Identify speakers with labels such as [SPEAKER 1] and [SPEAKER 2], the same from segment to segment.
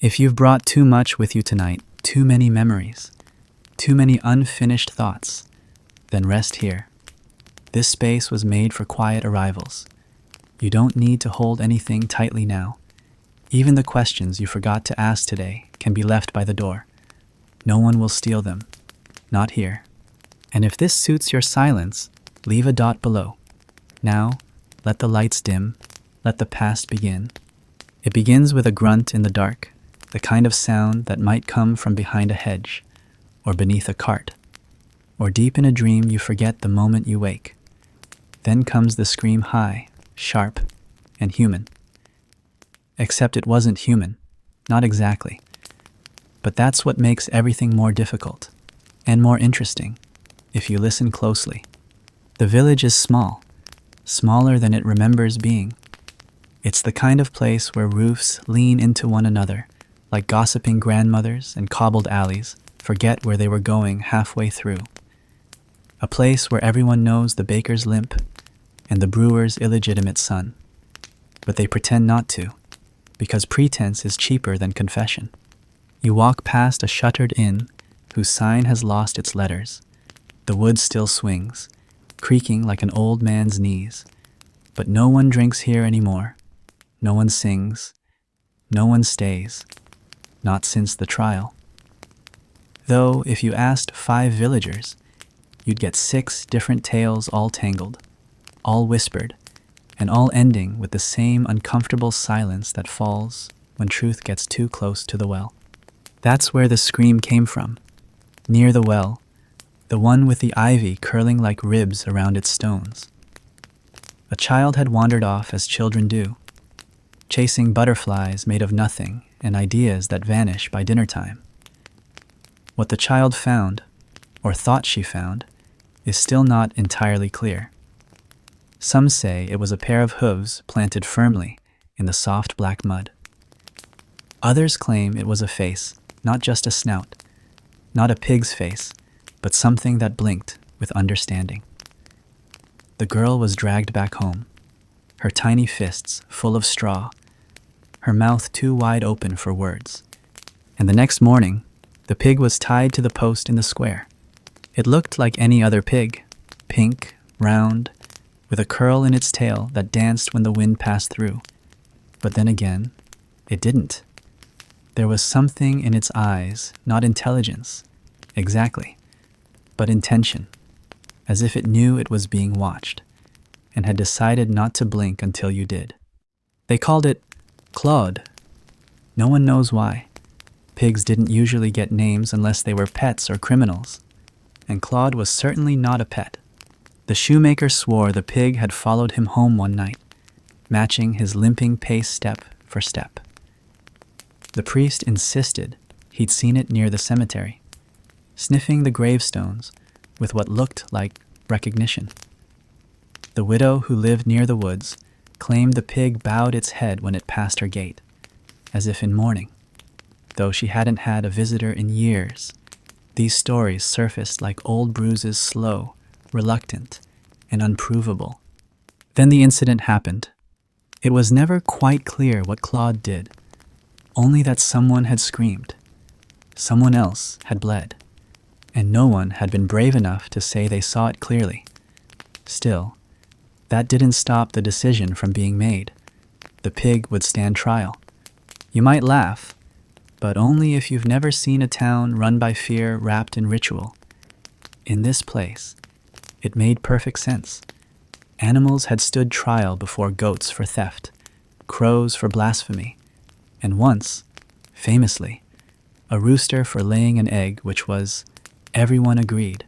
[SPEAKER 1] If you've brought too much with you tonight, too many memories, too many unfinished thoughts, then rest here. This space was made for quiet arrivals. You don't need to hold anything tightly now. Even the questions you forgot to ask today can be left by the door. No one will steal them. Not here. And if this suits your silence, leave a dot below. Now, let the lights dim. Let the past begin. It begins with a grunt in the dark, the kind of sound that might come from behind a hedge, or beneath a cart, or deep in a dream you forget the moment you wake. Then comes the scream high, sharp, and human. Except it wasn't human, not exactly. But that's what makes everything more difficult, and more interesting, if you listen closely. The village is small, smaller than it remembers being. It's the kind of place where roofs lean into one another, like gossiping grandmothers, and cobbled alleys forget where they were going halfway through. A place where everyone knows the baker's limp and the brewer's illegitimate son. But they pretend not to, because pretense is cheaper than confession. You walk past a shuttered inn whose sign has lost its letters. The wood still swings, creaking like an old man's knees. But no one drinks here anymore. No one sings. No one stays. Not since the trial. Though, if you asked 5 villagers, you'd get 6 different tales all tangled, all whispered, and all ending with the same uncomfortable silence that falls when truth gets too close to the well. That's where the scream came from, near the well, the one with the ivy curling like ribs around its stones. A child had wandered off as children do, chasing butterflies made of nothing and ideas that vanish by dinner time. What the child found, or thought she found, is still not entirely clear. Some say it was a pair of hooves planted firmly in the soft black mud. Others claim it was a face, not just a snout, not a pig's face, but something that blinked with understanding. The girl was dragged back home, her tiny fists full of straw, her mouth too wide open for words. And the next morning, the pig was tied to the post in the square. It looked like any other pig, pink, round, with a curl in its tail that danced when the wind passed through. But then again, it didn't. There was something in its eyes, not intelligence, exactly, but intention, as if it knew it was being watched, and had decided not to blink until you did. They called it Claude. No one knows why. Pigs didn't usually get names unless they were pets or criminals, and Claude was certainly not a pet. The shoemaker swore the pig had followed him home one night, matching his limping pace step for step. The priest insisted he'd seen it near the cemetery, sniffing the gravestones with what looked like recognition. The widow who lived near the woods claimed the pig bowed its head when it passed her gate, as if in mourning. Though she hadn't had a visitor in years, these stories surfaced like old bruises, slow, reluctant, and unprovable. Then the incident happened. It was never quite clear what Claude did, only that someone had screamed, someone else had bled, and no one had been brave enough to say they saw it clearly. Still, that didn't stop the decision from being made. The pig would stand trial. You might laugh, but only if you've never seen a town run by fear wrapped in ritual. In this place, it made perfect sense. Animals had stood trial before goats for theft, crows for blasphemy, and once, famously, a rooster for laying an egg which was, everyone agreed,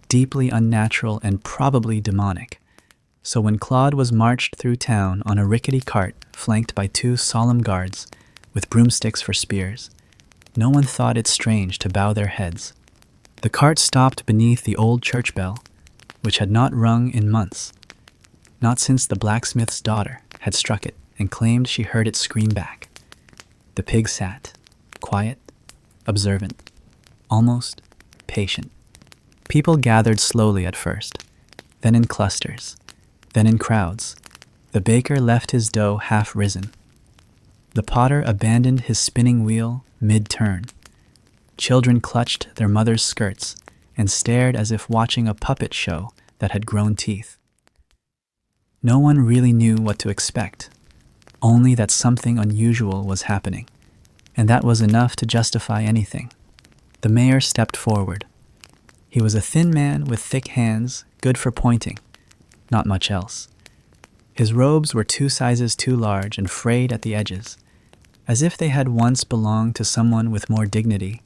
[SPEAKER 1] deeply unnatural and probably demonic. So when Claude was marched through town on a rickety cart flanked by 2 solemn guards with broomsticks for spears, no one thought it strange to bow their heads. The cart stopped beneath the old church bell, which had not rung in months, not since the blacksmith's daughter had struck it and claimed she heard it scream back. The pig sat, quiet, observant, almost patient. People gathered slowly at first, then in clusters, then in crowds. The baker left his dough half risen. The potter abandoned his spinning wheel mid-turn. Children clutched their mother's skirts and stared as if watching a puppet show that had grown teeth. No one really knew what to expect, only that something unusual was happening, and that was enough to justify anything. The mayor stepped forward. He was a thin man with thick hands, good for pointing, not much else. His robes were 2 sizes too large and frayed at the edges, as if they had once belonged to someone with more dignity.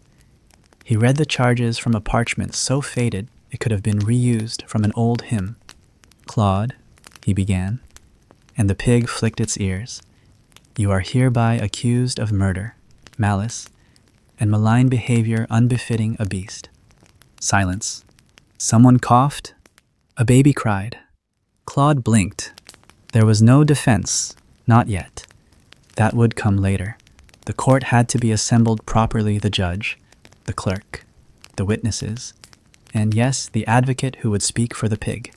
[SPEAKER 1] He read the charges from a parchment so faded it could have been reused from an old hymn. "Claude," he began, and the pig flicked its ears. "You are hereby accused of murder, malice, and malign behavior unbefitting a beast." Silence. Someone coughed. A baby cried. Claude blinked. There was no defense, not yet. That would come later. The court had to be assembled properly: the judge, the clerk, the witnesses, and yes, the advocate who would speak for the pig.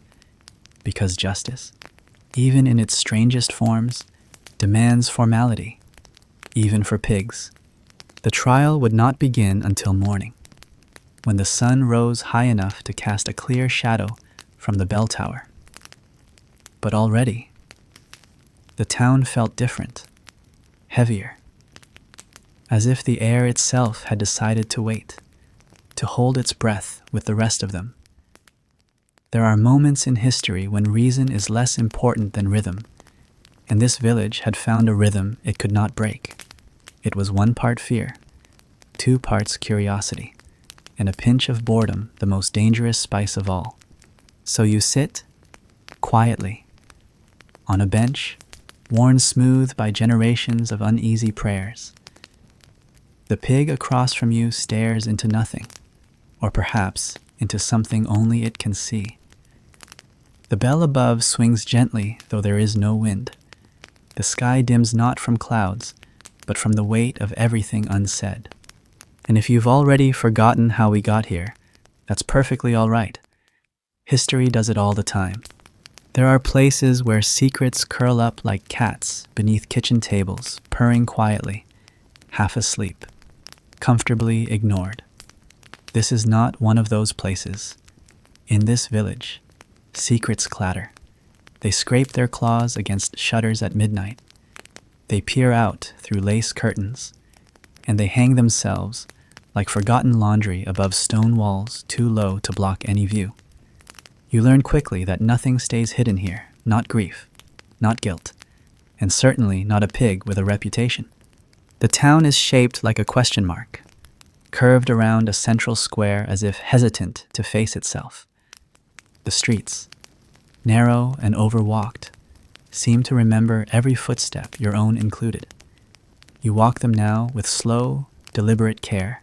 [SPEAKER 1] Because justice, even in its strangest forms, demands formality, even for pigs. The trial would not begin until morning, when the sun rose high enough to cast a clear shadow from the bell tower. But already, the town felt different, heavier, as if the air itself had decided to wait, to hold its breath with the rest of them. There are moments in history when reason is less important than rhythm, and this village had found a rhythm it could not break. It was 1 part fear, 2 parts curiosity, and a pinch of boredom, the most dangerous spice of all. So you sit, quietly, on a bench, worn smooth by generations of uneasy prayers. The pig across from you stares into nothing, or perhaps into something only it can see. The bell above swings gently, though there is no wind. The sky dims not from clouds, but from the weight of everything unsaid. And if you've already forgotten how we got here, that's perfectly all right. History does it all the time. There are places where secrets curl up like cats beneath kitchen tables, purring quietly, half asleep, comfortably ignored. This is not one of those places. In this village, secrets clatter. They scrape their claws against shutters at midnight. They peer out through lace curtains, and they hang themselves like forgotten laundry above stone walls too low to block any view. You learn quickly that nothing stays hidden here, not grief, not guilt, and certainly not a pig with a reputation. The town is shaped like a question mark, curved around a central square as if hesitant to face itself. The streets, narrow and overwalked, seem to remember every footstep, your own included. You walk them now with slow, deliberate care,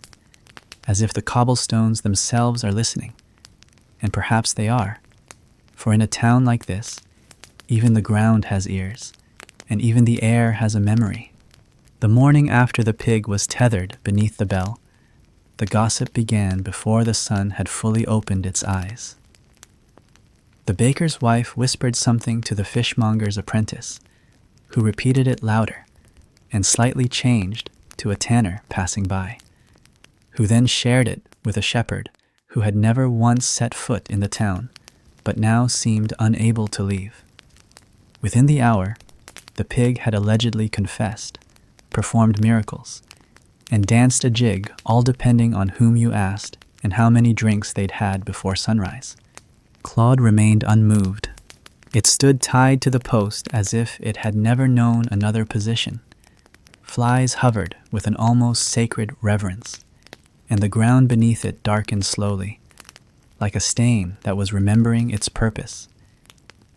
[SPEAKER 1] as if the cobblestones themselves are listening. And perhaps they are, for in a town like this, even the ground has ears, and even the air has a memory. The morning after the pig was tethered beneath the bell, the gossip began before the sun had fully opened its eyes. The baker's wife whispered something to the fishmonger's apprentice, who repeated it louder and slightly changed to a tanner passing by, who then shared it with a shepherd who had never once set foot in the town, but now seemed unable to leave. Within the hour, the pig had allegedly confessed, performed miracles, and danced a jig, all depending on whom you asked and how many drinks they'd had before sunrise. Claude remained unmoved. It stood tied to the post as if it had never known another position. Flies hovered with an almost sacred reverence, and the ground beneath it darkened slowly, like a stain that was remembering its purpose.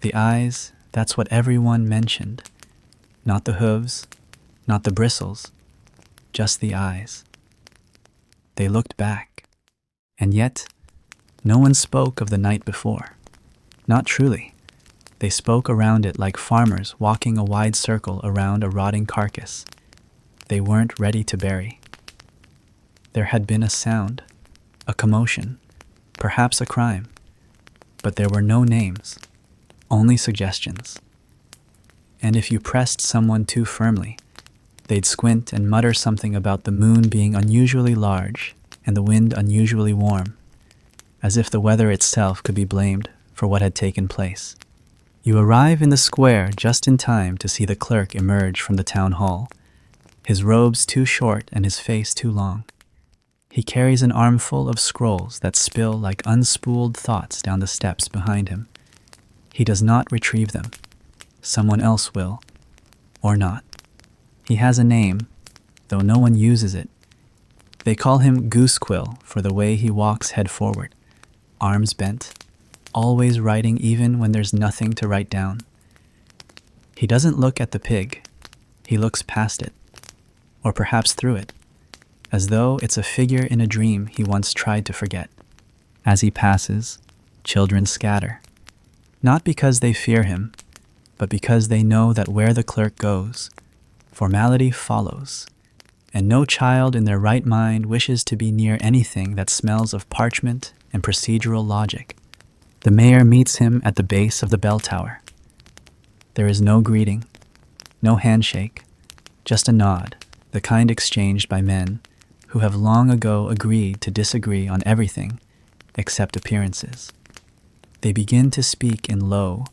[SPEAKER 1] The eyes, that's what everyone mentioned. Not the hooves, not the bristles, just the eyes. They looked back, and yet no one spoke of the night before. Not truly. They spoke around it like farmers walking a wide circle around a rotting carcass they weren't ready to bury. There had been a sound, a commotion, perhaps a crime, but there were no names, only suggestions. And if you pressed someone too firmly, They'd squint and mutter something about the moon being unusually large and the wind unusually warm, as if the weather itself could be blamed for what had taken place. You arrive in the square just in time to see the clerk emerge from the town hall, his robes too short and his face too long. He carries an armful of scrolls that spill like unspooled thoughts down the steps behind him. He does not retrieve them. Someone else will, or not. He has a name, though no one uses it. They call him Goosequill for the way he walks head forward, arms bent, always writing even when there's nothing to write down. He doesn't look at the pig. He looks past it, or perhaps through it, as though it's a figure in a dream he once tried to forget. As he passes, children scatter, not because they fear him, but because they know that where the clerk goes, formality follows, and no child in their right mind wishes to be near anything that smells of parchment and procedural logic. The mayor meets him at the base of the bell tower. There is no greeting, no handshake, just a nod, the kind exchanged by men who have long ago agreed to disagree on everything except appearances. They begin to speak in low,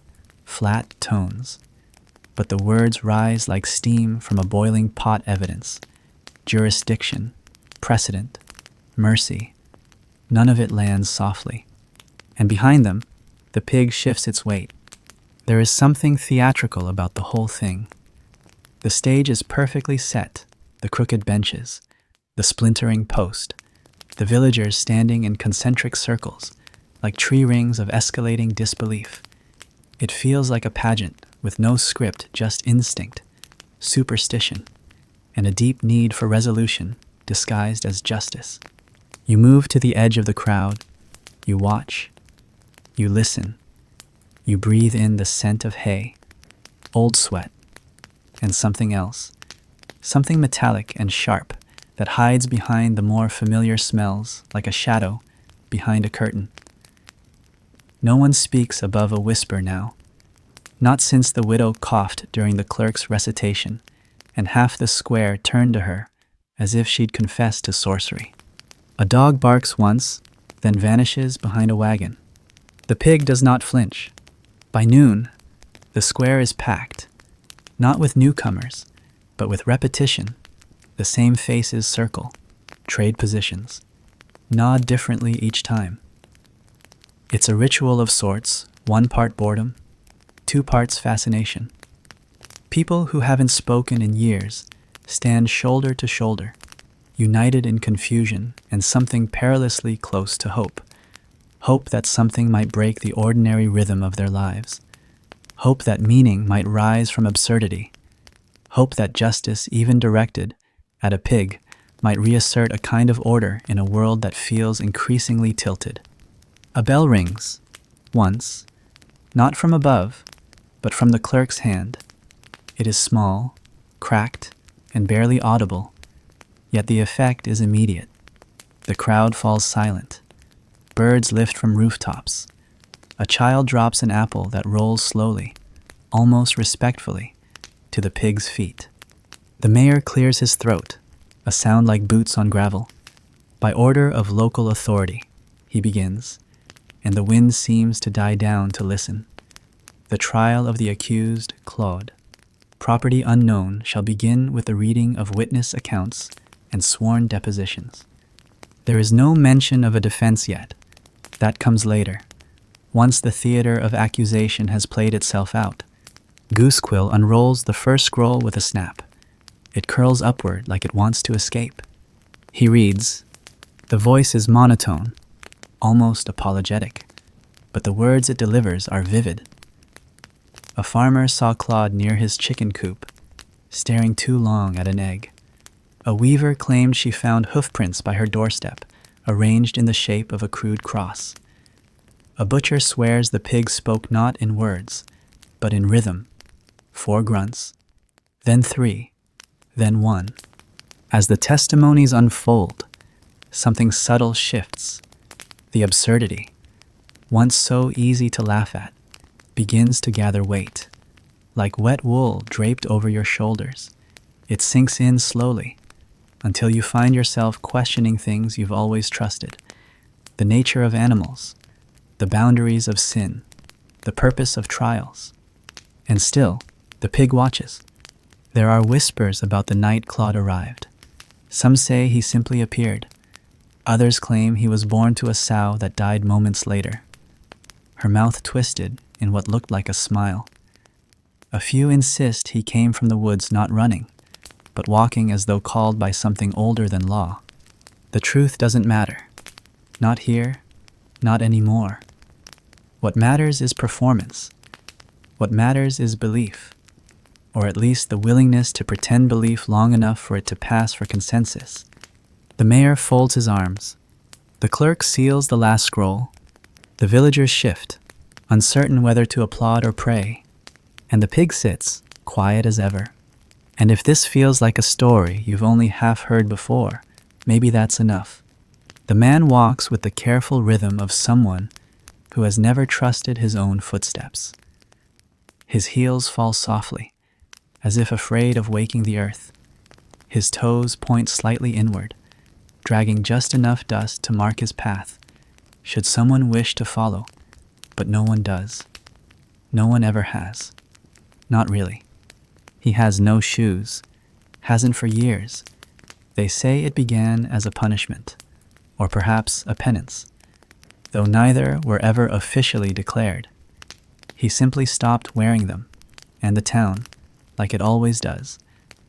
[SPEAKER 1] flat tones, but the words rise like steam from a boiling pot. Evidence, jurisdiction, precedent, mercy. None of it lands softly. And behind them, the pig shifts its weight. There is something theatrical about the whole thing. The stage is perfectly set, the crooked benches, the splintering post, the villagers standing in concentric circles, like tree rings of escalating disbelief. It feels like a pageant with no script, just instinct, superstition, and a deep need for resolution disguised as justice. You move to the edge of the crowd. You watch. You listen. You breathe in the scent of hay, old sweat, and something else, something metallic and sharp that hides behind the more familiar smells like a shadow behind a curtain. No one speaks above a whisper now, not since the widow coughed during the clerk's recitation, and half the square turned to her as if she'd confessed to sorcery. A dog barks once, then vanishes behind a wagon. The pig does not flinch. By noon, the square is packed, not with newcomers, but with repetition. The same faces circle, trade positions, nod differently each time. It's a ritual of sorts, 1 part boredom, 2 parts fascination. People who haven't spoken in years stand shoulder to shoulder, united in confusion and something perilously close to hope. Hope that something might break the ordinary rhythm of their lives. Hope that meaning might rise from absurdity. Hope that justice, even directed at a pig, might reassert a kind of order in a world that feels increasingly tilted. A bell rings, once, not from above, but from the clerk's hand. It is small, cracked, and barely audible, yet the effect is immediate. The crowd falls silent. Birds lift from rooftops. A child drops an apple that rolls slowly, almost respectfully, to the pig's feet. The mayor clears his throat, a sound like boots on gravel. By order of local authority, he begins, and the wind seems to die down to listen. The trial of the accused, Claude, property unknown, shall begin with the reading of witness accounts and sworn depositions. There is no mention of a defense yet. That comes later, once the theater of accusation has played itself out. Goosequill unrolls the first scroll with a snap. It curls upward like it wants to escape. He reads. The voice is monotone, almost apologetic, but the words it delivers are vivid. A farmer saw Claude near his chicken coop, staring too long at an egg. A weaver claimed she found hoofprints by her doorstep, arranged in the shape of a crude cross. A butcher swears the pig spoke not in words, but in rhythm. 4 grunts, then 3, then 1. As the testimonies unfold, something subtle shifts. The absurdity, once so easy to laugh at, begins to gather weight. Like wet wool draped over your shoulders, It sinks in slowly until you find yourself questioning things you've always trusted. The nature of animals, the boundaries of sin, the purpose of trials. And still, the pig watches. There are whispers about the night Claude arrived. Some say he simply appeared. Others claim he was born to a sow that died moments later, her mouth twisted in what looked like a smile. A few insist he came from the woods not running, but walking as though called by something older than law. The truth doesn't matter. Not here, not anymore. What matters is performance. What matters is belief, or at least the willingness to pretend belief long enough for it to pass for consensus. The mayor folds his arms. The clerk seals the last scroll. The villagers shift, uncertain whether to applaud or pray. And the pig sits, quiet as ever. And if this feels like a story you've only half heard before, maybe that's enough. The man walks with the careful rhythm of someone who has never trusted his own footsteps. His heels fall softly, as if afraid of waking the earth. His toes point slightly inward, dragging just enough dust to mark his path, should someone wish to follow, but no one does. No one ever has. Not really. He has no shoes, hasn't for years. They say it began as a punishment, or perhaps a penance, though neither were ever officially declared. He simply stopped wearing them, and the town, like it always does,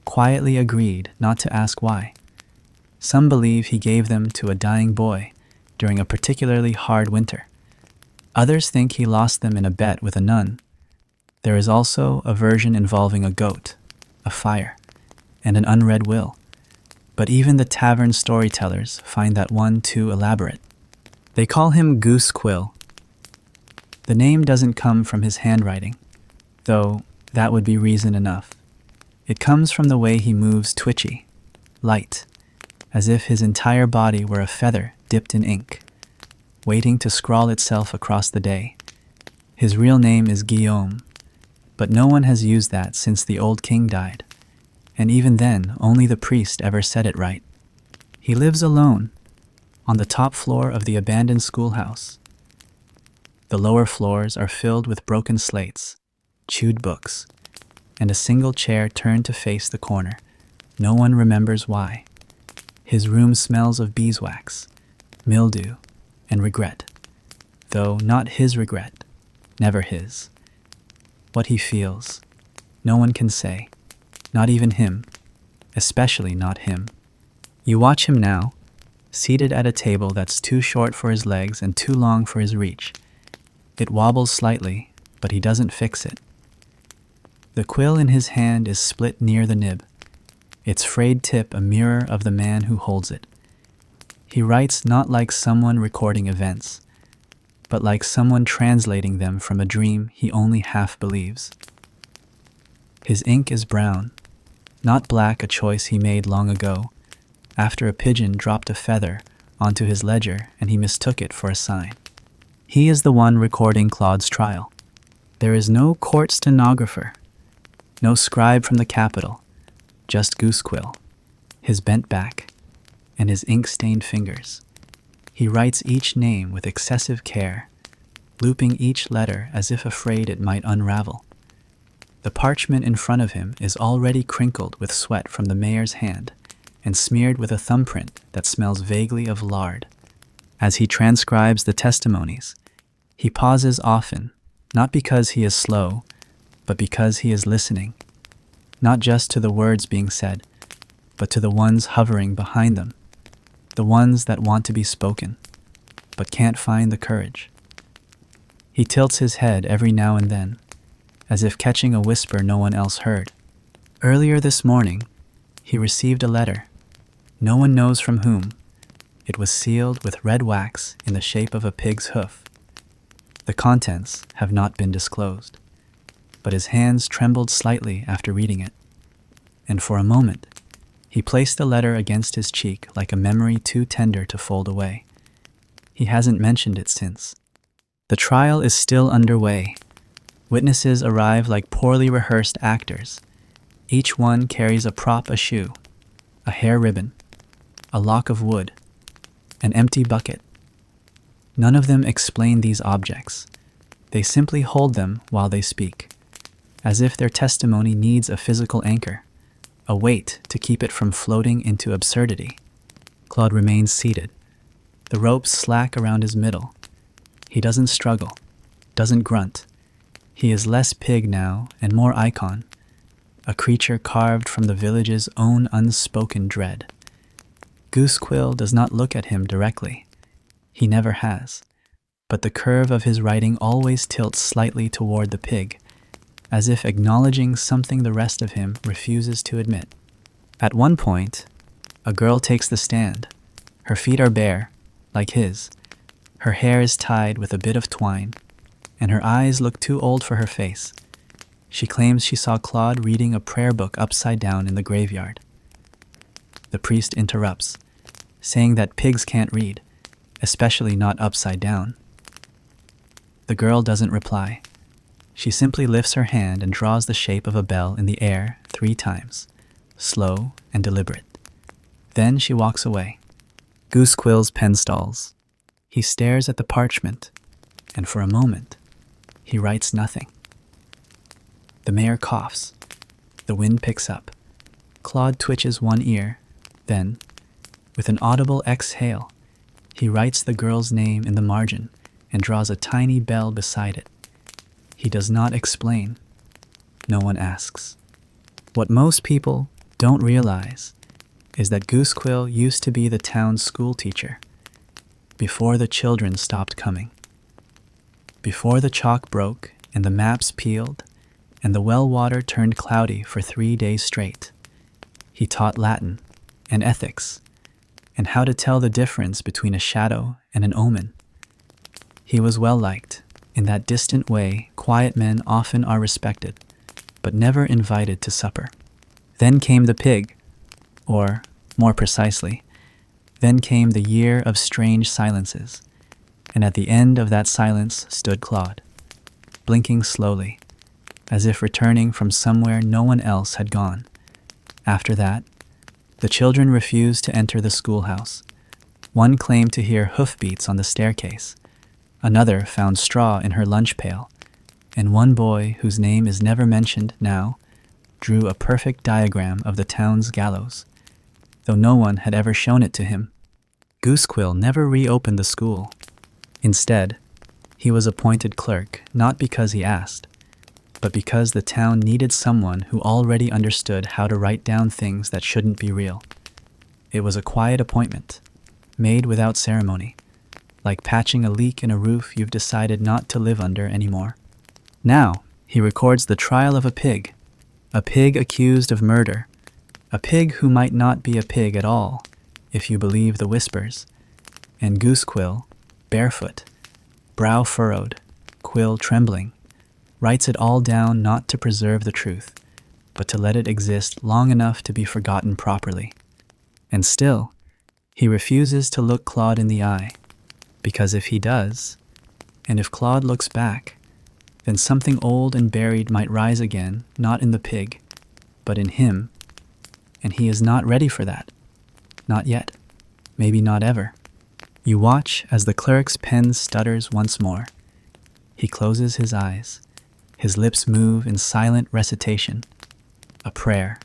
[SPEAKER 1] quietly agreed not to ask why. Some believe he gave them to a dying boy during a particularly hard winter. Others think he lost them in a bet with a nun. There is also a version involving a goat, a fire, and an unread will. But even the tavern storytellers find that one too elaborate. They call him Goose Quill. The name doesn't come from his handwriting, though that would be reason enough. It comes from the way he moves, twitchy, light, as if his entire body were a feather dipped in ink, waiting to scrawl itself across the day. His real name is Guillaume, but no one has used that since the old king died, and even then only the priest ever said it right. He lives alone, on the top floor of the abandoned schoolhouse. The lower floors are filled with broken slates, chewed books, and a single chair turned to face the corner. No one remembers why. His room smells of beeswax, mildew, and regret, though not his regret, never his. What he feels, no one can say, not even him, especially not him. You watch him now, seated at a table that's too short for his legs and too long for his reach. It wobbles slightly, but he doesn't fix it. The quill in his hand is split near the nib, its frayed tip a mirror of the man who holds it. He writes not like someone recording events, but like someone translating them from a dream he only half believes. His ink is brown, not black, a choice he made long ago, after a pigeon dropped a feather onto his ledger and he mistook it for a sign. He is the one recording Claude's trial. There is no court stenographer, no scribe from the capital, just Goosequill, his bent back, and his ink-stained fingers. He writes each name with excessive care, looping each letter as if afraid it might unravel. The parchment in front of him is already crinkled with sweat from the mayor's hand and smeared with a thumbprint that smells vaguely of lard. As he transcribes the testimonies, he pauses often, not because he is slow, but because he is listening, not just to the words being said, but to the ones hovering behind them, the ones that want to be spoken, but can't find the courage. He tilts his head every now and then, as if catching a whisper no one else heard. Earlier this morning, he received a letter. No one knows from whom. It was sealed with red wax in the shape of a pig's hoof. The contents have not been disclosed, but his hands trembled slightly after reading it. And for a moment, he placed the letter against his cheek like a memory too tender to fold away. He hasn't mentioned it since. The trial is still underway. Witnesses arrive like poorly rehearsed actors, Each one carries a prop, a shoe, a hair ribbon, a lock of wood, an empty bucket. None of them explain these objects. They simply hold them while they speak, as if their testimony needs a physical anchor, a weight to keep it from floating into absurdity. Claude remains seated, the ropes slack around his middle. He doesn't struggle, doesn't grunt. He is less pig now and more icon, a creature carved from the village's own unspoken dread. Goosequill does not look at him directly. He never has. But the curve of his writing always tilts slightly toward the pig, as if acknowledging something the rest of him refuses to admit. At one point, a girl takes the stand. Her feet are bare, like his. Her hair is tied with a bit of twine, and her eyes look too old for her face. She claims she saw Claude reading a prayer book upside down in the graveyard. The priest interrupts, saying that pigs can't read, especially not upside down. The girl doesn't reply. She simply lifts her hand and draws the shape of a bell in the air 3 times, slow and deliberate. Then she walks away. Goosequill's pen stalls. He stares at the parchment, and for a moment, he writes nothing. The mayor coughs. The wind picks up. Claude twitches one ear. Then, with an audible exhale, he writes the girl's name in the margin and draws a tiny bell beside it. He does not explain. No one asks. What most people don't realize is that Goosequill used to be the town's school teacher, before the children stopped coming. Before the chalk broke and the maps peeled and the well water turned cloudy for 3 days straight, he taught Latin and ethics and how to tell the difference between a shadow and an omen. He was well liked. In that distant way, quiet men often are respected, but never invited to supper. Then came the pig, or, more precisely, then came the year of strange silences, and at the end of that silence stood Claude, blinking slowly, as if returning from somewhere no one else had gone. After that, the children refused to enter the schoolhouse. One claimed to hear hoofbeats on the staircase. Another found straw in her lunch pail, and one boy, whose name is never mentioned now, drew a perfect diagram of the town's gallows, though no one had ever shown it to him. Goosequill never reopened the school. Instead, he was appointed clerk not because he asked, but because the town needed someone who already understood how to write down things that shouldn't be real. It was a quiet appointment, made without ceremony, like patching a leak in a roof you've decided not to live under anymore. Now, he records the trial of a pig accused of murder, a pig who might not be a pig at all, if you believe the whispers, and Goosequill, barefoot, brow furrowed, quill trembling, writes it all down not to preserve the truth, but to let it exist long enough to be forgotten properly. And still, he refuses to look Claude in the eye, because if he does, and if Claude looks back, then something old and buried might rise again, not in the pig, but in him, and he is not ready for that. Not yet. Maybe not ever. You watch as the cleric's pen stutters once more. He closes his eyes. His lips move in silent recitation. A prayer.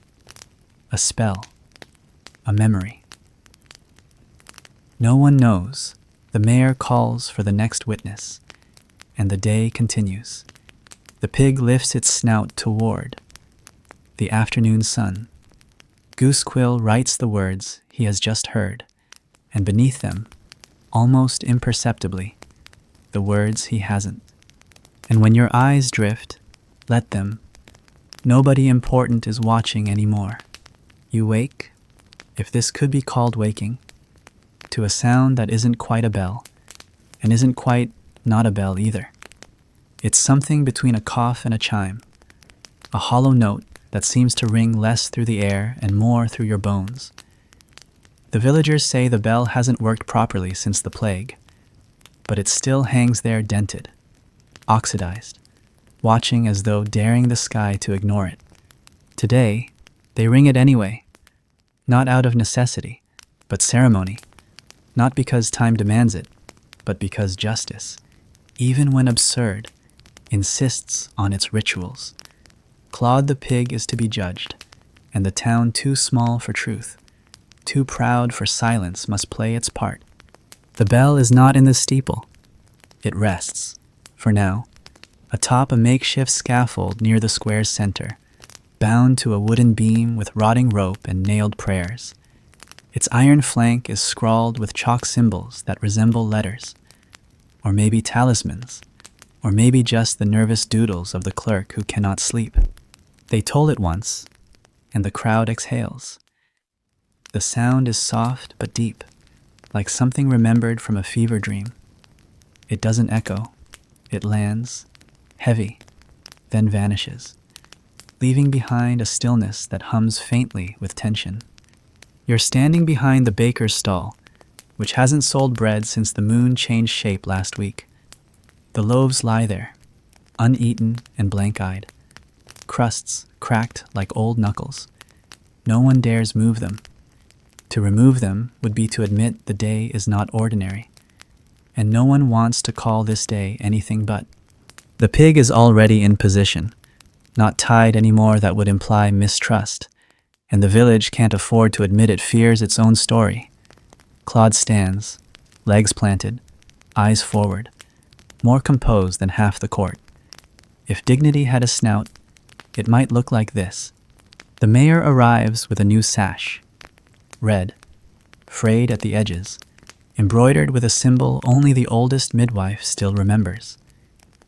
[SPEAKER 1] A spell. A memory. No one knows. The mayor calls for the next witness, and the day continues. The pig lifts its snout toward the afternoon sun. Goosequill writes the words he has just heard, and beneath them, almost imperceptibly, the words he hasn't. And when your eyes drift, let them. Nobody important is watching anymore. You wake, if this could be called waking, to a sound that isn't quite a bell, and isn't quite not a bell either. It's something between a cough and a chime, a hollow note that seems to ring less through the air and more through your bones. The villagers say the bell hasn't worked properly since the plague, but it still hangs there dented, oxidized, watching as though daring the sky to ignore it. Today, They ring it anyway, not out of necessity, but ceremony, not because time demands it, but because justice, even when absurd, insists on its rituals. Claude the pig is to be judged, and the town too small for truth, too proud for silence must play its part. The bell is not in the steeple. It rests, for now, atop a makeshift scaffold near the square's center, bound to a wooden beam with rotting rope and nailed prayers. Its iron flank is scrawled with chalk symbols that resemble letters, or maybe talismans, or maybe just the nervous doodles of the clerk who cannot sleep. They toll it once, and the crowd exhales. The sound is soft but deep, like something remembered from a fever dream. It doesn't echo. It lands, heavy, then vanishes, leaving behind a stillness that hums faintly with tension. You're standing behind the baker's stall, which hasn't sold bread since the moon changed shape last week. The loaves lie there, uneaten and blank-eyed, crusts cracked like old knuckles. No one dares move them. To remove them would be to admit the day is not ordinary, and no one wants to call this day anything but. The pig is already in position, not tied anymore that would imply mistrust, and the village can't afford to admit it fears its own story. Claude stands, legs planted, eyes forward, more composed than half the court. If dignity had a snout, it might look like this. The mayor arrives with a new sash, red, frayed at the edges, embroidered with a symbol only the oldest midwife still remembers.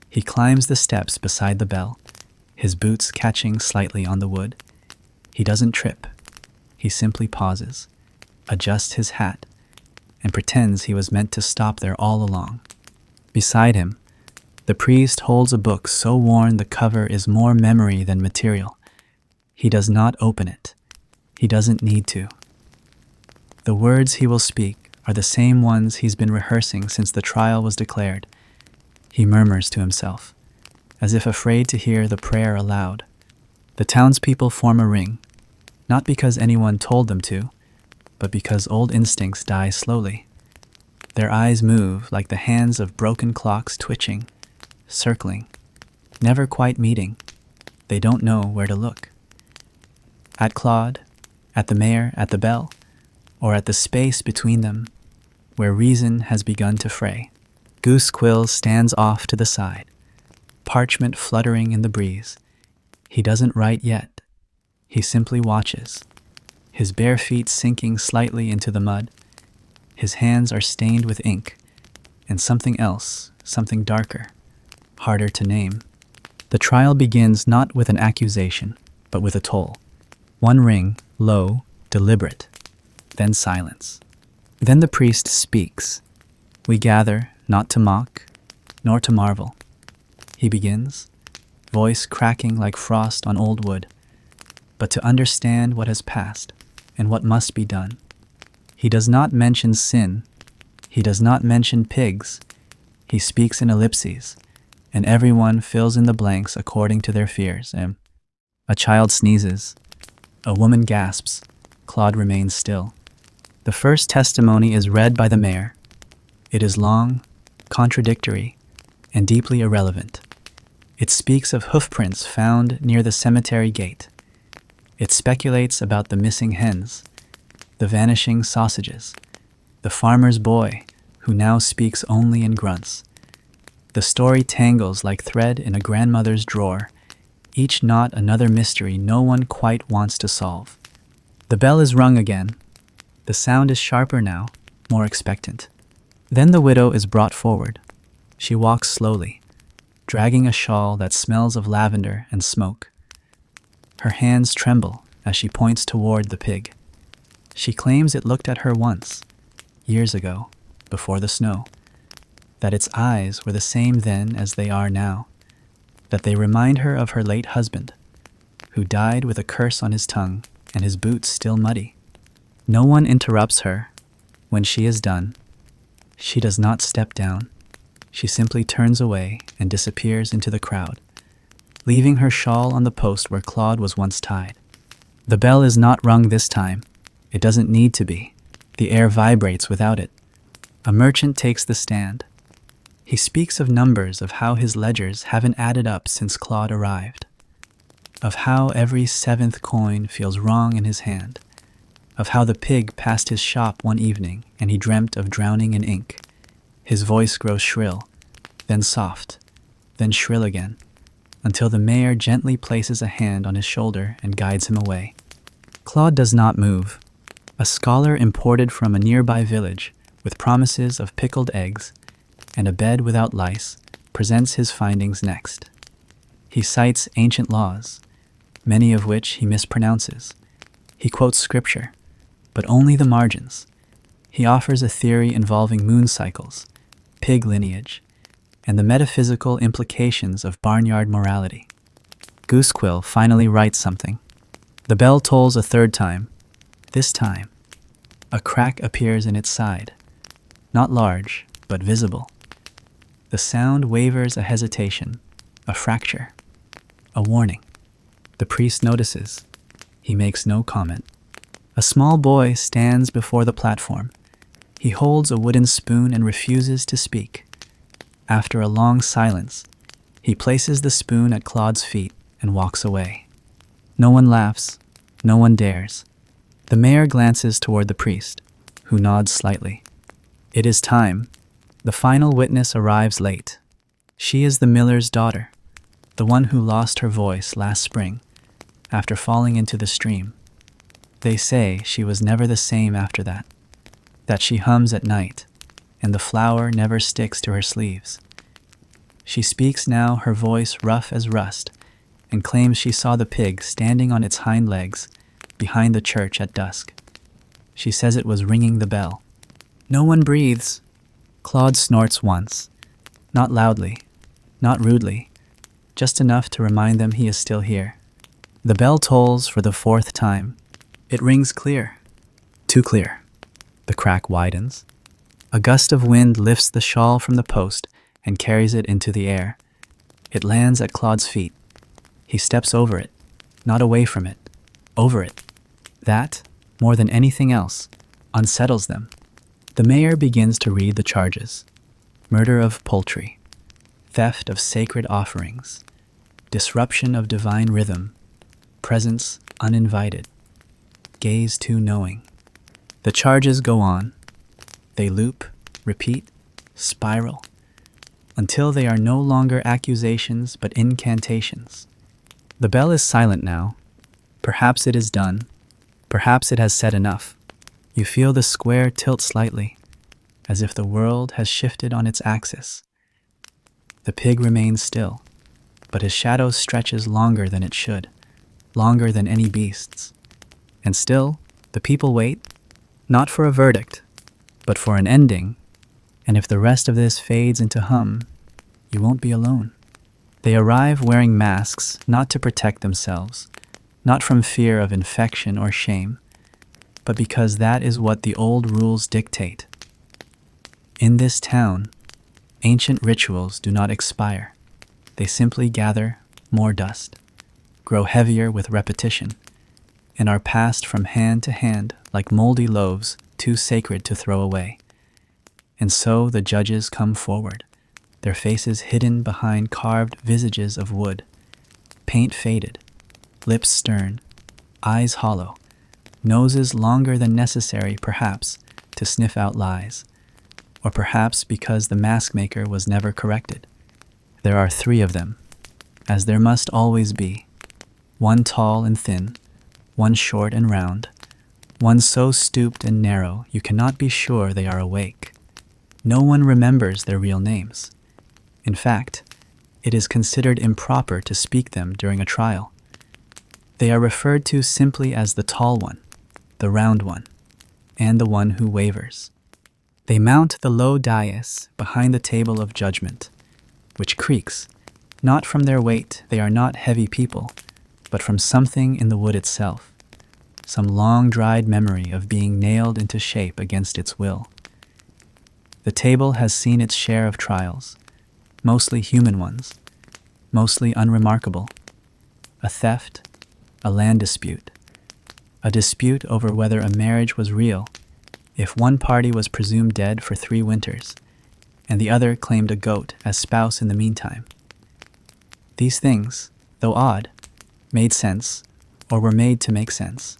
[SPEAKER 1] He climbs the steps beside the bell, his boots catching slightly on the wood. He doesn't trip. He simply pauses, adjusts his hat, and pretends he was meant to stop there all along. Beside him, the priest holds a book so worn the cover is more memory than material. He does not open it. He doesn't need to. The words he will speak are the same ones he's been rehearsing since the trial was declared. He murmurs to himself, as if afraid to hear the prayer aloud. The townspeople form a ring, not because anyone told them to, but because old instincts die slowly. Their eyes move like the hands of broken clocks twitching, circling, never quite meeting. They don't know where to look. At Claude, at the mayor, at the bell, or at the space between them, where reason has begun to fray. Goose Quill stands off to the side, parchment fluttering in the breeze. He doesn't write yet. He simply watches, his bare feet sinking slightly into the mud. His hands are stained with ink, and something else, something darker, harder to name. The trial begins not with an accusation, but with a toll. One ring, low, deliberate, then silence. Then the priest speaks. We gather not to mock, nor to marvel. He begins, voice cracking like frost on old wood, but to understand what has passed and what must be done. He does not mention sin. He does not mention pigs. He speaks in ellipses, and everyone fills in the blanks according to their fears. A child sneezes. A woman gasps. Claude remains still. The first testimony is read by the mayor. It is long, contradictory, and deeply irrelevant. It speaks of hoofprints found near the cemetery gate. It speculates about the missing hens, the vanishing sausages, the farmer's boy who now speaks only in grunts. The story tangles like thread in a grandmother's drawer, each knot another mystery no one quite wants to solve. The bell is rung again. The sound is sharper now, more expectant. Then the widow is brought forward. She walks slowly, dragging a shawl that smells of lavender and smoke. Her hands tremble as she points toward the pig. She claims it looked at her once, years ago, before the snow, that its eyes were the same then as they are now, that they remind her of her late husband, who died with a curse on his tongue and his boots still muddy. No one interrupts her. When she is done, she does not step down. She simply turns away and disappears into the crowd, leaving her shawl on the post where Claude was once tied. The bell is not rung this time. It doesn't need to be. The air vibrates without it. A merchant takes the stand. He speaks of numbers, of how his ledgers haven't added up since Claude arrived, of how every seventh coin feels wrong in his hand, of how the pig passed his shop one evening and he dreamt of drowning in ink. His voice grows shrill, then soft, then shrill again, until the mayor gently places a hand on his shoulder and guides him away. Claude does not move. A scholar imported from a nearby village, with promises of pickled eggs and a bed without lice, presents his findings next. He cites ancient laws, many of which he mispronounces. He quotes scripture, but only the margins. He offers a theory involving moon cycles, pig lineage, and the metaphysical implications of barnyard morality. Goosequill finally writes something. The bell tolls a third time. This time, a crack appears in its side, not large, but visible. The sound wavers a hesitation, a fracture, a warning. The priest notices. He makes no comment. A small boy stands before the platform. He holds a wooden spoon and refuses to speak. After a long silence, he places the spoon at Claude's feet and walks away. No one laughs. No one dares. The mayor glances toward the priest, who nods slightly. It is time. The final witness arrives late. She is the miller's daughter, the one who lost her voice last spring after falling into the stream. They say she was never the same after that she hums at night, and the flour never sticks to her sleeves. She speaks now, her voice rough as rust, and claims she saw the pig standing on its hind legs behind the church at dusk. She says it was ringing the bell. No one breathes. Claude snorts once, not loudly, not rudely, just enough to remind them he is still here. The bell tolls for the fourth time. It rings clear. Too clear. The crack widens. A gust of wind lifts the shawl from the post and carries it into the air. It lands at Claude's feet. He steps over it, not away from it, over it. That, more than anything else, unsettles them. The mayor begins to read the charges. Murder of poultry, theft of sacred offerings, disruption of divine rhythm, presence uninvited, gaze too knowing. The charges go on. They loop, repeat, spiral, until they are no longer accusations but incantations. The bell is silent now. Perhaps it is done. Perhaps it has said enough. You feel the square tilt slightly, as if the world has shifted on its axis. The pig remains still, but his shadow stretches longer than it should, longer than any beast's. And still, the people wait, not for a verdict, but for an ending. And if the rest of this fades into hum, you won't be alone. They arrive wearing masks, not to protect themselves, not from fear of infection or shame, but because that is what the old rules dictate. In this town, ancient rituals do not expire. They simply gather more dust, grow heavier with repetition, and are passed from hand to hand like moldy loaves too sacred to throw away. And so the judges come forward, their faces hidden behind carved visages of wood, paint faded, lips stern, eyes hollow, noses longer than necessary perhaps to sniff out lies, or perhaps because the mask maker was never corrected. There are 3 of them, as there must always be, one tall and thin, one short and round, one so stooped and narrow you cannot be sure they are awake. No one remembers their real names. In fact, it is considered improper to speak them during a trial. They are referred to simply as the tall one, the round one, and the one who wavers. They mount the low dais behind the table of judgment, which creaks, not from their weight. They are not heavy people, but from something in the wood itself, some long-dried memory of being nailed into shape against its will. The table has seen its share of trials, mostly human ones, mostly unremarkable. A theft, a land dispute, A dispute over whether a marriage was real, if one party was presumed dead for 3 winters, and the other claimed a goat as spouse in the meantime. These things, though odd, made sense, or were made to make sense.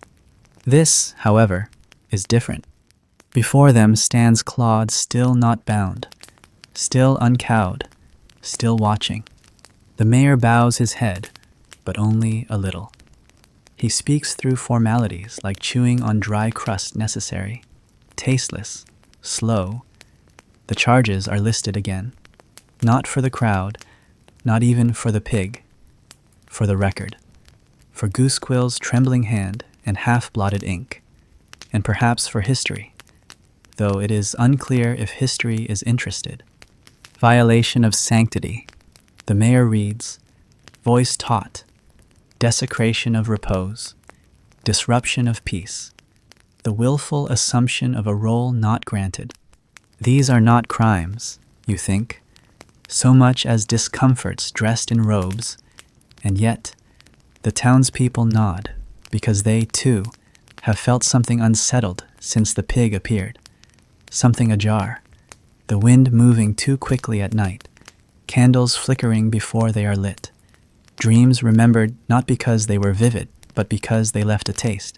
[SPEAKER 1] This, however, is different. Before them stands Claude, still not bound, still uncowed, still watching. The mayor bows his head, but only a little. He speaks through formalities like chewing on dry crust necessary, tasteless, slow. The charges are listed again. Not for the crowd, not even for the pig, for the record, for Goosequill's trembling hand and half-blotted ink, and perhaps for history, though it is unclear if history is interested. Violation of sanctity. The mayor reads, voice taught, desecration of repose, disruption of peace, the willful assumption of a role not granted. These are not crimes, you think, so much as discomforts dressed in robes, and yet the townspeople nod, because they, too, have felt something unsettled since the pig appeared, something ajar, the wind moving too quickly at night, candles flickering before they are lit, dreams remembered not because they were vivid, but because they left a taste.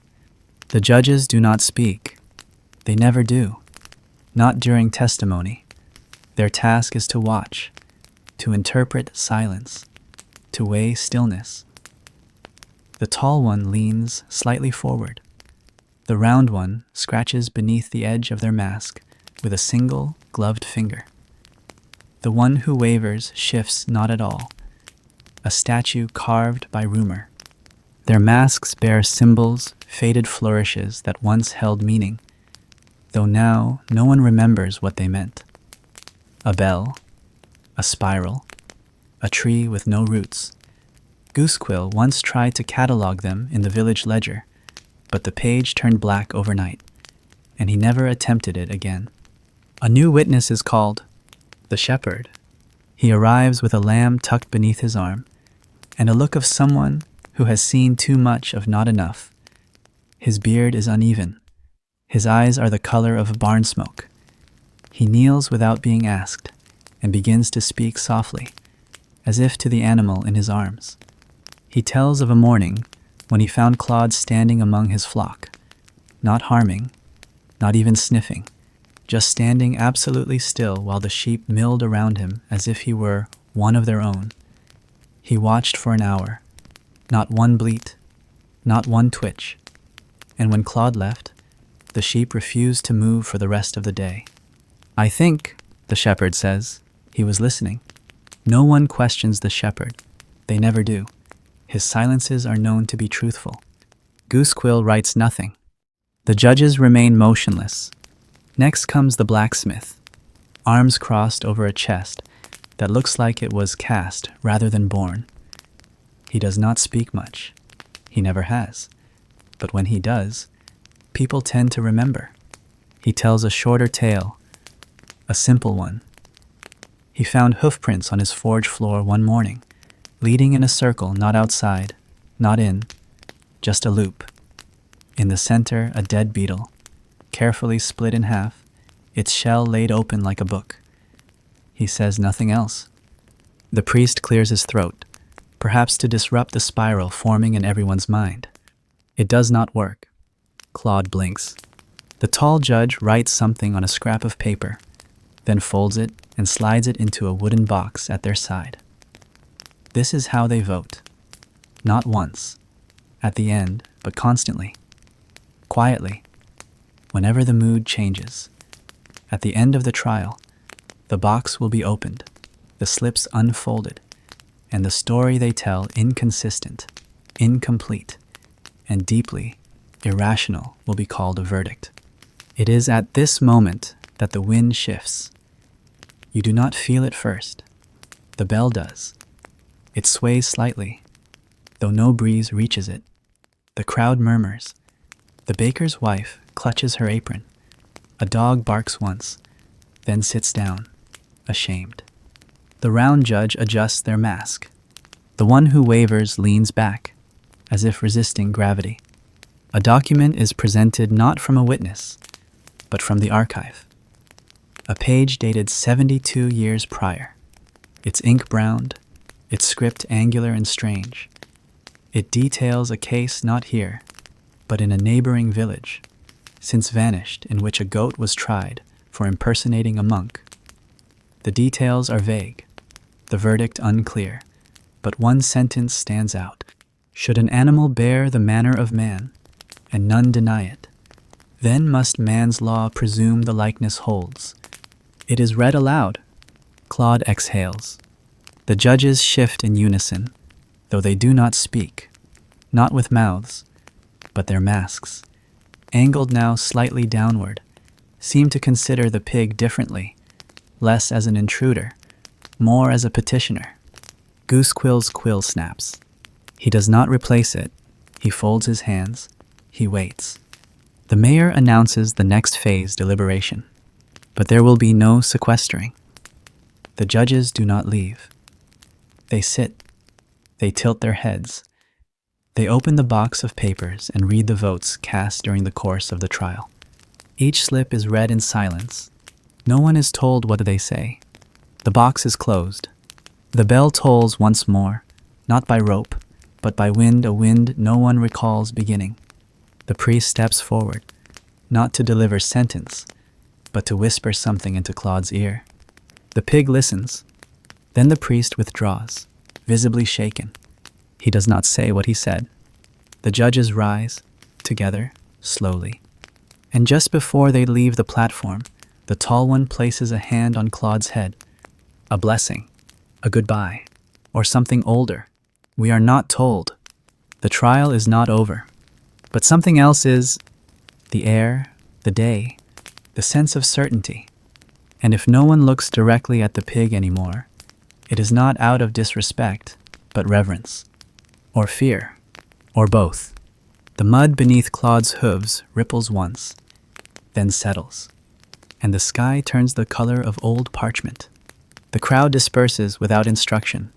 [SPEAKER 1] The judges do not speak. They never do. Not during testimony. Their task is to watch, to interpret silence, to weigh stillness. The tall one leans slightly forward. The round one scratches beneath the edge of their mask with a single gloved finger. The one who wavers shifts not at all, a statue carved by rumor. Their masks bear symbols, faded flourishes that once held meaning, though now no one remembers what they meant. A bell, a spiral, a tree with no roots. Goosequill once tried to catalog them in the village ledger, but the page turned black overnight, and he never attempted it again. A new witness is called, the shepherd. He arrives with a lamb tucked beneath his arm, and a look of someone who has seen too much of not enough. His beard is uneven. His eyes are the color of barn smoke. He kneels without being asked, and begins to speak softly, as if to the animal in his arms. He tells of a morning when he found Claude standing among his flock, not harming, not even sniffing, just standing absolutely still while the sheep milled around him as if he were one of their own. He watched for an hour, not one bleat, not one twitch, and when Claude left, the sheep refused to move for the rest of the day. I think, the shepherd says, he was listening. No one questions the shepherd. They never do. His silences are known to be truthful. Goosequill writes nothing. The judges remain motionless. Next comes the blacksmith, arms crossed over a chest that looks like it was cast rather than born. He does not speak much. He never has. But when he does, people tend to remember. He tells a shorter tale, a simple one. He found hoofprints on his forge floor one morning, leading in a circle not outside, not in, just a loop. In the center, a dead beetle, carefully split in half, its shell laid open like a book. He says nothing else. The priest clears his throat, perhaps to disrupt the spiral forming in everyone's mind. It does not work. Claude blinks. The tall judge writes something on a scrap of paper, then folds it and slides it into a wooden box at their side. This is how they vote. Not once, at the end, but constantly. Quietly, whenever the mood changes. At the end of the trial, the box will be opened, the slips unfolded, and the story they tell inconsistent, incomplete, and deeply irrational will be called a verdict. It is at this moment that the wind shifts. You do not feel it first. The bell does. It sways slightly, though no breeze reaches it. The crowd murmurs. The baker's wife clutches her apron. A dog barks once, then sits down, ashamed. The round judge adjusts their mask. The one who wavers leans back, as if resisting gravity. A document is presented not from a witness, but from the archive. A page dated 72 years prior. Its ink browned, its script angular and strange. It details a case not here, but in a neighboring village, since vanished, in which a goat was tried for impersonating a monk. The details are vague, the verdict unclear, but one sentence stands out. Should an animal bear the manner of man, and none deny it, then must man's law presume the likeness holds. It is read aloud. Claude exhales. The judges shift in unison, though they do not speak, not with mouths, but their masks, angled now slightly downward, seem to consider the pig differently, less as an intruder, more as a petitioner. Goosequill's quill snaps. He does not replace it. He folds his hands. He waits. The mayor announces the next phase deliberation, but there will be no sequestering. The judges do not leave. They sit. They tilt their heads. They open the box of papers and read the votes cast during the course of the trial. Each slip is read in silence. No one is told what they say. The box is closed. The bell tolls once more, not by rope, but by wind, a wind no one recalls beginning. The priest steps forward, not to deliver sentence, but to whisper something into Claude's ear. The pig listens. Then the priest withdraws, visibly shaken. He does not say what he said. The judges rise, together, slowly. And just before they leave the platform, the tall one places a hand on Claude's head. A blessing, a goodbye, or something older. We are not told. The trial is not over. But something else is. The air, the day, the sense of certainty. And if no one looks directly at the pig anymore, it is not out of disrespect, but reverence. Or fear. Or both. The mud beneath Claude's hooves ripples once, then settles, and the sky turns the color of old parchment. The crowd disperses without instruction.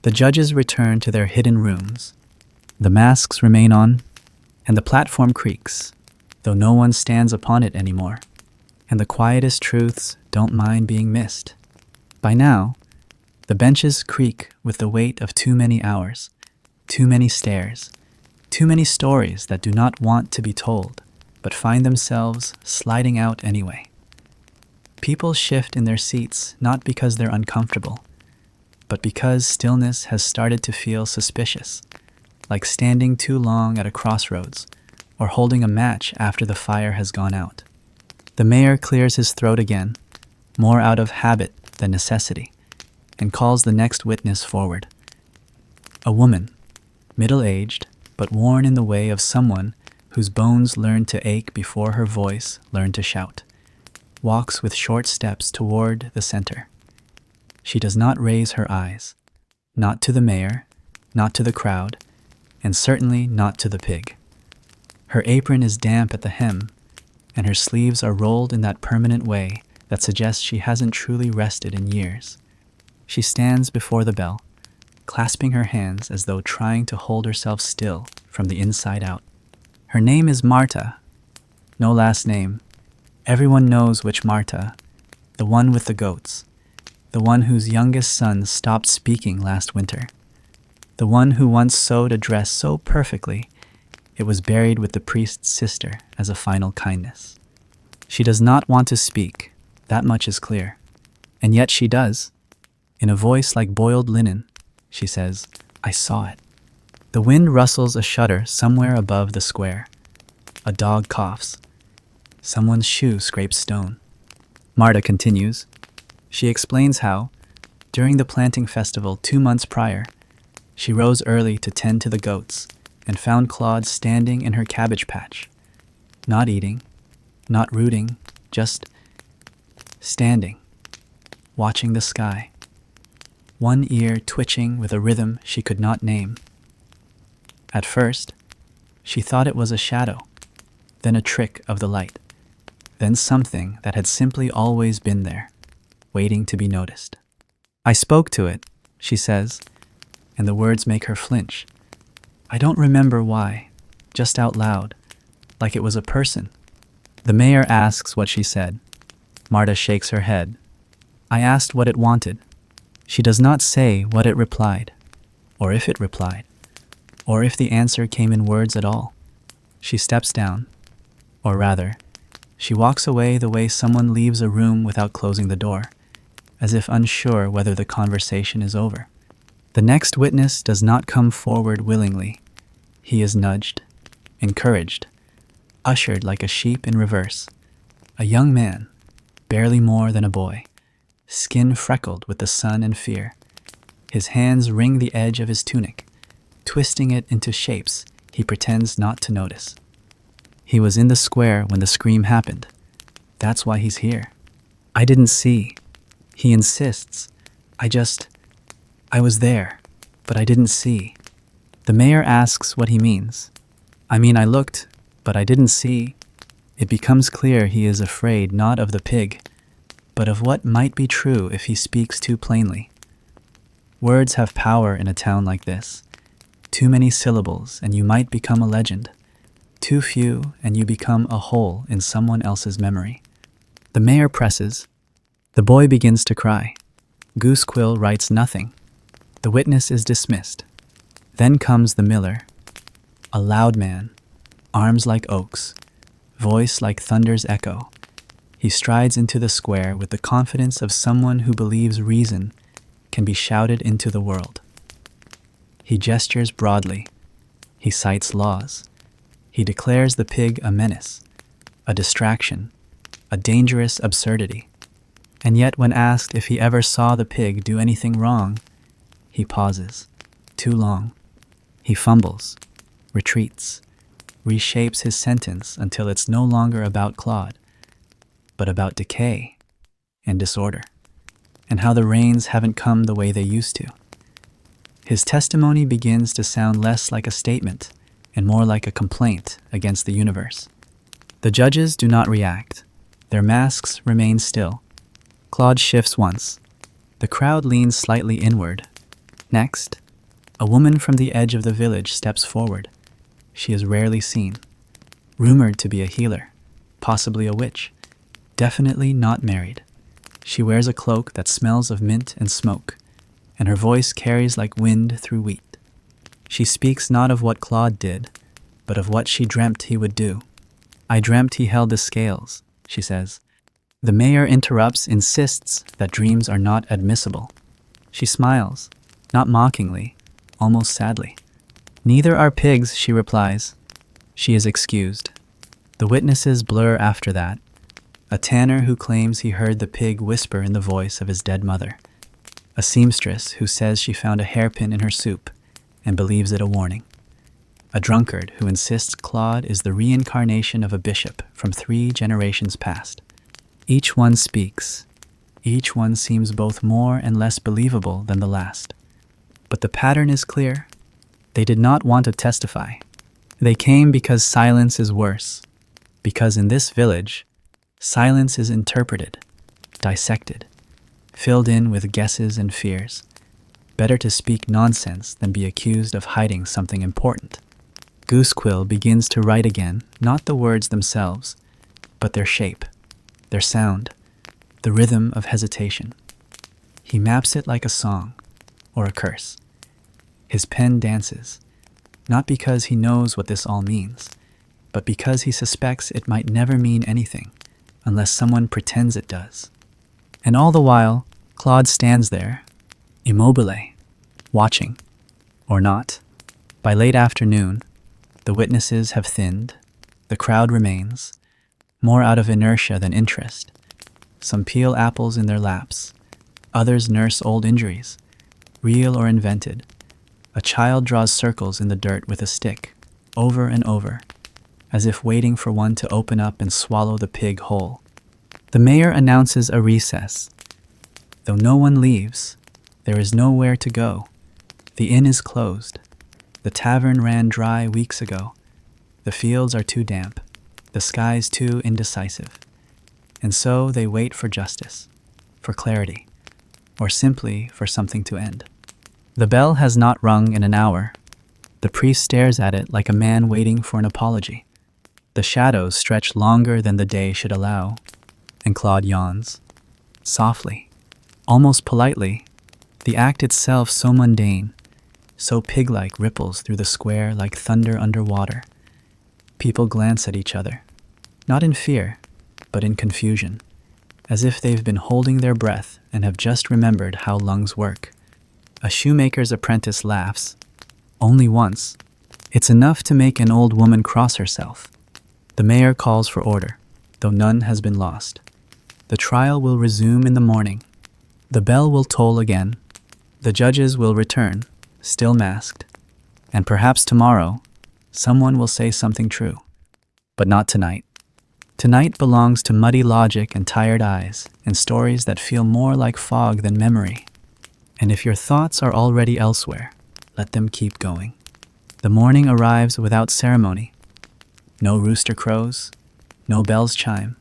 [SPEAKER 1] The judges return to their hidden rooms. The masks remain on, and the platform creaks, though no one stands upon it anymore, and the quietest truths don't mind being missed. By now, the benches creak with the weight of too many hours, too many stares, too many stories that do not want to be told, but find themselves sliding out anyway. People shift in their seats not because they're uncomfortable, but because stillness has started to feel suspicious, like standing too long at a crossroads or holding a match after the fire has gone out. The mayor clears his throat again, more out of habit than necessity, and calls the next witness forward. A woman, middle-aged, but worn in the way of someone whose bones learned to ache before her voice learned to shout, walks with short steps toward the center. She does not raise her eyes, not to the mayor, not to the crowd, and certainly not to the pig. Her apron is damp at the hem, and her sleeves are rolled in that permanent way that suggests she hasn't truly rested in years. She stands before the bell, clasping her hands as though trying to hold herself still from the inside out. Her name is Marta. No last name. Everyone knows which Marta, the one with the goats, the one whose youngest son stopped speaking last winter, the one who once sewed a dress so perfectly it was buried with the priest's sister as a final kindness. She does not want to speak, that much is clear, and yet she does. In a voice like boiled linen, she says, "I saw it." The wind rustles a shutter somewhere above the square. A dog coughs. Someone's shoe scrapes stone. Marta continues. She explains how, during the planting festival 2 months prior, she rose early to tend to the goats and found Claude standing in her cabbage patch, not eating, not rooting, just standing, watching the sky, one ear twitching with a rhythm she could not name. At first, she thought it was a shadow, then a trick of the light, then something that had simply always been there, waiting to be noticed. "I spoke to it," she says, and the words make her flinch. "I don't remember why, just out loud, like it was a person. The mayor asks what she said. Marta shakes her head. I asked what it wanted. She does not say what it replied, or if it replied, or if the answer came in words at all. She steps down, or rather, she walks away the way someone leaves a room without closing the door, as if unsure whether the conversation is over. The next witness does not come forward willingly. He is nudged, encouraged, ushered like a sheep in reverse. A young man, barely more than a boy, skin freckled with the sun and fear. His hands wring the edge of his tunic, twisting it into shapes he pretends not to notice. He was in the square when the scream happened. That's why he's here. I didn't see. He insists. I was there, but I didn't see. The mayor asks what he means. I mean, I looked, but I didn't see. It becomes clear he is afraid not of the pig, but of what might be true if he speaks too plainly. Words have power in a town like this. Too many syllables and you might become a legend. Too few and you become a hole in someone else's memory. The mayor presses. The boy begins to cry. Goosequill writes nothing. The witness is dismissed. Then comes the miller. A loud man, arms like oaks, voice like thunder's echo. He strides into the square with the confidence of someone who believes reason can be shouted into the world. He gestures broadly. He cites laws. He declares the pig a menace, a distraction, a dangerous absurdity. And yet when asked if he ever saw the pig do anything wrong, he pauses. Too long. He fumbles, retreats, reshapes his sentence until it's no longer about Claude, but about decay and disorder, and how the rains haven't come the way they used to. His testimony begins to sound less like a statement and more like a complaint against the universe. The judges do not react. Their masks remain still. Claude shifts once. The crowd leans slightly inward. Next, a woman from the edge of the village steps forward. She is rarely seen. Rumored to be a healer, possibly a witch. Definitely not married. She wears a cloak that smells of mint and smoke, and her voice carries like wind through wheat. She speaks not of what Claude did, but of what she dreamt he would do. I dreamt he held the scales, she says. The mayor interrupts, insists that dreams are not admissible. She smiles, not mockingly, almost sadly. Neither are pigs, she replies. She is excused. The witnesses blur after that. A tanner who claims he heard the pig whisper in the voice of his dead mother. A seamstress who says she found a hairpin in her soup and believes it a warning. A drunkard who insists Claude is the reincarnation of a bishop from 3 generations past. Each one speaks. Each one seems both more and less believable than the last. But the pattern is clear. They did not want to testify. They came because silence is worse. Because in this village, silence is interpreted, dissected, filled in with guesses and fears. Better to speak nonsense than be accused of hiding something important. Goosequill begins to write again, not the words themselves, but their shape, their sound, the rhythm of hesitation. He maps it like a song or a curse. His pen dances, not because he knows what this all means, but because he suspects it might never mean anything unless someone pretends it does. And all the while, Claude stands there, immobile, watching, or not. By late afternoon, the witnesses have thinned, the crowd remains, more out of inertia than interest. Some peel apples in their laps, others nurse old injuries, real or invented. A child draws circles in the dirt with a stick, over and over, as if waiting for one to open up and swallow the pig whole. The mayor announces a recess. Though no one leaves, there is nowhere to go. The inn is closed. The tavern ran dry weeks ago. The fields are too damp. The skies too indecisive. And so they wait for justice, for clarity, or simply for something to end. The bell has not rung in an hour. The priest stares at it like a man waiting for an apology. The shadows stretch longer than the day should allow, and Claude yawns. Softly, almost politely, the act itself so mundane, so pig-like ripples through the square like thunder underwater. People glance at each other, not in fear, but in confusion, as if they've been holding their breath and have just remembered how lungs work. A shoemaker's apprentice laughs. Only once. It's enough to make an old woman cross herself. The mayor calls for order, though none has been lost. The trial will resume in the morning. The bell will toll again. The judges will return, still masked. And perhaps tomorrow, someone will say something true. But not tonight. Tonight belongs to muddy logic and tired eyes, and stories that feel more like fog than memory. And if your thoughts are already elsewhere, let them keep going. The morning arrives without ceremony. No rooster crows, no bells chime.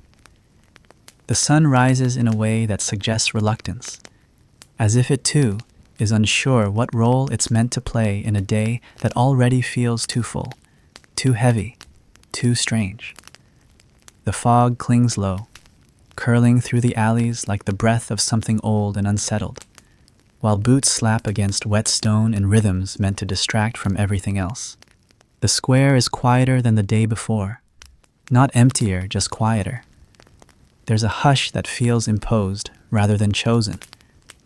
[SPEAKER 1] The sun rises in a way that suggests reluctance, as if it too is unsure what role it's meant to play in a day that already feels too full, too heavy, too strange. The fog clings low, curling through the alleys like the breath of something old and unsettled, while boots slap against wet stone in rhythms meant to distract from everything else. The square is quieter than the day before. Not emptier, just quieter. There's a hush that feels imposed rather than chosen,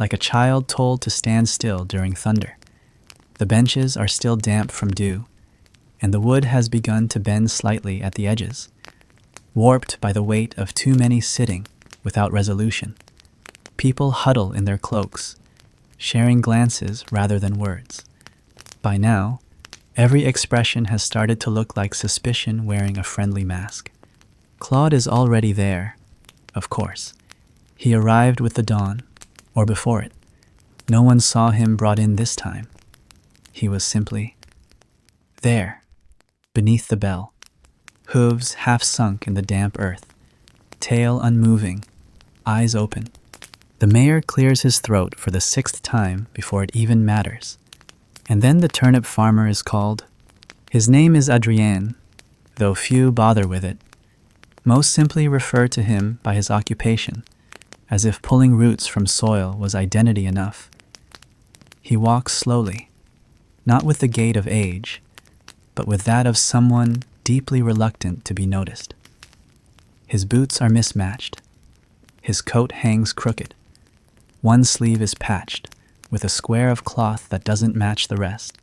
[SPEAKER 1] like a child told to stand still during thunder. The benches are still damp from dew, and the wood has begun to bend slightly at the edges, warped by the weight of too many sitting without resolution. People huddle in their cloaks, sharing glances rather than words. By now, every expression has started to look like suspicion wearing a friendly mask. Claude is already there, of course. He arrived with the dawn, or before it. No one saw him brought in this time. He was simply there, beneath the bell, hooves half sunk in the damp earth, tail unmoving, eyes open. The mayor clears his throat for the 6th time before it even matters. And then the turnip farmer is called. His name is Adrien, though few bother with it. Most simply refer to him by his occupation, as if pulling roots from soil was identity enough. He walks slowly, not with the gait of age, but with that of someone deeply reluctant to be noticed. His boots are mismatched. His coat hangs crooked. One sleeve is patched, with a square of cloth that doesn't match the rest.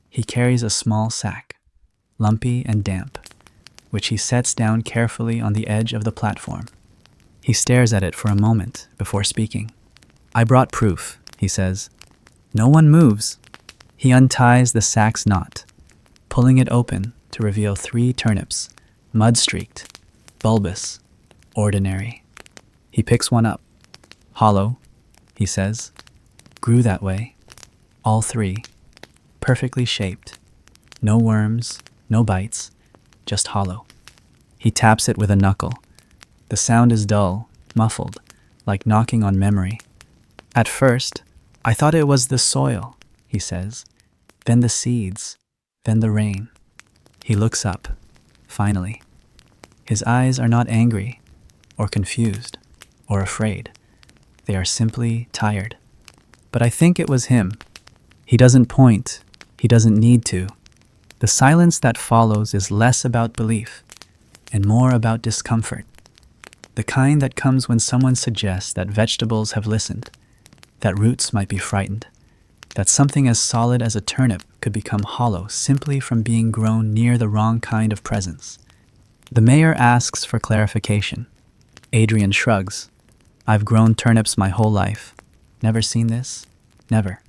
[SPEAKER 1] He carries a small sack, lumpy and damp, which he sets down carefully on the edge of the platform. He stares at it for a moment before speaking. "I brought proof," he says. No one moves. He unties the sack's knot, pulling it open to reveal 3 turnips, mud-streaked, bulbous, ordinary. He picks one up. "Hollow," he says. "Grew that way. All 3. Perfectly shaped. No worms, no bites, just hollow." He taps it with a knuckle. The sound is dull, muffled, like knocking on memory. "At first, I thought it was the soil," he says. "Then the seeds, then the rain." He looks up, finally. His eyes are not angry, or confused, or afraid. They are simply tired. But I think it was him. He doesn't point. He doesn't need to. The silence that follows is less about belief and more about discomfort. The kind that comes when someone suggests that vegetables have listened, that roots might be frightened, that something as solid as a turnip could become hollow simply from being grown near the wrong kind of presence. The mayor asks for clarification. Adrian shrugs. "I've grown turnips my whole life. Never seen this? Never."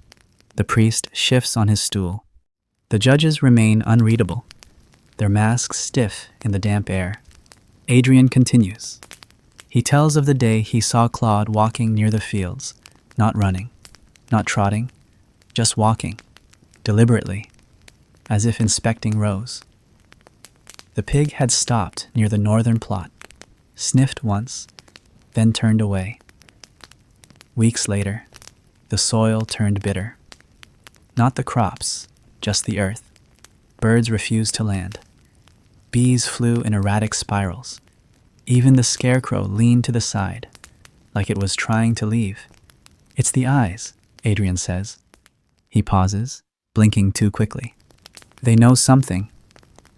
[SPEAKER 1] The priest shifts on his stool. The judges remain unreadable, their masks stiff in the damp air. Adrian continues. He tells of the day he saw Claude walking near the fields, not running, not trotting, just walking, deliberately, as if inspecting rows. The pig had stopped near the northern plot, sniffed once, then turned away. Weeks later, the soil turned bitter. Not the crops, just the earth. Birds refused to land. Bees flew in erratic spirals. Even the scarecrow leaned to the side, like it was trying to leave. "It's the eyes," Adrian says. He pauses, blinking too quickly. "They know something."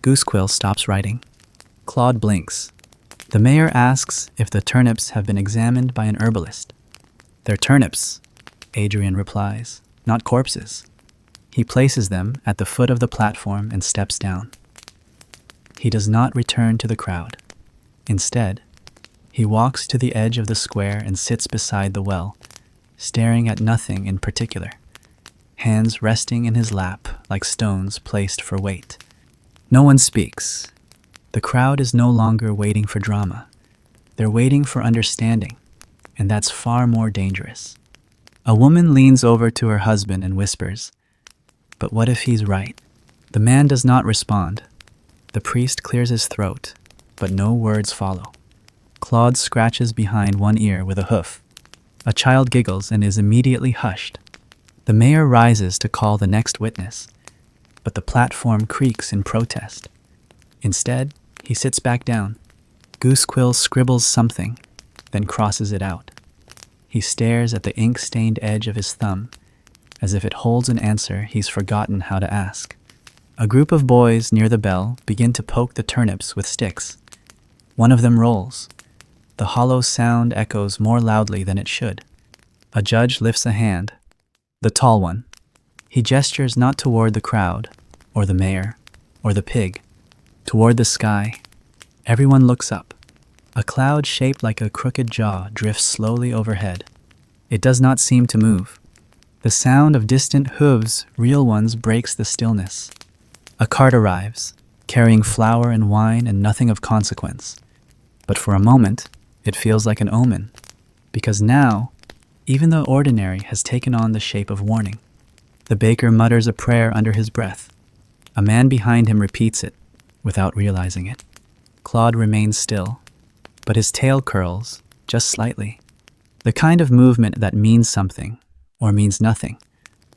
[SPEAKER 1] Goosequill stops writing. Claude blinks. The mayor asks if the turnips have been examined by an herbalist. "They're turnips," Adrian replies, "not corpses." He places them at the foot of the platform and steps down. He does not return to the crowd. Instead, he walks to the edge of the square and sits beside the well, staring at nothing in particular, hands resting in his lap like stones placed for weight. No one speaks. The crowd is no longer waiting for drama. They're waiting for understanding, and that's far more dangerous. A woman leans over to her husband and whispers, "But what if he's right?" The man does not respond. The priest clears his throat, but no words follow. Claude scratches behind one ear with a hoof. A child giggles and is immediately hushed. The mayor rises to call the next witness, but the platform creaks in protest. Instead, he sits back down. Goosequill scribbles something, then crosses it out. He stares at the ink-stained edge of his thumb, as if it holds an answer he's forgotten how to ask. A group of boys near the bell begin to poke the turnips with sticks. One of them rolls. The hollow sound echoes more loudly than it should. A judge lifts a hand, the tall one. He gestures not toward the crowd, or the mayor, or the pig, toward the sky. Everyone looks up. A cloud shaped like a crooked jaw drifts slowly overhead. It does not seem to move. The sound of distant hooves, real ones, breaks the stillness. A cart arrives, carrying flour and wine and nothing of consequence. But for a moment, it feels like an omen, because now, even the ordinary has taken on the shape of warning. The baker mutters a prayer under his breath. A man behind him repeats it, without realizing it. Claude remains still, but his tail curls, just slightly. The kind of movement that means something, or means nothing,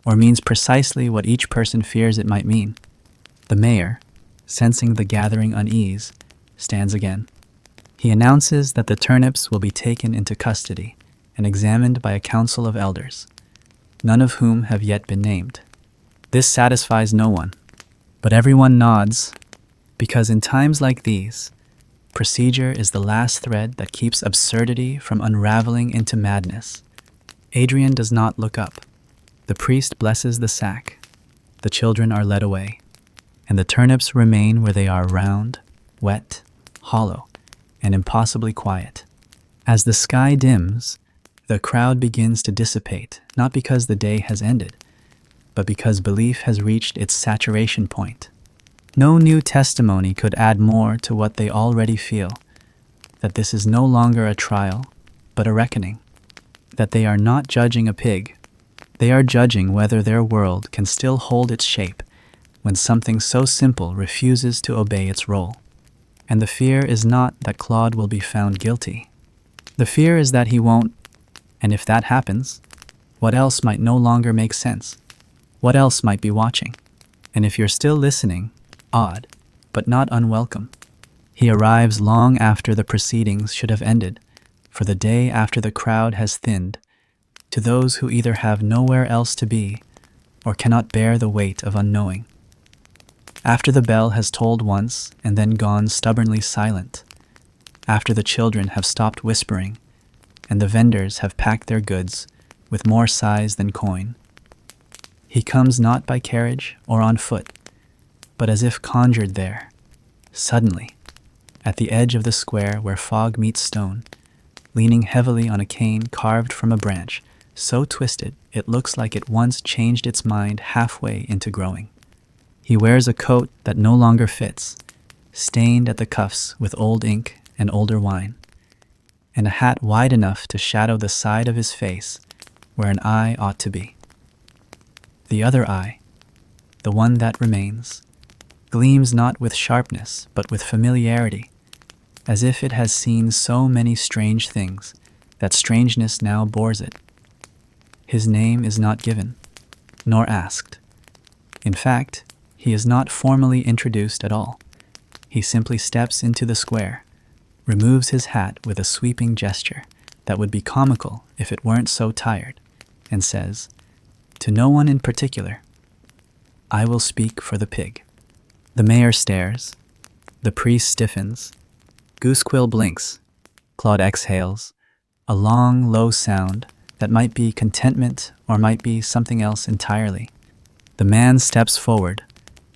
[SPEAKER 1] or means precisely what each person fears it might mean. The mayor, sensing the gathering unease, stands again. He announces that the turnips will be taken into custody and examined by a council of elders, none of whom have yet been named. This satisfies no one, but everyone nods, because in times like these, procedure is the last thread that keeps absurdity from unraveling into madness. Adrian does not look up. The priest blesses the sack. The children are led away, and the turnips remain where they are, round, wet, hollow, and impossibly quiet. As the sky dims, the crowd begins to dissipate, not because the day has ended, but because belief has reached its saturation point. No new testimony could add more to what they already feel, that this is no longer a trial, but a reckoning, that they are not judging a pig. They are judging whether their world can still hold its shape when something so simple refuses to obey its role. And the fear is not that Claude will be found guilty. The fear is that he won't, and if that happens, what else might no longer make sense? What else might be watching? And if you're still listening, odd, but not unwelcome. He arrives long after the proceedings should have ended, for the day after the crowd has thinned, to those who either have nowhere else to be or cannot bear the weight of unknowing. After the bell has tolled once and then gone stubbornly silent, after the children have stopped whispering and the vendors have packed their goods with more sighs than coin, he comes not by carriage or on foot, but as if conjured there, suddenly, at the edge of the square where fog meets stone, leaning heavily on a cane carved from a branch, so twisted it looks like it once changed its mind halfway into growing. He wears a coat that no longer fits, stained at the cuffs with old ink and older wine, and a hat wide enough to shadow the side of his face where an eye ought to be. The other eye, the one that remains, gleams not with sharpness but with familiarity, as if it has seen so many strange things that strangeness now bores it. His name is not given, nor asked. In fact, he is not formally introduced at all. He simply steps into the square, removes his hat with a sweeping gesture that would be comical if it weren't so tired, and says, to no one in particular, I will speak for the pig. The mayor stares. The priest stiffens. Goosequill blinks. Claude exhales. A long, low sound that might be contentment or might be something else entirely. The man steps forward,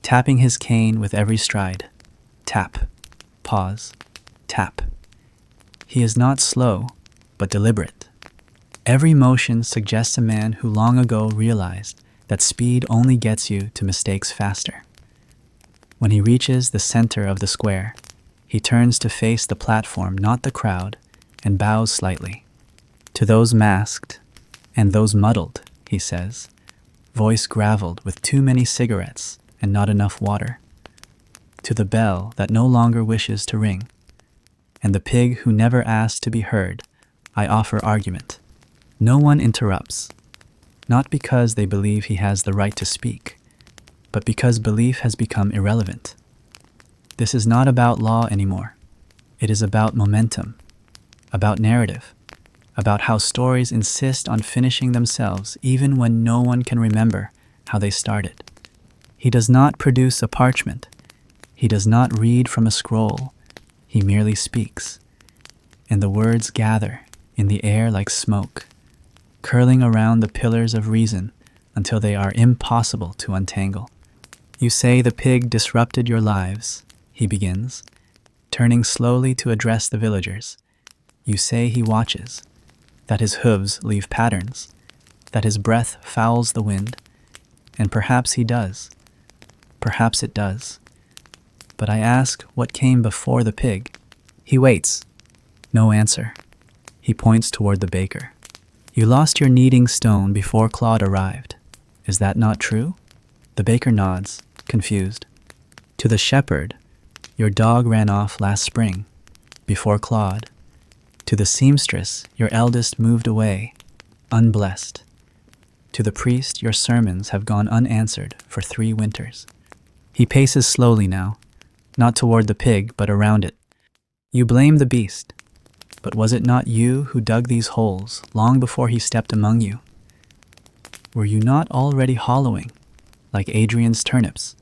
[SPEAKER 1] tapping his cane with every stride. Tap. Pause. Tap. He is not slow, but deliberate. Every motion suggests a man who long ago realized that speed only gets you to mistakes faster. When he reaches the center of the square, he turns to face the platform, not the crowd, and bows slightly. To those masked, and those muddled, he says, voice graveled with too many cigarettes and not enough water. To the bell that no longer wishes to ring, and the pig who never asked to be heard, I offer argument. No one interrupts, not because they believe he has the right to speak, but because belief has become irrelevant. This is not about law anymore. It is about momentum, about narrative, about how stories insist on finishing themselves even when no one can remember how they started. He does not produce a parchment. He does not read from a scroll. He merely speaks. And the words gather in the air like smoke, curling around the pillars of reason until they are impossible to untangle. You say the pig disrupted your lives, he begins, turning slowly to address the villagers. You say he watches, that his hooves leave patterns, that his breath fouls the wind, and perhaps he does. Perhaps it does. But I ask what came before the pig. He waits. No answer. He points toward the baker. You lost your kneading stone before Claude arrived. Is that not true? The baker nods, confused. To the shepherd, your dog ran off last spring, before Claude. To the seamstress, your eldest moved away, unblessed. To the priest, your sermons have gone unanswered for 3 winters. He paces slowly now, not toward the pig, but around it. You blame the beast, but was it not you who dug these holes long before he stepped among you? Were you not already hollowing, like Adrian's turnips,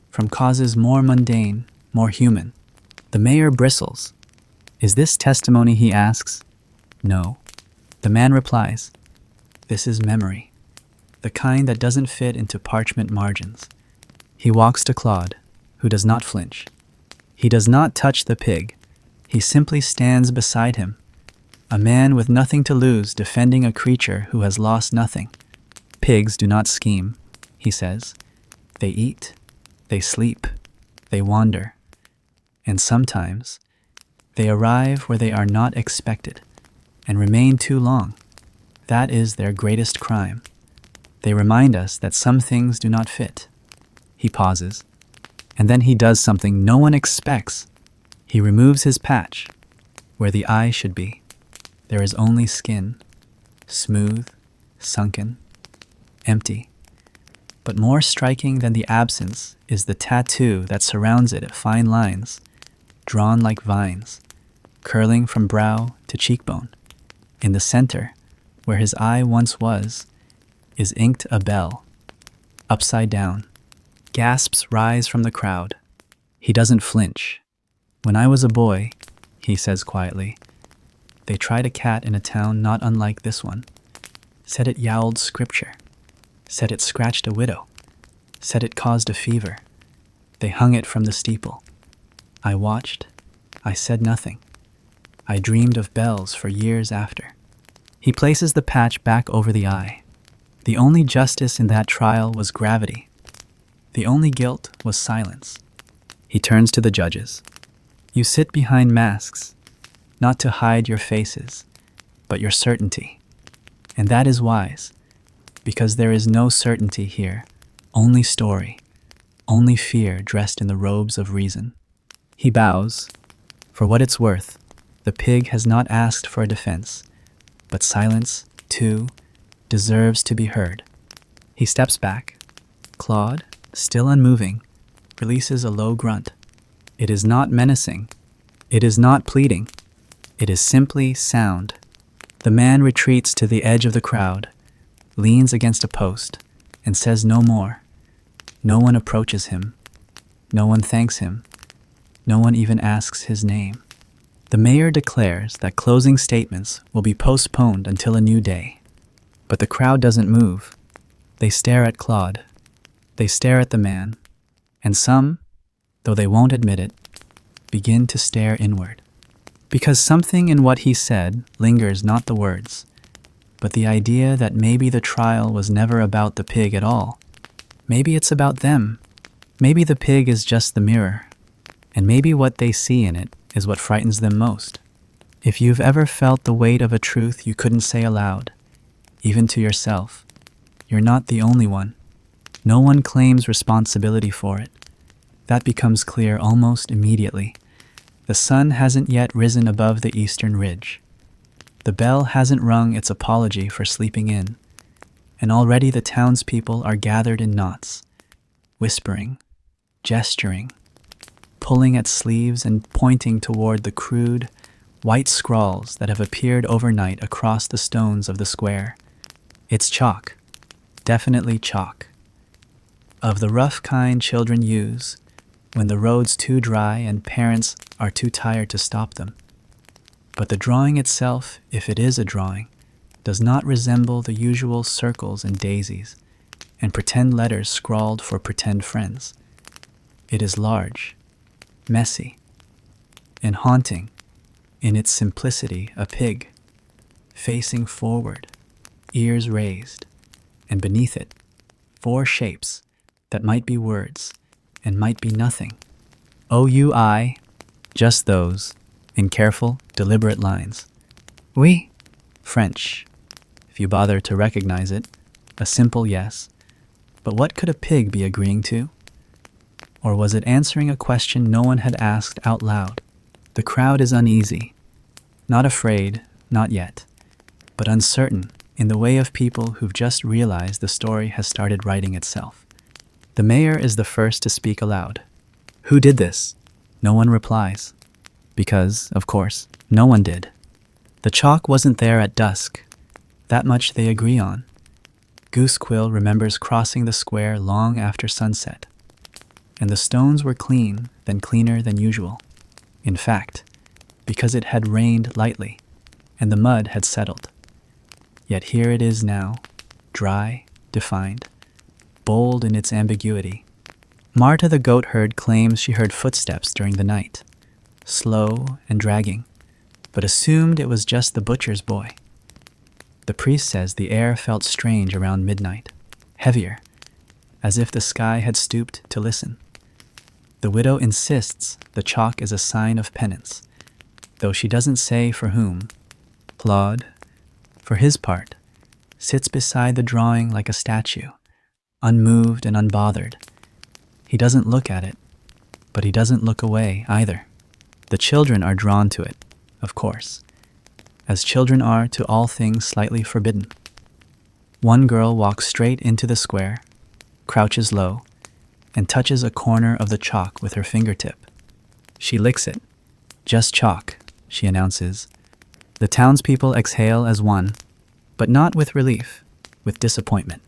[SPEAKER 1] from causes more mundane, more human? The mayor bristles. Is this testimony, he asks? No. The man replies, this is memory, the kind that doesn't fit into parchment margins. He walks to Claude, who does not flinch. He does not touch the pig. He simply stands beside him, a man with nothing to lose defending a creature who has lost nothing. Pigs do not scheme, he says. They eat, they sleep, they wander, and sometimes they arrive where they are not expected and remain too long. That is their greatest crime. They remind us that some things do not fit. He pauses, and then he does something no one expects. He removes his patch, where the eye should be. There is only skin, smooth, sunken, empty. But more striking than the absence is the tattoo that surrounds it at fine lines, drawn like vines, curling from brow to cheekbone. In the center, where his eye once was, is inked a bell, upside down. Gasps rise from the crowd. He doesn't flinch. When I was a boy, he says quietly, they tried a cat in a town not unlike this one. Said it yowled scripture. Said it scratched a widow. Said it caused a fever. They hung it from the steeple. I watched. I said nothing. I dreamed of bells for years after. He places the patch back over the eye. The only justice in that trial was gravity. The only guilt was silence. He turns to the judges. You sit behind masks, not to hide your faces, but your certainty. And that is wise, because there is no certainty here, only story, only fear dressed in the robes of reason. He bows. For what it's worth, the pig has not asked for a defense, but silence, too, deserves to be heard. He steps back. Claude, still unmoving, releases a low grunt. It is not menacing. It is not pleading. It is simply sound. The man retreats to the edge of the crowd, leans against a post, and says no more. No one approaches him. No one thanks him. No one even asks his name. The mayor declares that closing statements will be postponed until a new day. But the crowd doesn't move. They stare at Claude. They stare at the man. And some, though they won't admit it, begin to stare inward. Because something in what he said lingers, not the words, but the idea that maybe the trial was never about the pig at all. Maybe it's about them. Maybe the pig is just the mirror. And maybe what they see in it is what frightens them most. If you've ever felt the weight of a truth you couldn't say aloud, even to yourself, you're not the only one. No one claims responsibility for it. That becomes clear almost immediately. The sun hasn't yet risen above the eastern ridge. The bell hasn't rung its apology for sleeping in, and already the townspeople are gathered in knots, whispering, gesturing, pulling at sleeves and pointing toward the crude, white scrawls that have appeared overnight across the stones of the square. It's chalk, definitely chalk. Of the rough kind children use when the road's too dry and parents are too tired to stop them. But the drawing itself, if it is a drawing, does not resemble the usual circles and daisies and pretend letters scrawled for pretend friends. It is large, messy, and haunting. In its simplicity, a pig, facing forward, ears raised, and beneath it, 4 shapes that might be words and might be nothing. OUI, just those, in careful, deliberate lines. Oui, French, if you bother to recognize it, a simple yes. But what could a pig be agreeing to? Or was it answering a question no one had asked out loud? The crowd is uneasy, not afraid, not yet, but uncertain in the way of people who've just realized the story has started writing itself. The mayor is the first to speak aloud. Who did this? No one replies. Because, of course, no one did. The chalk wasn't there at dusk. That much they agree on. Goosequill remembers crossing the square long after sunset. And the stones were clean, then cleaner than usual. In fact, because it had rained lightly, and the mud had settled. Yet here it is now, dry, defined, bold in its ambiguity. Marta the goatherd claims she heard footsteps during the night, slow and dragging, but assumed it was just the butcher's boy. The priest says the air felt strange around midnight, heavier, as if the sky had stooped to listen. The widow insists the chalk is a sign of penance, though she doesn't say for whom. Claude, for his part, sits beside the drawing like a statue, unmoved and unbothered. He doesn't look at it, but he doesn't look away either. The children are drawn to it, of course, as children are to all things slightly forbidden. One girl walks straight into the square, crouches low, and touches a corner of the chalk with her fingertip. She licks it. Just chalk, she announces. The townspeople exhale as one, but not with relief, with disappointment.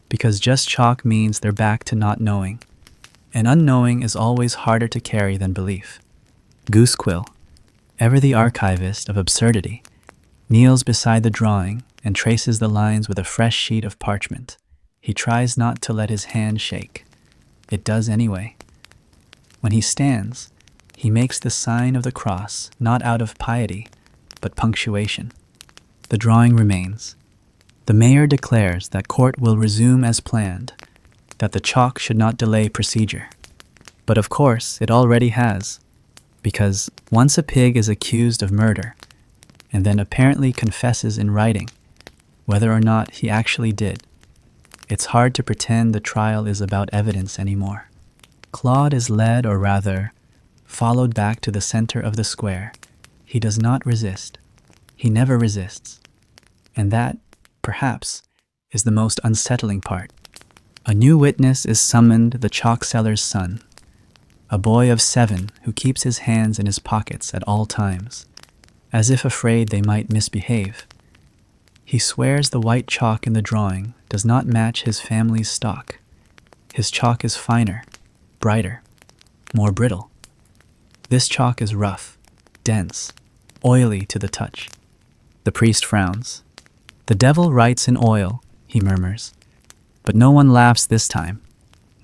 [SPEAKER 1] Because just chalk means they're back to not knowing. And unknowing is always harder to carry than belief. Goosequill, ever the archivist of absurdity, kneels beside the drawing and traces the lines with a fresh sheet of parchment. He tries not to let his hand shake. It does anyway. When he stands, he makes the sign of the cross, not out of piety, but punctuation. The drawing remains. The mayor declares that court will resume as planned, that the chalk should not delay procedure. But of course, it already has, because once a pig is accused of murder, and then apparently confesses in writing, whether or not he actually did, it's hard to pretend the trial is about evidence anymore. Claude is led, or rather, followed back to the center of the square. He does not resist. He never resists. And that, perhaps, is the most unsettling part. A new witness is summoned, the chalk seller's son. a boy of 7 who keeps his hands in his pockets at all times, as if afraid they might misbehave. He swears the white chalk in the drawing does not match his family's stock. His chalk is finer, brighter, more brittle. This chalk is rough, dense, oily to the touch. The priest frowns. "The devil writes in oil," he murmurs. But no one laughs this time.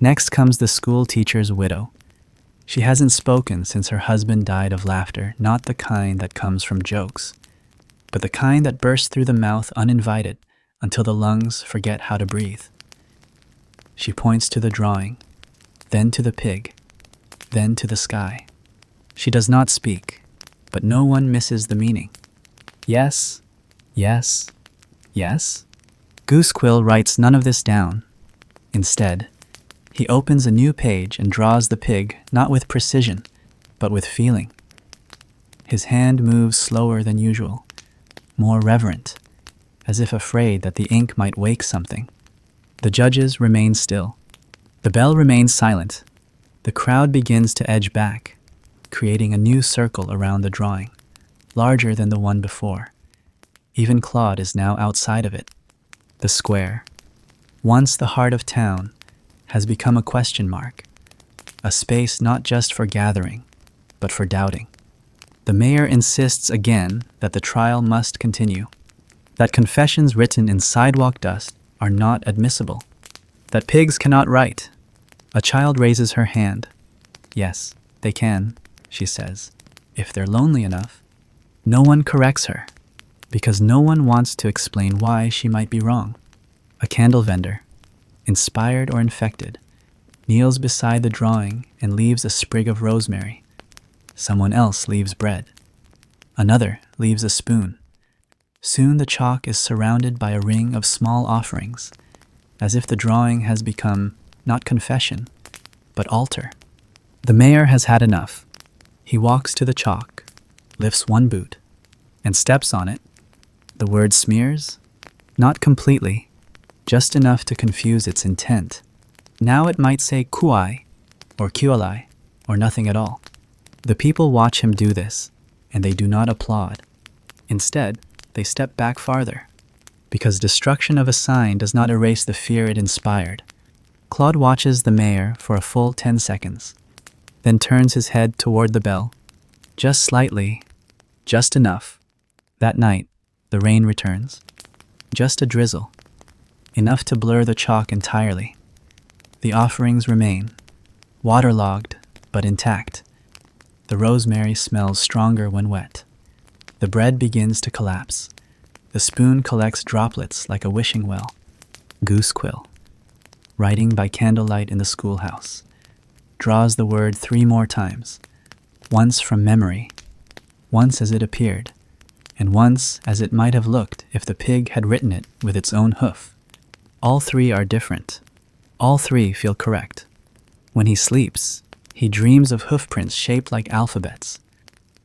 [SPEAKER 1] Next comes the school teacher's widow. She hasn't spoken since her husband died of laughter, not the kind that comes from jokes, but the kind that bursts through the mouth uninvited until the lungs forget how to breathe. She points to the drawing, then to the pig, then to the sky. She does not speak, but no one misses the meaning. Yes, yes, yes. Goosequill writes none of this down. Instead, he opens a new page and draws the pig not with precision, but with feeling. His hand moves slower than usual, more reverent, as if afraid that the ink might wake something. The judges remain still. The bell remains silent. The crowd begins to edge back, creating a new circle around the drawing, larger than the one before. Even Claude is now outside of it. The square, once the heart of town, has become a question mark, a space not just for gathering, but for doubting. The mayor insists again that the trial must continue, that confessions written in sidewalk dust are not admissible, that pigs cannot write. A child raises her hand. Yes, they can, she says, if they're lonely enough. No one corrects her, because no one wants to explain why she might be wrong. A candle vendor, inspired or infected, kneels beside the drawing and leaves a sprig of rosemary. Someone else leaves bread. Another leaves a spoon. Soon the chalk is surrounded by a ring of small offerings, as if the drawing has become not confession, but altar. The mayor has had enough. He walks to the chalk, lifts one boot, and steps on it. The word smears, not completely, just enough to confuse its intent. Now it might say kuai, or kualai, or nothing at all. The people watch him do this, and they do not applaud. Instead, they step back farther, because destruction of a sign does not erase the fear it inspired. Claude watches the mayor for a full 10 seconds, then turns his head toward the bell. Just slightly, just enough. That night, the rain returns. Just a drizzle, enough to blur the chalk entirely. The offerings remain, waterlogged but intact. The rosemary smells stronger when wet. The bread begins to collapse. The spoon collects droplets like a wishing well. Goosequill, writing by candlelight in the schoolhouse, draws the word 3 more times, once from memory, once as it appeared, and once as it might have looked if the pig had written it with its own hoof. All 3 are different. All 3 feel correct. When he sleeps, he dreams of hoofprints shaped like alphabets.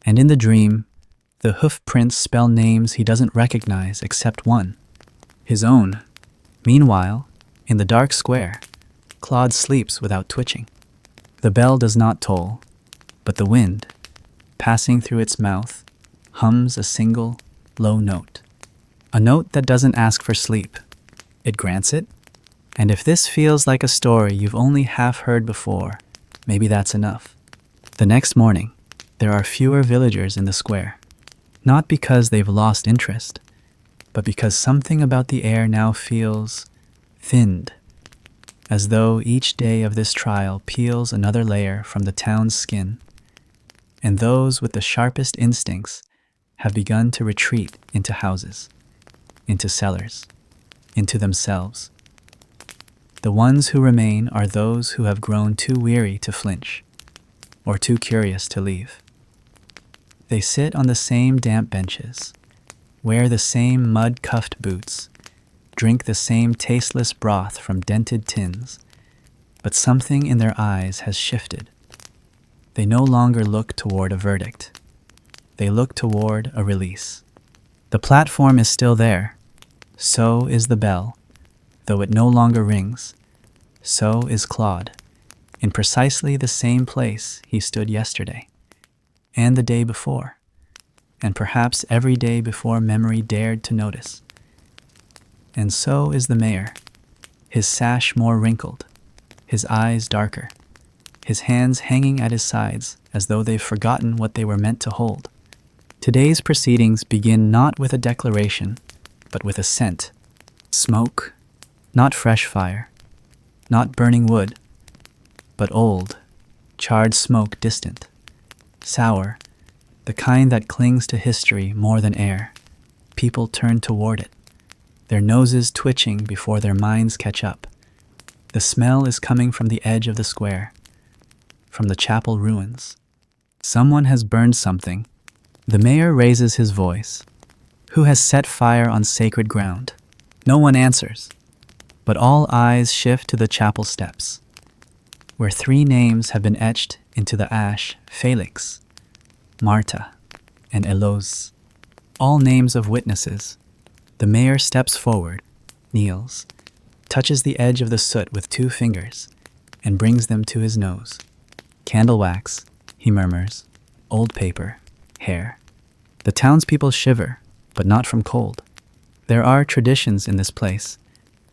[SPEAKER 1] And in the dream, the hoofprints spell names he doesn't recognize except one, his own. Meanwhile, in the dark square, Claude sleeps without twitching. The bell does not toll, but the wind, passing through its mouth, hums a single, low note. A note that doesn't ask for sleep. It grants it. And if this feels like a story you've only half heard before, maybe that's enough. The next morning, there are fewer villagers in the square. Not because they've lost interest, but because something about the air now feels thinned, as though each day of this trial peels another layer from the town's skin, and those with the sharpest instincts have begun to retreat into houses, into cellars, into themselves. The ones who remain are those who have grown too weary to flinch, or too curious to leave. They sit on the same damp benches, wear the same mud-cuffed boots, drink the same tasteless broth from dented tins, but something in their eyes has shifted. They no longer look toward a verdict. They look toward a release. The platform is still there. So is the bell, though it no longer rings. So is Claude. in precisely the same place he stood yesterday, and the day before, and perhaps every day before memory dared to notice. And so is the mayor, his sash more wrinkled, his eyes darker, his hands hanging at his sides as though they've forgotten what they were meant to hold. Today's proceedings begin not with a declaration, but with a scent. Smoke, not fresh fire, not burning wood, but old, charred smoke, distant, sour, the kind that clings to history more than air. People turn toward it, their noses twitching before their minds catch up. The smell is coming from the edge of the square, from the chapel ruins. Someone has burned something. The mayor raises his voice. Who has set fire on sacred ground? No one answers, but all eyes shift to the chapel steps, where 3 names have been etched into the ash: Felix, Marta, and Eloise. All names of witnesses. The mayor steps forward, kneels, touches the edge of the soot with 2 fingers, and brings them to his nose. Candle wax, he murmurs, old paper, hair. The townspeople shiver, but not from cold. There are traditions in this place,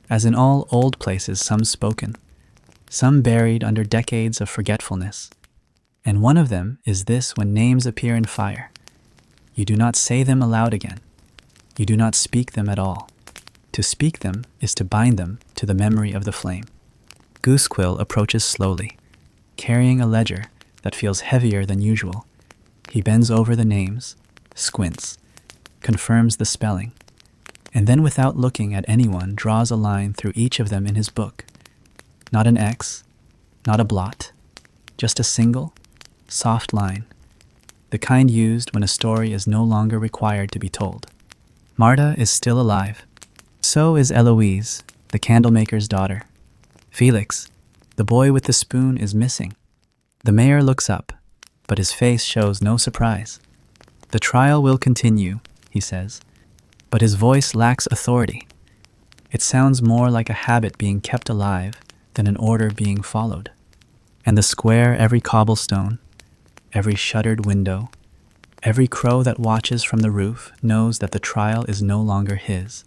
[SPEAKER 1] as in all old places, some spoken, some buried under decades of forgetfulness. And one of them is this: when names appear in fire, you do not say them aloud again. You do not speak them at all. To speak them is to bind them to the memory of the flame. Goosequill approaches slowly, carrying a ledger that feels heavier than usual. He bends over the names, squints, confirms the spelling, and then, without looking at anyone, draws a line through each of them in his book. Not an X, not a blot, just a single, soft line, the kind used when a story is no longer required to be told. Marta is still alive. So is Eloise, the candlemaker's daughter. Felix, the boy with the spoon, is missing. The mayor looks up, but his face shows no surprise. The trial will continue, he says, but his voice lacks authority. It sounds more like a habit being kept alive than an order being followed. And the square, every cobblestone, every shuttered window, every crow that watches from the roof knows that the trial is no longer his.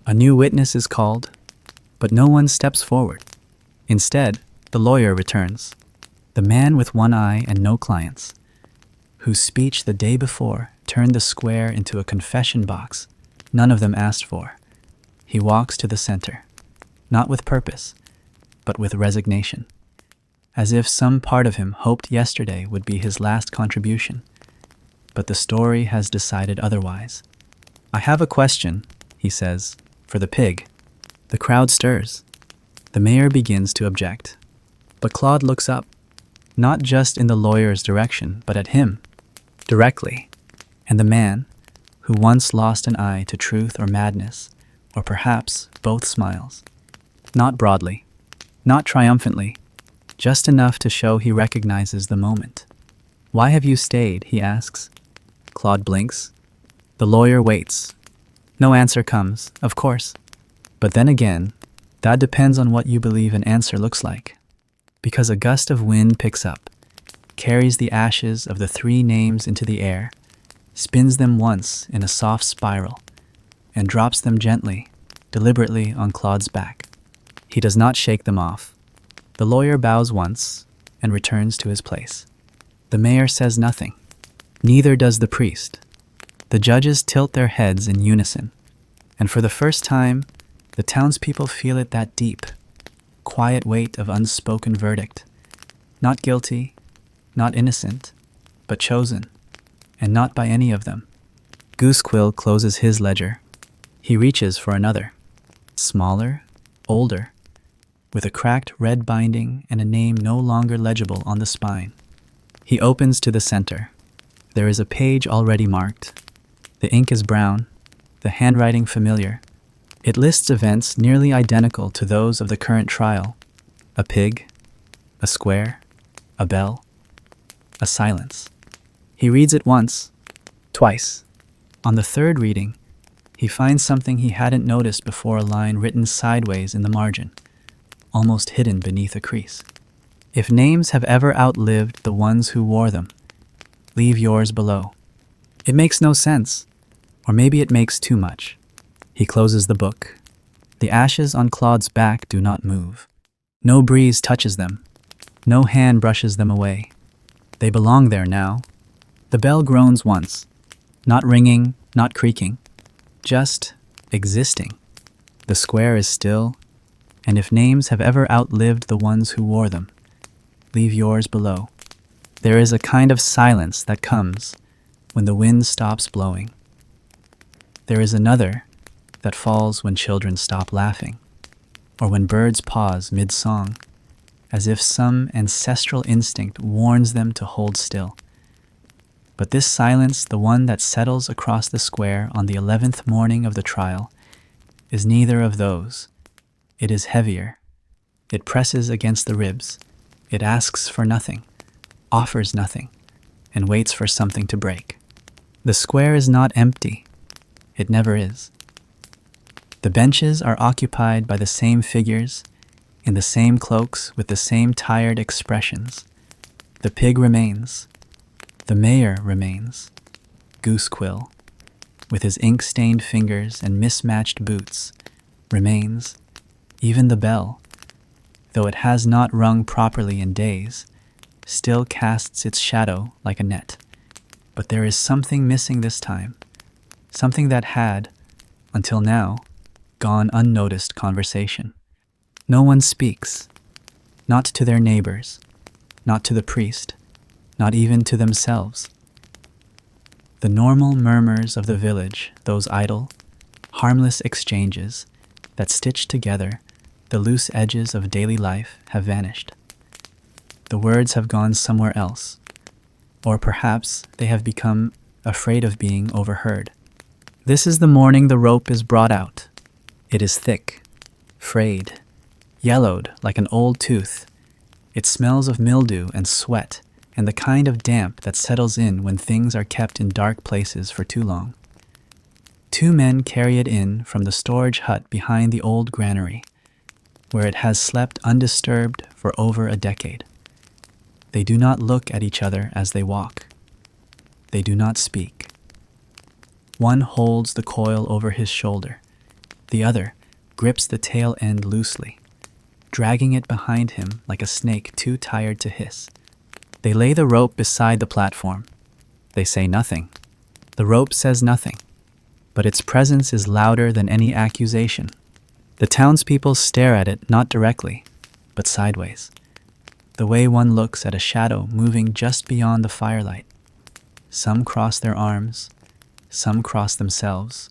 [SPEAKER 1] A new witness is called, but no one steps forward. Instead, the lawyer returns, the man with one eye and no clients, whose speech the day before turned the square into a confession box none of them asked for. He walks to the center, not with purpose, but with resignation, as if some part of him hoped yesterday would be his last contribution. But the story has decided otherwise. I have a question, he says, for the pig. The crowd stirs. The mayor begins to object. But Claude looks up, not just in the lawyer's direction, but at him, directly. And the man, who once lost an eye to truth or madness, or perhaps both, smiles. Not broadly, not triumphantly, just enough to show he recognizes the moment. Why have you stayed? He asks. Claude blinks. The lawyer waits. No answer comes, of course. But then again, that depends on what you believe an answer looks like. Because a gust of wind picks up, carries the ashes of the 3 names into the air, spins them once in a soft spiral, and drops them gently, deliberately on Claude's back. He does not shake them off. The lawyer bows once and returns to his place. The mayor says nothing. Neither does the priest. The judges tilt their heads in unison, and for the first time, the townspeople feel it, that deep, quiet weight of unspoken verdict. Not guilty, not innocent, but chosen, and not by any of them. Goosequill closes his ledger. He reaches for another, smaller, older, with a cracked red binding and a name no longer legible on the spine. He opens to the center. There is a page already marked. The ink is brown, the handwriting familiar. It lists events nearly identical to those of the current trial. A pig, a square, a bell, a silence. He reads it once, twice. On the third reading, he finds something he hadn't noticed before: a line written sideways in the margin, almost hidden beneath a crease. If names have ever outlived the ones who wore them, leave yours below. It makes no sense, or maybe it makes too much. He closes the book. The ashes on Claude's back do not move. No breeze touches them. No hand brushes them away. They belong there now. The bell groans once, not ringing, not creaking, just existing. The square is still, and if names have ever outlived the ones who wore them, leave yours below. There is a kind of silence that comes when the wind stops blowing. There is another that falls when children stop laughing, or when birds pause mid-song, as if some ancestral instinct warns them to hold still. But this silence, the one that settles across the square on the 11th morning of the trial, is neither of those. It is heavier. It presses against the ribs. It asks for nothing, offers nothing, and waits for something to break. The square is not empty. It never is. The benches are occupied by the same figures, in the same cloaks with the same tired expressions. The pig remains. The mayor remains. Goosequill, with his ink-stained fingers and mismatched boots, remains. Even the bell, though it has not rung properly in days, still casts its shadow like a net. But there is something missing this time, something that had, until now, gone unnoticed conversation. No one speaks, not to their neighbors, not to the priest, not even to themselves. The normal murmurs of the village, those idle, harmless exchanges that stitch together the loose edges of daily life, have vanished. The words have gone somewhere else, or perhaps they have become afraid of being overheard. This is the morning the rope is brought out. It is thick, frayed, yellowed like an old tooth. It smells of mildew and sweat and the kind of damp that settles in when things are kept in dark places for too long. Two men carry it in from the storage hut behind the old granary, where it has slept undisturbed for over a decade. They do not look at each other as they walk. They do not speak. One holds the coil over his shoulder. The other grips the tail end loosely, dragging it behind him like a snake too tired to hiss. They lay the rope beside the platform. They say nothing. The rope says nothing, but its presence is louder than any accusation. The townspeople stare at it not directly, but sideways, the way one looks at a shadow moving just beyond the firelight. Some cross their arms, some cross themselves,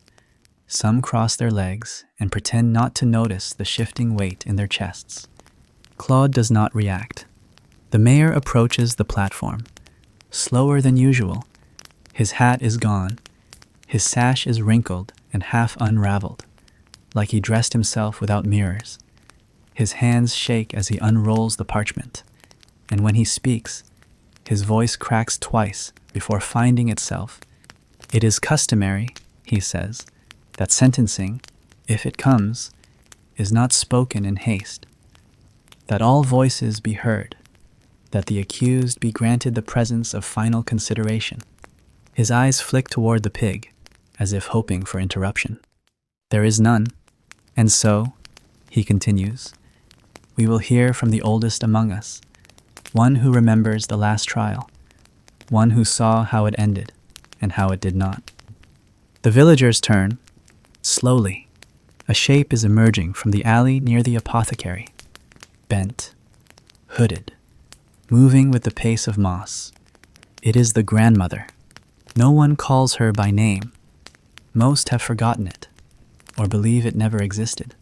[SPEAKER 1] some cross their legs and pretend not to notice the shifting weight in their chests. Claude does not react. The mayor approaches the platform, slower than usual. His hat is gone. His sash is wrinkled and half unraveled, like he dressed himself without mirrors. His hands shake as he unrolls the parchment, and when he speaks, his voice cracks twice before finding itself. It is customary, he says, that sentencing, if it comes, is not spoken in haste, that all voices be heard, that the accused be granted the presence of final consideration. His eyes flick toward the pig, as if hoping for interruption. There is none, and so, he continues, we will hear from the oldest among us, one who remembers the last trial, one who saw how it ended and how it did not. The villagers turn. Slowly, a shape is emerging from the alley near the apothecary, bent, hooded, moving with the pace of moss. It is the grandmother. No one calls her by name. Most have forgotten it, or believe it never existed.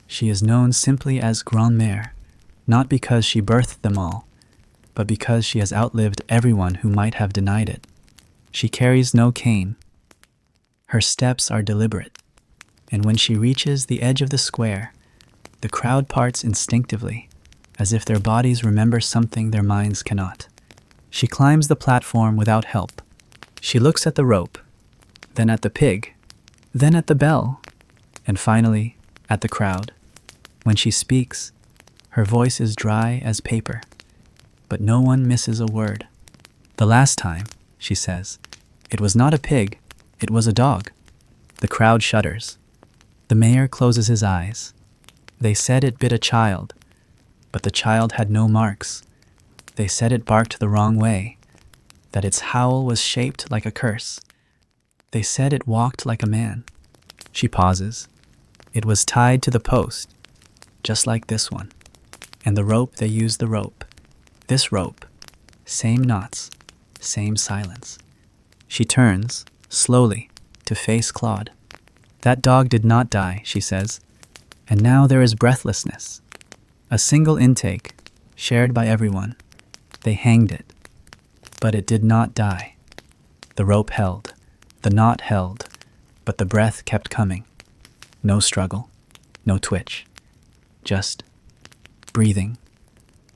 [SPEAKER 1] She is known simply as Grand-mère, not because she birthed them all, but because she has outlived everyone who might have denied it. She carries no cane. Her steps are deliberate, and when she reaches the edge of the square, the crowd parts instinctively, as if their bodies remember something their minds cannot. She climbs the platform without help. She looks at the rope, then at the pig, then at the bell, and finally at the crowd. When she speaks, Her voice is dry as paper, but no one misses a word. "The last time," she says, "it was not a pig, it was a dog." The crowd shudders. The mayor closes his eyes. "They said it bit a child, but the child had no marks. They said it barked the wrong way, that its howl was shaped like a curse. They said it walked like a man." She pauses. "It was tied to the post, just like this one. And the rope, they used the rope. This rope. Same knots, same silence." She turns, slowly, to face Claude. "That dog did not die," she says. "And now there is breathlessness. A single intake, shared by everyone. They hanged it. But it did not die. The rope held, the knot held, but the breath kept coming. No struggle, no twitch. Just breathing.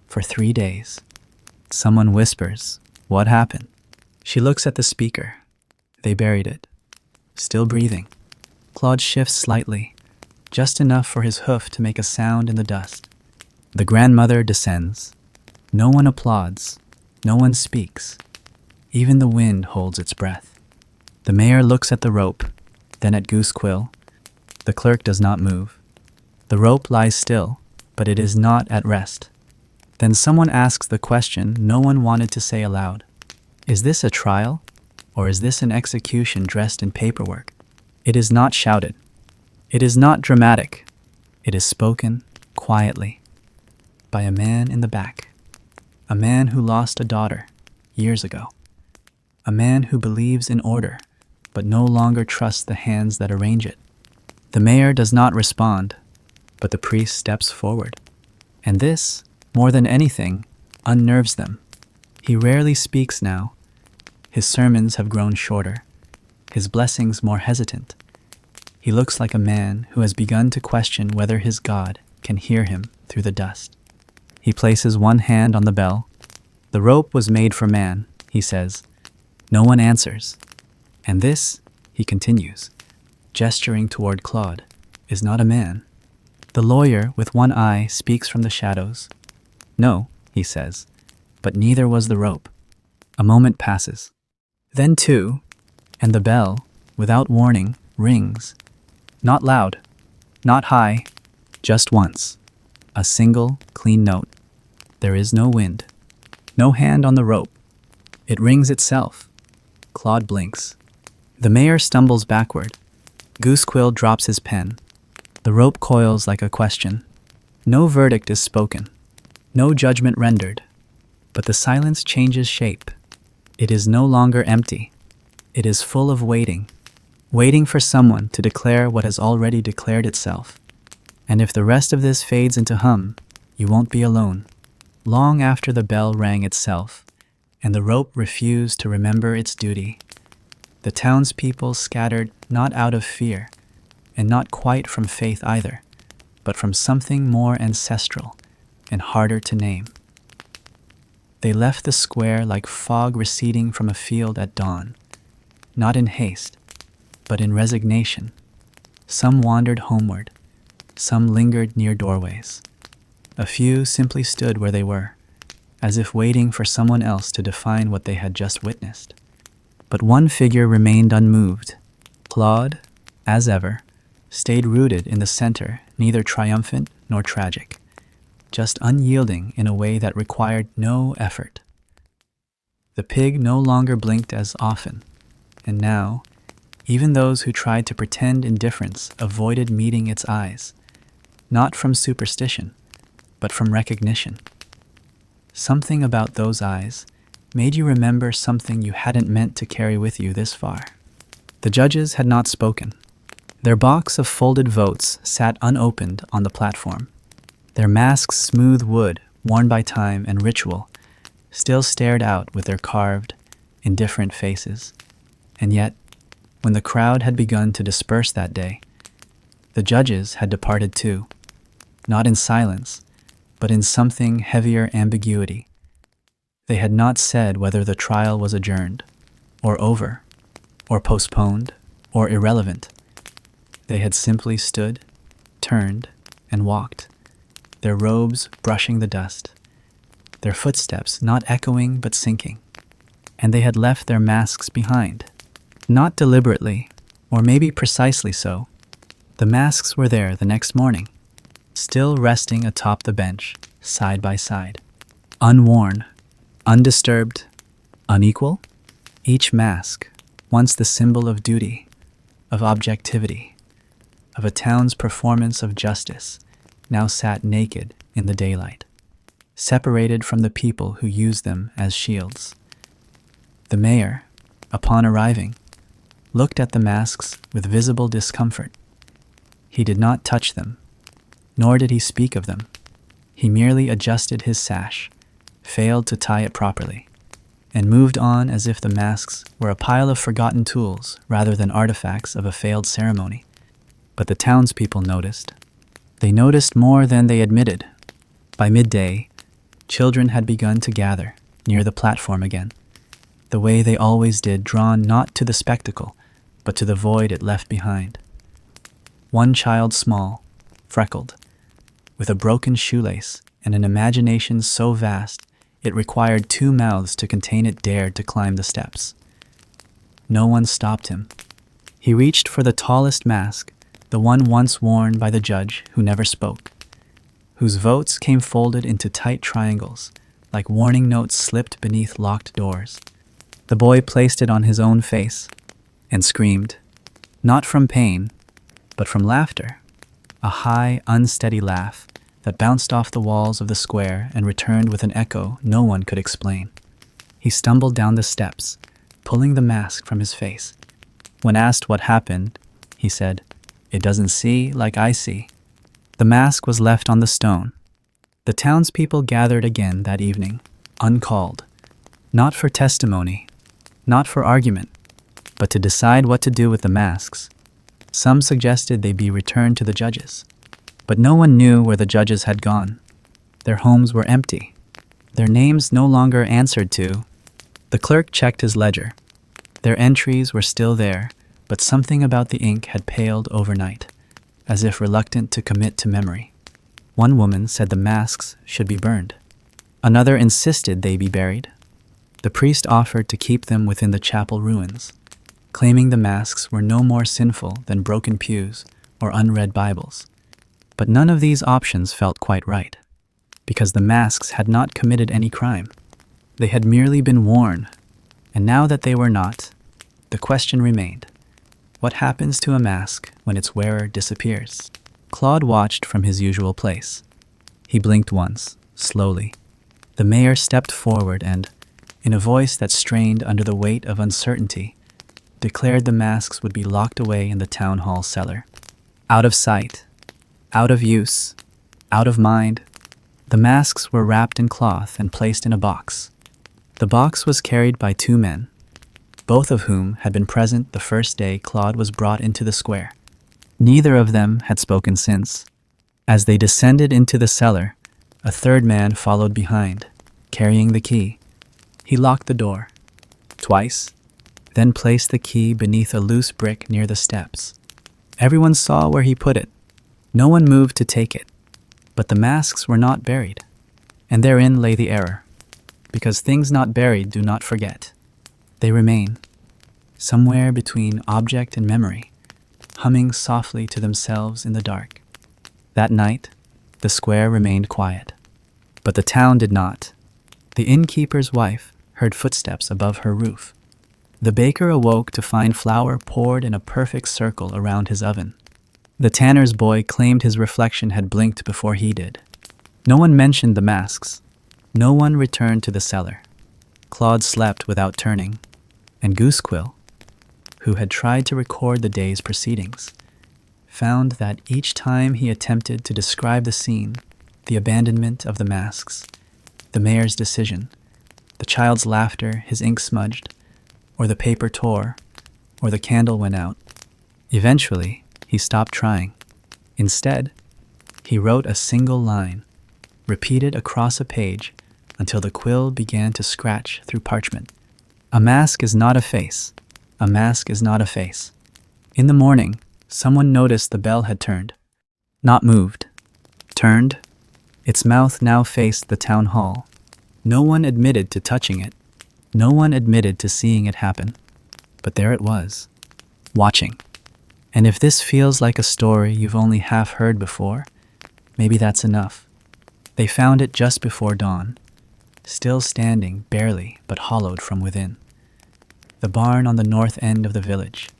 [SPEAKER 1] For 3 days." Someone whispers, "What happened?" She looks at the speaker. They buried it. Still breathing. Claude shifts slightly, just enough for his hoof to make a sound in the dust. The grandmother descends. No one applauds. No one speaks. Even the wind holds its breath. The mayor looks at the rope, then at Goose Quill. The clerk does not move. The rope lies still, but it is not at rest. Then someone asks the question no one wanted to say aloud. Is this a trial, or is this an execution dressed in paperwork? It is not shouted. It is not dramatic. It is spoken quietly by a man in the back. A man who lost a daughter years ago. A man who believes in order, but no longer trusts the hands that arrange it. The mayor does not respond, but the priest steps forward. And this, more than anything, unnerves them. He rarely speaks now. His sermons have grown shorter, his blessings more hesitant. He looks like a man who has begun to question whether his God can hear him through the dust. He places one hand on the bell. The rope was made for man, he says. No one answers. And this, he continues, gesturing toward Claude, is not a man. The lawyer with one eye speaks from the shadows. No, he says, but neither was the rope. A moment passes. Then two, and the bell, without warning, rings. Not loud, not high, just once. A single, clean note. There is no wind. No hand on the rope. It rings itself. Claude blinks. The mayor stumbles backward. Goosequill drops his pen. The rope coils like a question. No verdict is spoken. No judgment rendered. But the silence changes shape. It is no longer empty. It is full of waiting. Waiting for someone to declare what has already declared itself. And if the rest of this fades into hum, you won't be alone. Long after the bell rang itself, and the rope refused to remember its duty, the townspeople scattered not out of fear, and not quite from faith either, but from something more ancestral and harder to name. They left the square like fog receding from a field at dawn, not in haste, but in resignation. Some wandered homeward, some lingered near doorways. A few simply stood where they were, as if waiting for someone else to define what they had just witnessed. But one figure remained unmoved. Claude, as ever, stayed rooted in the center, neither triumphant nor tragic, just unyielding in a way that required no effort. The pig no longer blinked as often, and now, even those who tried to pretend indifference avoided meeting its eyes, not from superstition, but from recognition. Something about those eyes made you remember something you hadn't meant to carry with you this far. The judges had not spoken. Their box of folded votes sat unopened on the platform. Their masks, smooth wood, worn by time and ritual, still stared out with their carved, indifferent faces. And yet, when the crowd had begun to disperse that day, the judges had departed too, not in silence, but in something heavier ambiguity. They had not said whether the trial was adjourned, or over, or postponed, or irrelevant. They had simply stood, turned, and walked, their robes brushing the dust, their footsteps not echoing but sinking. And they had left their masks behind. Not deliberately, or maybe precisely so. The masks were there the next morning, still resting atop the bench, side by side. Unworn, undisturbed, unequal. Each mask, once the symbol of duty, of objectivity, of a town's performance of justice, now sat naked in the daylight, separated from the people who used them as shields. The mayor, upon arriving, looked at the masks with visible discomfort. He did not touch them, nor did he speak of them. He merely adjusted his sash, failed to tie it properly, and moved on as if the masks were a pile of forgotten tools rather than artifacts of a failed ceremony. But the townspeople noticed. They noticed more than they admitted. By midday, children had begun to gather near the platform again, the way they always did, drawn not to the spectacle, but to the void it left behind. One child, small, freckled, with a broken shoelace and an imagination so vast it required 2 mouths to contain it, dared to climb the steps. No one stopped him. He reached for the tallest mask, the one once worn by the judge who never spoke, whose votes came folded into tight triangles, like warning notes slipped beneath locked doors. The boy placed it on his own face and screamed, not from pain, but from laughter, a high, unsteady laugh that bounced off the walls of the square and returned with an echo no one could explain. He stumbled down the steps, pulling the mask from his face. When asked what happened, he said, "It doesn't see like I see." The mask was left on the stone. The townspeople gathered again that evening, uncalled, not for testimony, not for argument, but to decide what to do with the masks. Some suggested they be returned to the judges, but no one knew where the judges had gone. Their homes were empty, their names no longer answered to. The clerk checked his ledger. Their entries were still there, but something about the ink had paled overnight, as if reluctant to commit to memory. One woman said the masks should be burned. Another insisted they be buried. The priest offered to keep them within the chapel ruins, claiming the masks were no more sinful than broken pews or unread Bibles. But none of these options felt quite right, because the masks had not committed any crime. They had merely been worn, and now that they were not, the question remained: what happens to a mask when its wearer disappears? Claude watched from his usual place. He blinked once, slowly. The mayor stepped forward and, in a voice that strained under the weight of uncertainty, declared the masks would be locked away in the town hall cellar. Out of sight, out of use, out of mind, the masks were wrapped in cloth and placed in a box. The box was carried by 2 men, both of whom had been present the first day Claude was brought into the square. Neither of them had spoken since. As they descended into the cellar, a 3rd man followed behind, carrying the key. He locked the door twice, then placed the key beneath a loose brick near the steps. Everyone saw where he put it. No one moved to take it. But the masks were not buried, and therein lay the error, because things not buried do not forget. They remain, somewhere between object and memory, humming softly to themselves in the dark. That night, the square remained quiet, but the town did not. The innkeeper's wife heard footsteps above her roof. The baker awoke to find flour poured in a perfect circle around his oven. The tanner's boy claimed his reflection had blinked before he did. No one mentioned the masks. No one returned to the cellar. Claude slept without turning, and Goosequill, who had tried to record the day's proceedings, found that each time he attempted to describe the scene, the abandonment of the masks, the mayor's decision, the child's laughter, his ink smudged, or the paper tore, or the candle went out, eventually he stopped trying. Instead, he wrote a single line, repeated across a page until the quill began to scratch through parchment. A mask is not a face. A mask is not a face. In the morning, someone noticed the bell had turned. Not moved. Turned. Its mouth now faced the town hall. No one admitted to touching it. No one admitted to seeing it happen. But there it was, watching. And if this feels like a story you've only half heard before, maybe that's enough. They found it just before dawn, still standing, barely, but hollowed from within. The barn on the north end of the village.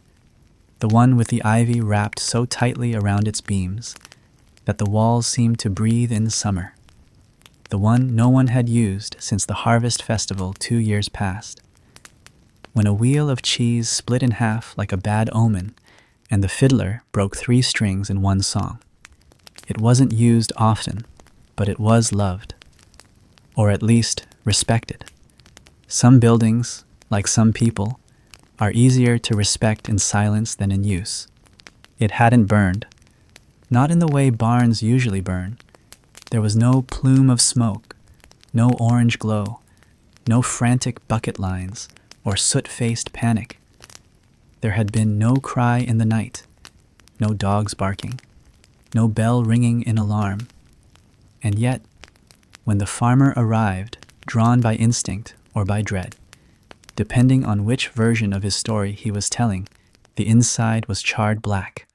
[SPEAKER 1] The one with the ivy wrapped so tightly around its beams that the walls seemed to breathe in summer. The one no one had used since the harvest festival 2 years past. When a wheel of cheese split in half like a bad omen, and the fiddler broke 3 strings in one song. It wasn't used often, but it was loved. Or at least respected. Some buildings, like some people, are easier to respect in silence than in use. It hadn't burned. Not in the way barns usually burn. There was no plume of smoke, no orange glow, no frantic bucket lines or soot-faced panic. There had been no cry in the night, no dogs barking, no bell ringing in alarm. And yet, when the farmer arrived, drawn by instinct or by dread, depending on which version of his story he was telling, the inside was charred black.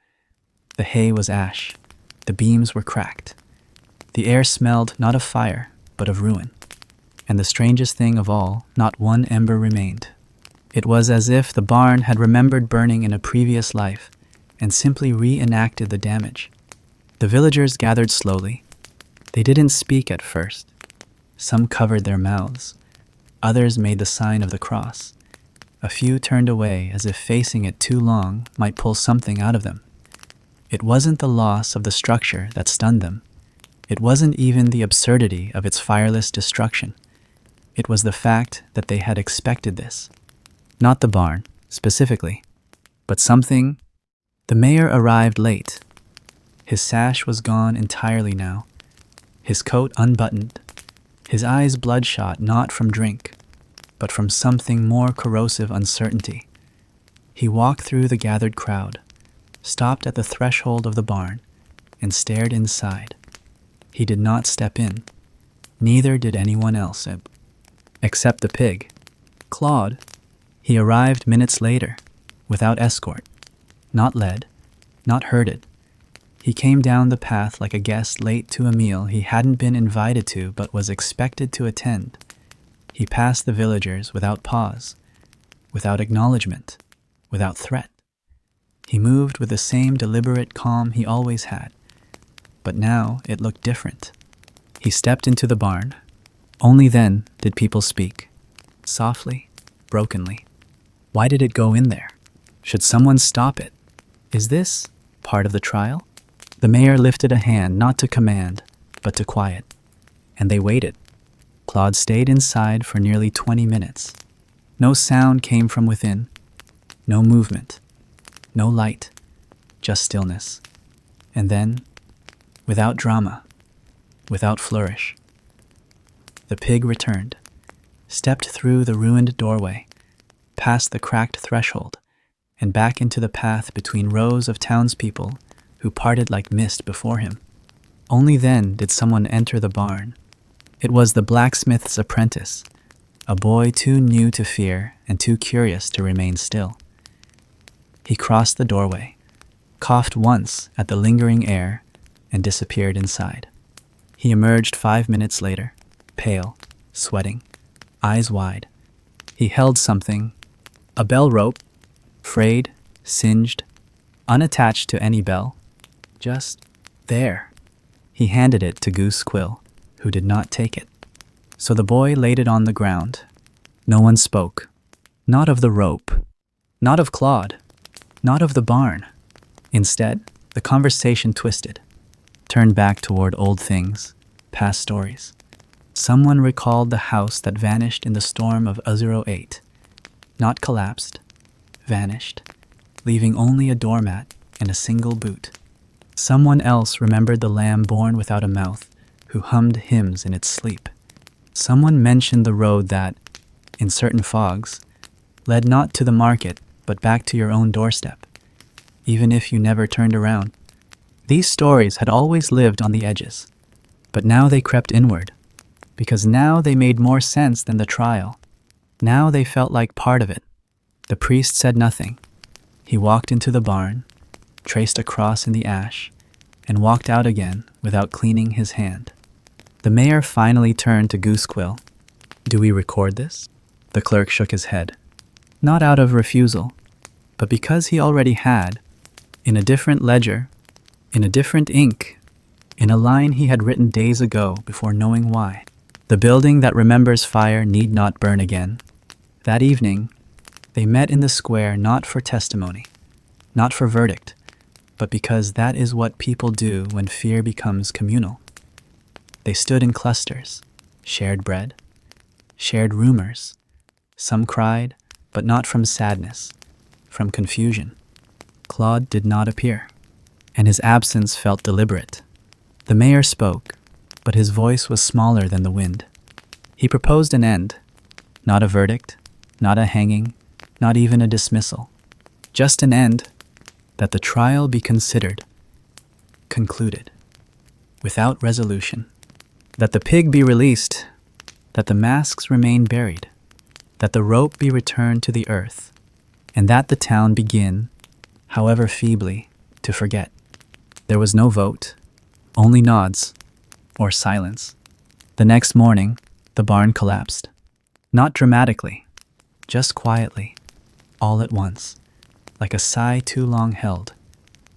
[SPEAKER 1] The hay was ash. The beams were cracked. The air smelled not of fire, but of ruin. And the strangest thing of all, not one ember remained. It was as if the barn had remembered burning in a previous life and simply reenacted the damage. The villagers gathered slowly. They didn't speak at first. Some covered their mouths. Others made the sign of the cross. A few turned away as if facing it too long might pull something out of them. It wasn't the loss of the structure that stunned them. It wasn't even the absurdity of its fireless destruction. It was the fact that they had expected this. Not the barn, specifically, but something. The mayor arrived late. His sash was gone entirely now, his coat unbuttoned, his eyes bloodshot not from drink, but from something more corrosive uncertainty. He walked through the gathered crowd, stopped at the threshold of the barn, and stared inside. He did not step in. Neither did anyone else, except the pig, Claude. He arrived minutes later, without escort, not led, not herded. He came down the path like a guest late to a meal he hadn't been invited to but was expected to attend. He passed the villagers without pause, without acknowledgement, without threat. He moved with the same deliberate calm he always had, but now it looked different. He stepped into the barn. Only then did people speak, softly, brokenly. Why did it go in there? Should someone stop it? Is this part of the trial? The mayor lifted a hand not to command, but to quiet. And they waited. Claude stayed inside for nearly 20 minutes. No sound came from within. No movement. No light. Just stillness. And then, without drama, without flourish, the pig returned, stepped through the ruined doorway, past the cracked threshold, and back into the path between rows of townspeople who parted like mist before him. Only then did someone enter the barn. It was the blacksmith's apprentice, a boy too new to fear and too curious to remain still. He crossed the doorway, coughed once at the lingering air, and disappeared inside. He emerged 5 minutes later, pale, sweating, eyes wide. He held something, a bell rope, frayed, singed, unattached to any bell, just there. He handed it to Goose Quill, who did not take it. So the boy laid it on the ground. No one spoke. Not of the rope. Not of Claude. Not of the barn. Instead, the conversation twisted, turned back toward old things, past stories. Someone recalled the house that vanished in the storm of '08. Not collapsed, vanished, leaving only a doormat and a single boot. Someone else remembered the lamb born without a mouth, who hummed hymns in its sleep. Someone mentioned the road that, in certain fogs, led not to the market but back to your own doorstep, even if you never turned around. These stories had always lived on the edges, But now they crept inward, because now they made more sense than the trial. Now they felt like part of it. The priest said nothing. He walked into the barn, traced a cross in the ash, and walked out again without cleaning his hand. The mayor finally turned to Goosequill. "Do we record this?" The clerk shook his head. Not out of refusal, but because he already had, in a different ledger, in a different ink, in a line he had written days ago before knowing why. The building that remembers fire need not burn again. That evening, they met in the square not for testimony, not for verdict, but because that is what people do when fear becomes communal. They stood in clusters, shared bread, shared rumors. Some cried, but not from sadness, from confusion. Claude did not appear, and his absence felt deliberate. The mayor spoke, but his voice was smaller than the wind. He proposed an end, not a verdict, not a hanging, not even a dismissal. Just an end, that the trial be considered, concluded, without resolution. That the pig be released, that the masks remain buried, that the rope be returned to the earth, and that the town begin, however feebly, to forget. There was no vote, only nods, or silence. The next morning, the barn collapsed. Not dramatically, just quietly, all at once, like a sigh too long held.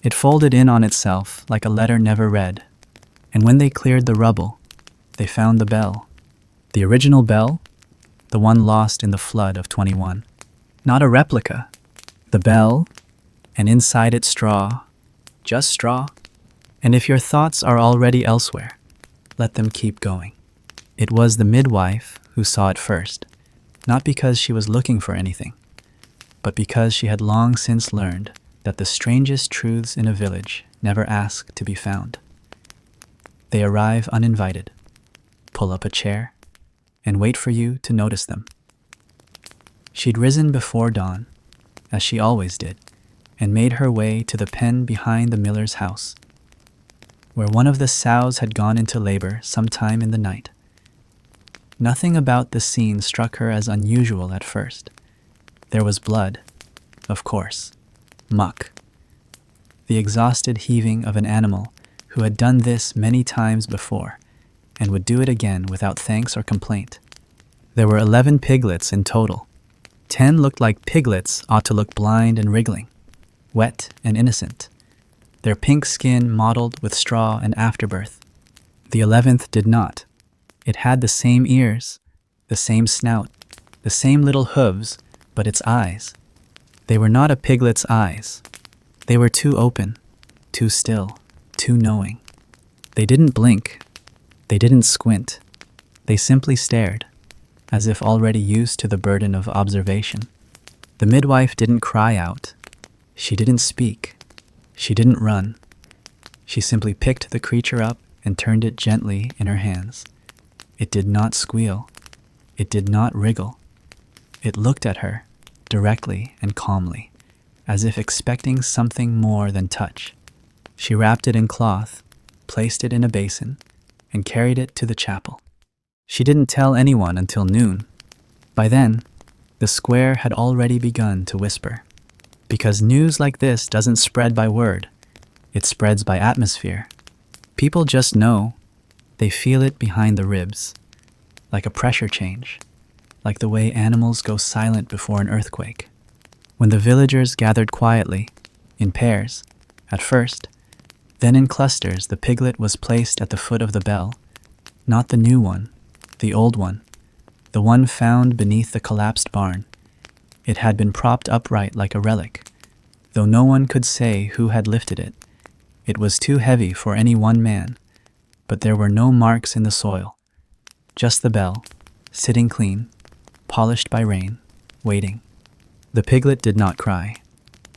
[SPEAKER 1] It folded in on itself like a letter never read, and when they cleared the rubble, they found the bell. The original bell, the one lost in the flood of 21. Not a replica. The bell, and inside it straw, just straw. And if your thoughts are already elsewhere, let them keep going. It was the midwife who saw it first, not because she was looking for anything, but because she had long since learned that the strangest truths in a village never ask to be found. They arrive uninvited, pull up a chair, and wait for you to notice them. She'd risen before dawn, as she always did, and made her way to the pen behind the miller's house, where one of the sows had gone into labor sometime in the night. Nothing about the scene struck her as unusual at first. There was blood, of course, muck, the exhausted heaving of an animal who had done this many times before and would do it again without thanks or complaint. There were 11 piglets in total. 10 looked like piglets ought to look blind and wriggling, wet and innocent, their pink skin mottled with straw and afterbirth. The 11th did not. It had the same ears, the same snout, the same little hooves, but its eyes. They were not a piglet's eyes. They were too open, too still, too knowing. They didn't blink. They didn't squint. They simply stared, as if already used to the burden of observation. The midwife didn't cry out. She didn't speak. She didn't run. She simply picked the creature up and turned it gently in her hands. It did not squeal. It did not wriggle. It looked at her, directly and calmly, as if expecting something more than touch. She wrapped it in cloth, placed it in a basin, and carried it to the chapel. She didn't tell anyone until noon. By then, the square had already begun to whisper. Because news like this doesn't spread by word, it spreads by atmosphere. People just know. They feel it behind the ribs, like a pressure change, like the way animals go silent before an earthquake. When the villagers gathered quietly, in pairs, at first, then in clusters, the piglet was placed at the foot of the bell, not the new one, the old one, the one found beneath the collapsed barn. It had been propped upright like a relic, though no one could say who had lifted it. It was too heavy for any one man, but there were no marks in the soil, just the bell, sitting clean, polished by rain, waiting. The piglet did not cry.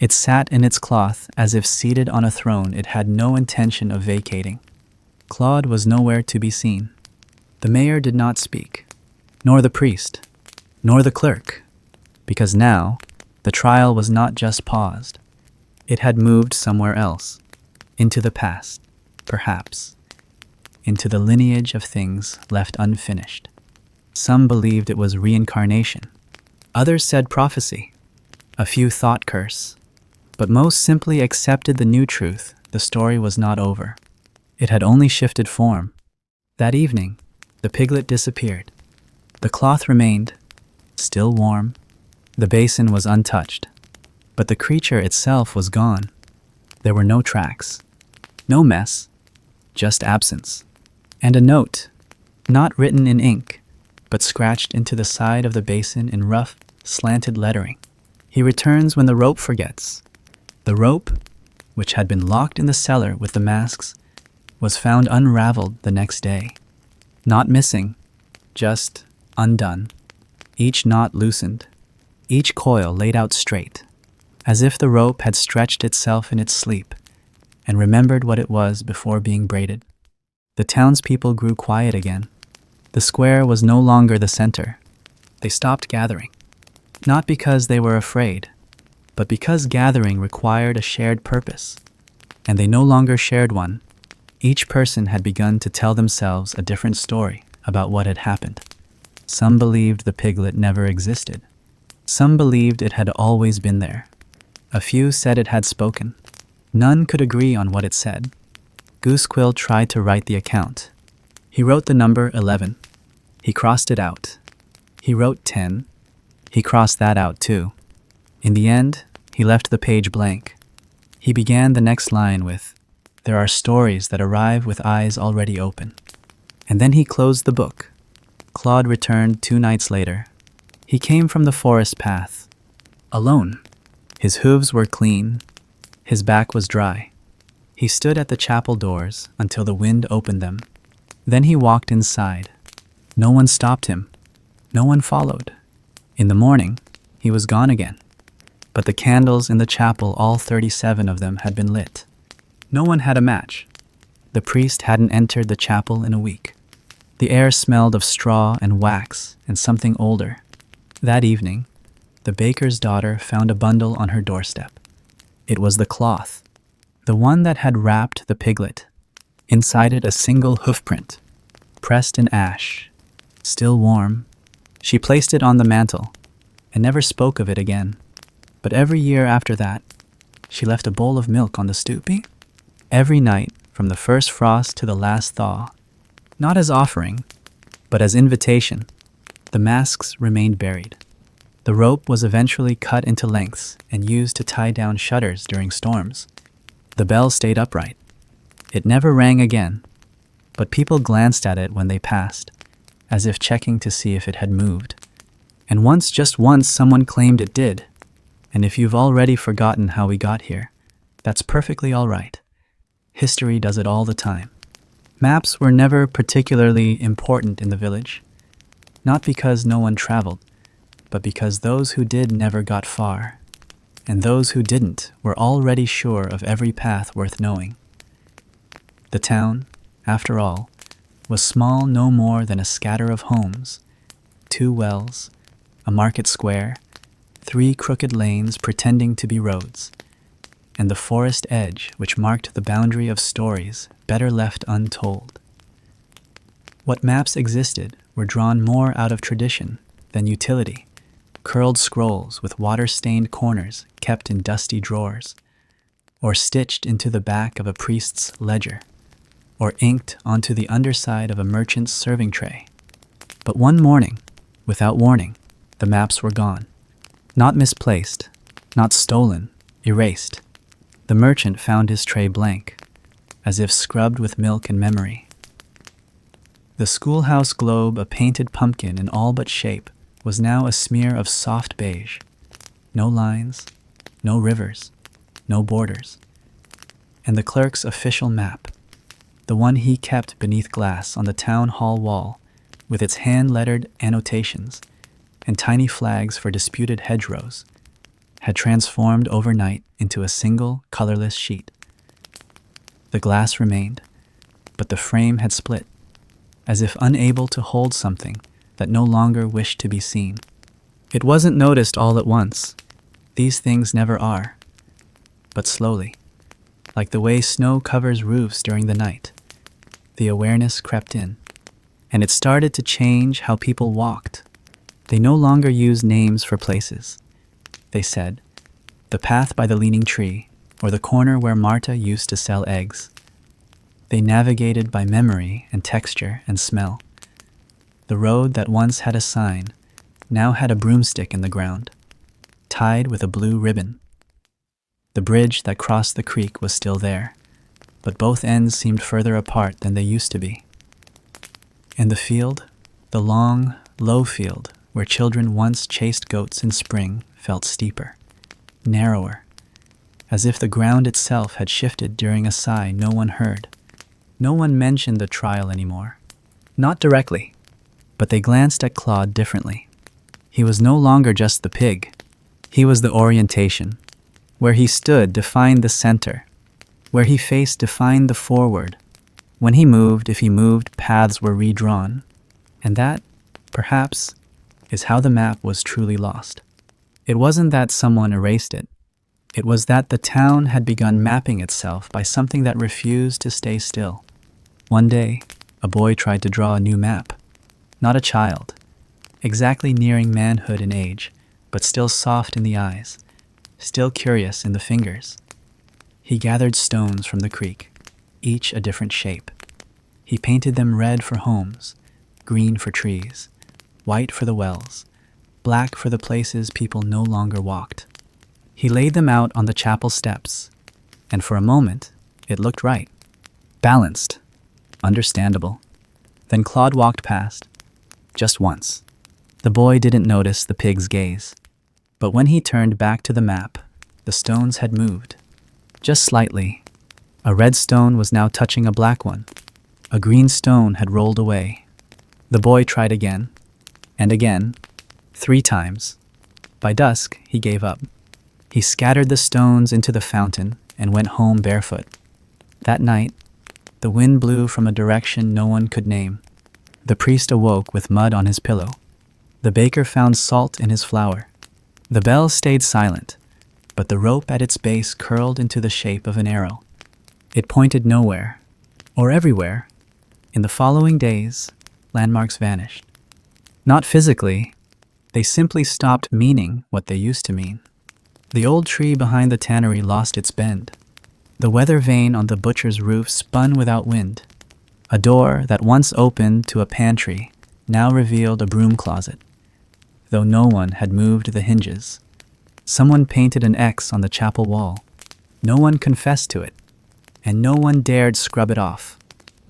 [SPEAKER 1] It sat in its cloth as if seated on a throne it had no intention of vacating. Claude was nowhere to be seen. The mayor did not speak, nor the priest, nor the clerk, because now the trial was not just paused. It had moved somewhere else, into the past, perhaps, into the lineage of things left unfinished. Some believed it was reincarnation. Others said prophecy. A few thought curse. But most simply accepted the new truth: the story was not over. It had only shifted form. That evening, the piglet disappeared. The cloth remained, still warm. The basin was untouched. But the creature itself was gone. There were no tracks. No mess. Just absence. And a note, not written in ink, but scratched into the side of the basin in rough, slanted lettering. He returns when the rope forgets. The rope, which had been locked in the cellar with the masks, was found unraveled the next day. Not missing, just undone. Each knot loosened, each coil laid out straight, as if the rope had stretched itself in its sleep and remembered what it was before being braided. The townspeople grew quiet again. The square was no longer the center. They stopped gathering, not because they were afraid, but because gathering required a shared purpose, and they no longer shared one. Each person had begun to tell themselves a different story about what had happened. Some believed the piglet never existed. Some believed it had always been there. A few said it had spoken. None could agree on what it said. Goosequill tried to write the account. He wrote the number 11. He crossed it out. He wrote 10. He crossed that out too. In the end, he left the page blank. He began the next line with, "There are stories that arrive with eyes already open." And then he closed the book. Claude returned 2 nights later. He came from the forest path, alone. His hooves were clean. His back was dry. He stood at the chapel doors until the wind opened them. Then he walked inside. No one stopped him. No one followed. In the morning, he was gone again. But the candles in the chapel, all 37 of them, had been lit. No one had a match. The priest hadn't entered the chapel in a week. The air smelled of straw and wax and something older. That evening, the baker's daughter found a bundle on her doorstep. It was the cloth, the one that had wrapped the piglet. Inside it, a single hoofprint, pressed in ash, still warm. She placed it on the mantel and never spoke of it again. But every year after that, she left a bowl of milk on the stoop. Every night, from the first frost to the last thaw, not as offering, but as invitation, the masks remained buried. The rope was eventually cut into lengths and used to tie down shutters during storms. The bell stayed upright. It never rang again, but people glanced at it when they passed, as if checking to see if it had moved. And once, just once, someone claimed it did. And if you've already forgotten how we got here, that's perfectly all right. History does it all the time. Maps were never particularly important in the village, not because no one traveled, but because those who did never got far, and those who didn't were already sure of every path worth knowing. The town, after all, was small, no more than a scatter of homes, 2 wells, a market square, 3 crooked lanes pretending to be roads, and the forest edge which marked the boundary of stories better left untold. What maps existed were drawn more out of tradition than utility, curled scrolls with water-stained corners kept in dusty drawers, or stitched into the back of a priest's ledger, or inked onto the underside of a merchant's serving tray. But one morning, without warning, the maps were gone. Not misplaced, not stolen, erased. The merchant found his tray blank, as if scrubbed with milk and memory. The schoolhouse globe, a painted pumpkin in all but shape, was now a smear of soft beige. No lines, no rivers, no borders. And the clerk's official map, the one he kept beneath glass on the town hall wall, with its hand-lettered annotations and tiny flags for disputed hedgerows, had transformed overnight into a single, colorless sheet. The glass remained, but the frame had split, as if unable to hold something that no longer wished to be seen. It wasn't noticed all at once. These things never are. But slowly, like the way snow covers roofs during the night, the awareness crept in, and it started to change how people walked. They no longer used names for places. They said, the path by the leaning tree, or the corner where Marta used to sell eggs. They navigated by memory and texture and smell. The road that once had a sign now had a broomstick in the ground, tied with a blue ribbon. The bridge that crossed the creek was still there, but both ends seemed further apart than they used to be. In the field, the long, low field where children once chased goats in spring felt steeper, narrower, as if the ground itself had shifted during a sigh no one heard. No one mentioned the trial anymore. Not directly, but they glanced at Claude differently. He was no longer just the pig. He was the orientation. Where he stood defined the center. Where he faced defined the forward. When he moved, if he moved, paths were redrawn. And that, perhaps, is how the map was truly lost. It wasn't that someone erased it. It was that the town had begun mapping itself by something that refused to stay still. One day, a boy tried to draw a new map. Not a child, exactly nearing manhood in age, but still soft in the eyes, still curious in the fingers. He gathered stones from the creek, each a different shape. He painted them red for homes, green for trees, white for the wells, black for the places people no longer walked. He laid them out on the chapel steps, and for a moment, it looked right. Balanced. Understandable. Then Claude walked past. Just once. The boy didn't notice the pig's gaze. But when he turned back to the map, the stones had moved. Just slightly. A red stone was now touching a black one. A green stone had rolled away. The boy tried again, and again, 3 times. By dusk, he gave up. He scattered the stones into the fountain and went home barefoot. That night, the wind blew from a direction no one could name. The priest awoke with mud on his pillow. The baker found salt in his flour. The bell stayed silent, but the rope at its base curled into the shape of an arrow. It pointed nowhere, or everywhere. In the following days, landmarks vanished. Not physically, they simply stopped meaning what they used to mean. The old tree behind the tannery lost its bend. The weather vane on the butcher's roof spun without wind. A door that once opened to a pantry now revealed a broom closet, though no one had moved the hinges. Someone painted an X on the chapel wall. No one confessed to it, and no one dared scrub it off.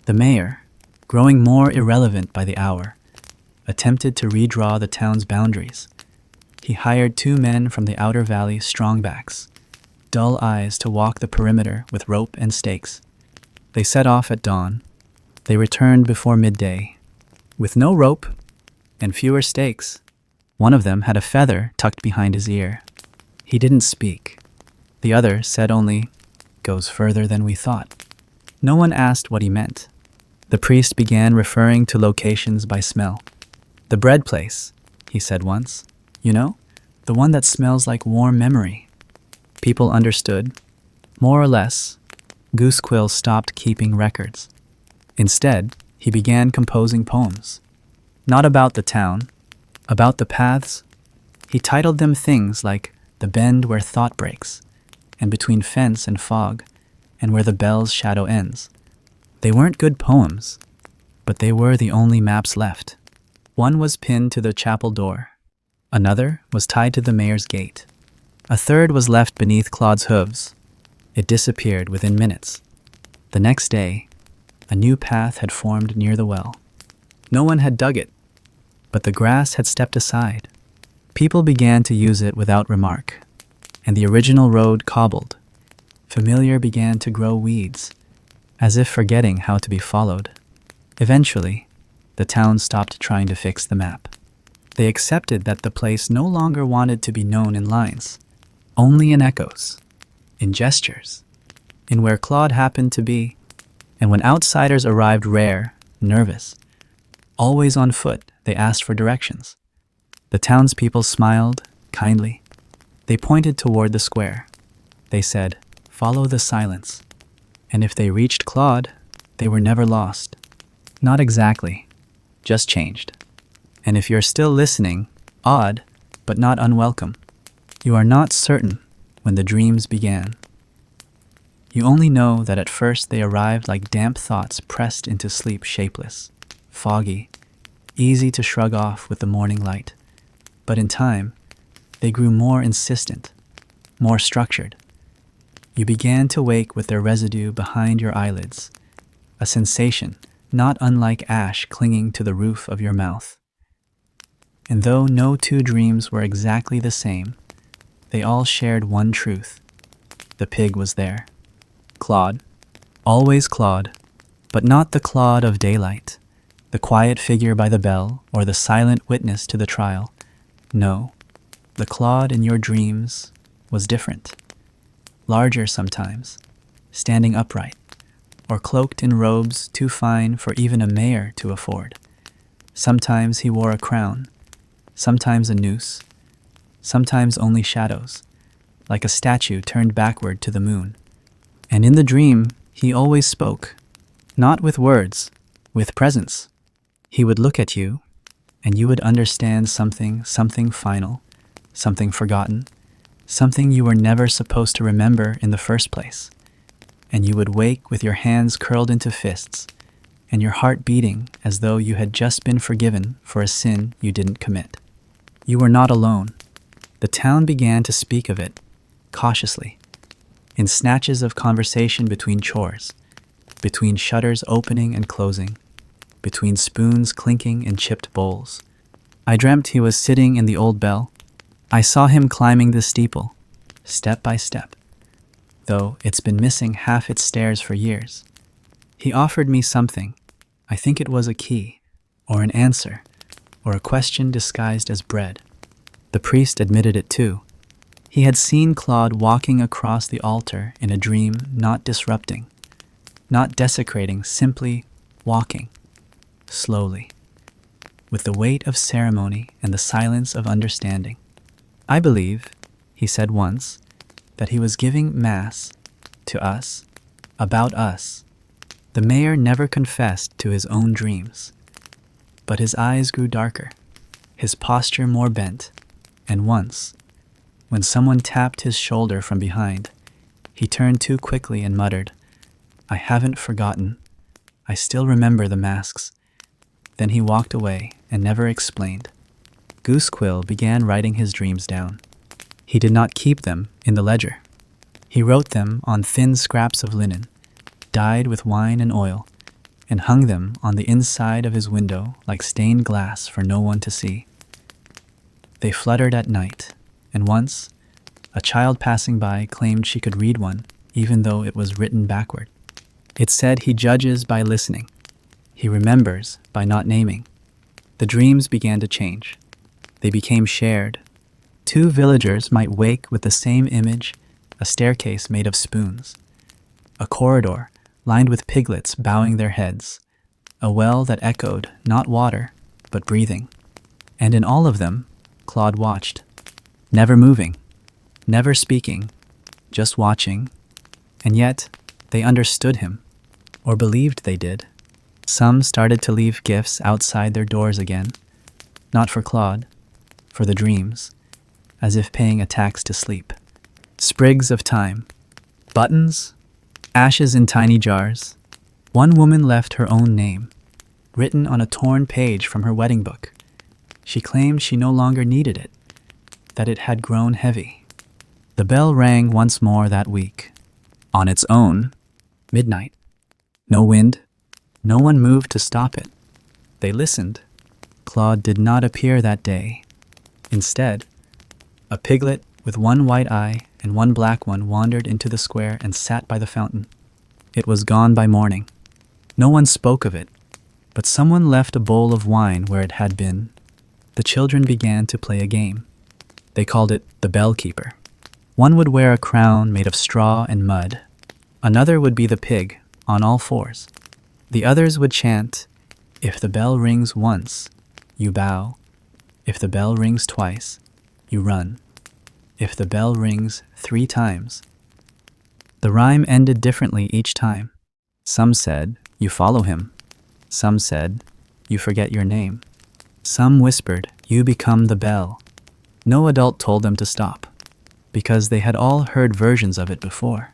[SPEAKER 1] The mayor, growing more irrelevant by the hour, attempted to redraw the town's boundaries. He hired 2 men from the outer valley strongbacks, dull eyes to walk the perimeter with rope and stakes. They set off at dawn. They returned before midday, with no rope and fewer stakes. One of them had a feather tucked behind his ear. He didn't speak. The other said only, "Goes further than we thought." No one asked what he meant. The priest began referring to locations by smell. "The bread place," he said once. "You know, the one that smells like warm memory." People understood. More or less, Goosequill stopped keeping records. Instead, he began composing poems. Not about the town, about the paths. He titled them things like "The Bend Where Thought Breaks," and "Between Fence and Fog," and "Where the Bell's Shadow Ends." They weren't good poems, but they were the only maps left. One was pinned to the chapel door. Another was tied to the mayor's gate. A third was left beneath Claude's hooves. It disappeared within minutes. The next day, a new path had formed near the well. No one had dug it, but the grass had stepped aside. People began to use it without remark, and the original road cobbled. Familiar began to grow weeds, as if forgetting how to be followed. Eventually, the town stopped trying to fix the map. They accepted that the place no longer wanted to be known in lines, only in echoes, in gestures, in where Claude happened to be. And when outsiders arrived rare, nervous, always on foot, they asked for directions. The townspeople smiled kindly. They pointed toward the square. They said, "Follow the silence." And if they reached Claude, They were never lost. Not exactly, just changed. And if you're still listening, odd, but not unwelcome. You are not certain when the dreams began. You only know that at first they arrived like damp thoughts pressed into sleep, shapeless, foggy, easy to shrug off with the morning light. But in time, they grew more insistent, more structured. You began to wake with their residue behind your eyelids, a sensation not unlike ash clinging to the roof of your mouth. And though no two dreams were exactly the same, they all shared one truth. The pig was there. Claude. Always Claude, but not the Claude of daylight, the quiet figure by the bell or the silent witness to the trial. No, the Claude in your dreams was different. Larger sometimes, standing upright, or cloaked in robes too fine for even a mayor to afford. Sometimes he wore a crown, sometimes a noose, sometimes only shadows, like a statue turned backward to the moon. And in the dream, he always spoke, not with words, with presence. He would look at you, and you would understand something final, something forgotten, something you were never supposed to remember in the first place. And you would wake with your hands curled into fists, and your heart beating as though you had just been forgiven for a sin you didn't commit. You were not alone. The town began to speak of it, cautiously, in snatches of conversation between chores, between shutters opening and closing, between spoons clinking in chipped bowls. I dreamt he was sitting in the old bell. I saw him climbing the steeple, step by step, though it's been missing half its stairs for years. He offered me something. I think it was a key, or an answer, or a question disguised as bread. The priest admitted it too. He had seen Claude walking across the altar in a dream, not disrupting, not desecrating, simply walking, slowly, with the weight of ceremony and the silence of understanding. I believe, he said once, that he was giving mass to us, about us. The mayor never confessed to his own dreams, but his eyes grew darker, his posture more bent, and once, when someone tapped his shoulder from behind, he turned too quickly and muttered, "I haven't forgotten. I still remember the masks." Then he walked away and never explained. Goosequill began writing his dreams down. He did not keep them in the ledger. He wrote them on thin scraps of linen, dyed with wine and oil, and hung them on the inside of his window like stained glass for no one to see. They fluttered at night, and once, a child passing by claimed she could read one, even though it was written backward. It said he judges by listening. He remembers by not naming. The dreams began to change. They became shared. Two villagers might wake with the same image, a staircase made of spoons, a corridor lined with piglets bowing their heads, a well that echoed not water, but breathing. And in all of them, Claude watched, never moving, never speaking, just watching, and yet they understood him, or believed they did. Some started to leave gifts outside their doors again, not for Claude, for the dreams, as if paying a tax to sleep. Sprigs of thyme, buttons, ashes in tiny jars. One woman left her own name, written on a torn page from her wedding book. She claimed she no longer needed it, that it had grown heavy. The bell rang once more that week. On its own, midnight. No wind. No one moved to stop it. They listened. Claude did not appear that day. Instead, a piglet with one white eye and one black one wandered into the square and sat by the fountain. It was gone by morning. No one spoke of it, but someone left a bowl of wine where it had been. The children began to play a game. They called it the bell keeper. One would wear a crown made of straw and mud. Another would be the pig, on all fours. The others would chant, "If the bell rings once, you bow. If the bell rings twice, you run. If the bell rings 3 times." The rhyme ended differently each time. Some said, "You follow him." Some said, "You forget your name." Some whispered, "You become the bell." No adult told them to stop, because they had all heard versions of it before.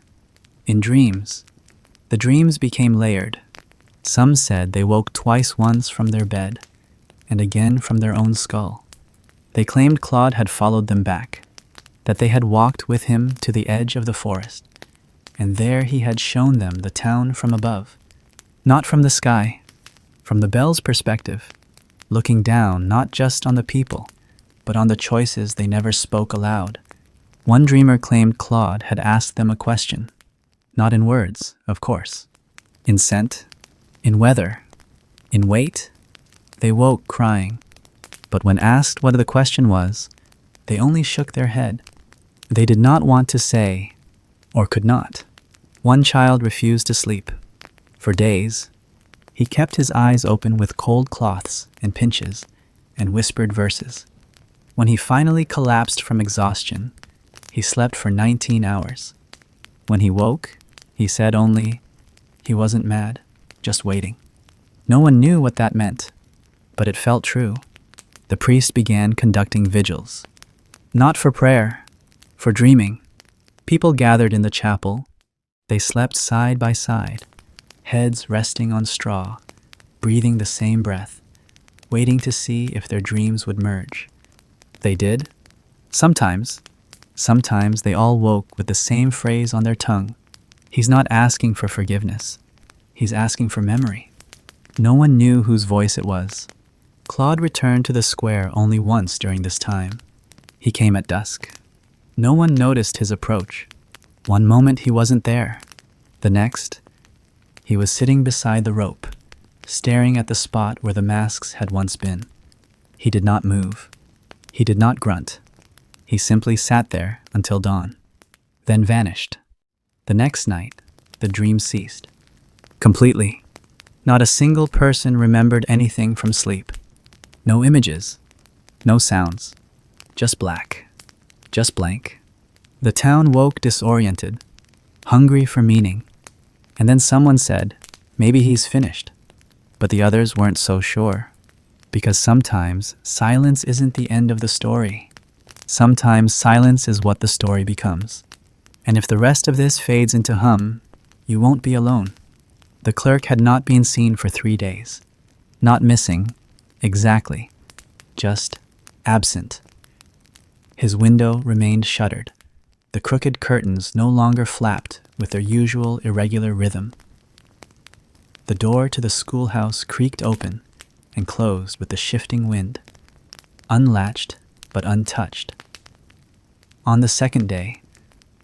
[SPEAKER 1] In dreams, the dreams became layered. Some said they woke twice, once from their bed, and again from their own skull. They claimed Claude had followed them back, that they had walked with him to the edge of the forest, and there he had shown them the town from above. Not from the sky, from the bell's perspective, looking down not just on the people, but on the choices they never spoke aloud. One dreamer claimed Claude had asked them a question, not in words, of course. In scent, in weather, in weight. They woke crying, but when asked what the question was, they only shook their head. They did not want to say, or could not. One child refused to sleep. For days, he kept his eyes open with cold cloths and pinches and whispered verses. When he finally collapsed from exhaustion, he slept for 19 hours. When he woke, he said only, he wasn't mad, just waiting. No one knew what that meant, but it felt true. The priest began conducting vigils. Not for prayer, for dreaming. People gathered in the chapel. They slept side by side, heads resting on straw, breathing the same breath, waiting to see if their dreams would merge. They did. Sometimes they all woke with the same phrase on their tongue. He's not asking for forgiveness. He's asking for memory. No one knew whose voice it was. Claude returned to the square only once during this time. He came at dusk. No one noticed his approach. One moment he wasn't there. The next, he was sitting beside the rope, staring at the spot where the masks had once been. He did not move. He did not grunt. He simply sat there until dawn, then vanished. The next night, the dream ceased. Completely. Not a single person remembered anything from sleep. No images, no sounds, just black, just blank. The town woke disoriented, hungry for meaning. And then someone said, maybe he's finished. But the others weren't so sure, because sometimes silence isn't the end of the story. Sometimes silence is what the story becomes. And if the rest of this fades into hum, you won't be alone. The clerk had not been seen for 3 days. Not missing, exactly, just absent. His window remained shuttered. The crooked curtains no longer flapped with their usual irregular rhythm. The door to the schoolhouse creaked open and closed with the shifting wind, unlatched but untouched. On the second day,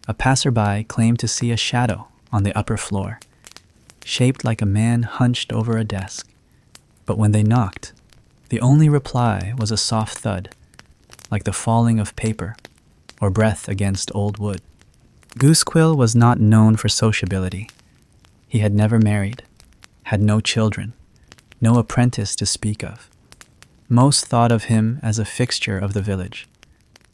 [SPEAKER 1] a passerby claimed to see a shadow on the upper floor, shaped like a man hunched over a desk. But when they knocked, the only reply was a soft thud, like the falling of paper or breath against old wood. Goosequill was not known for sociability. He had never married, had no children, no apprentice to speak of. Most thought of him as a fixture of the village,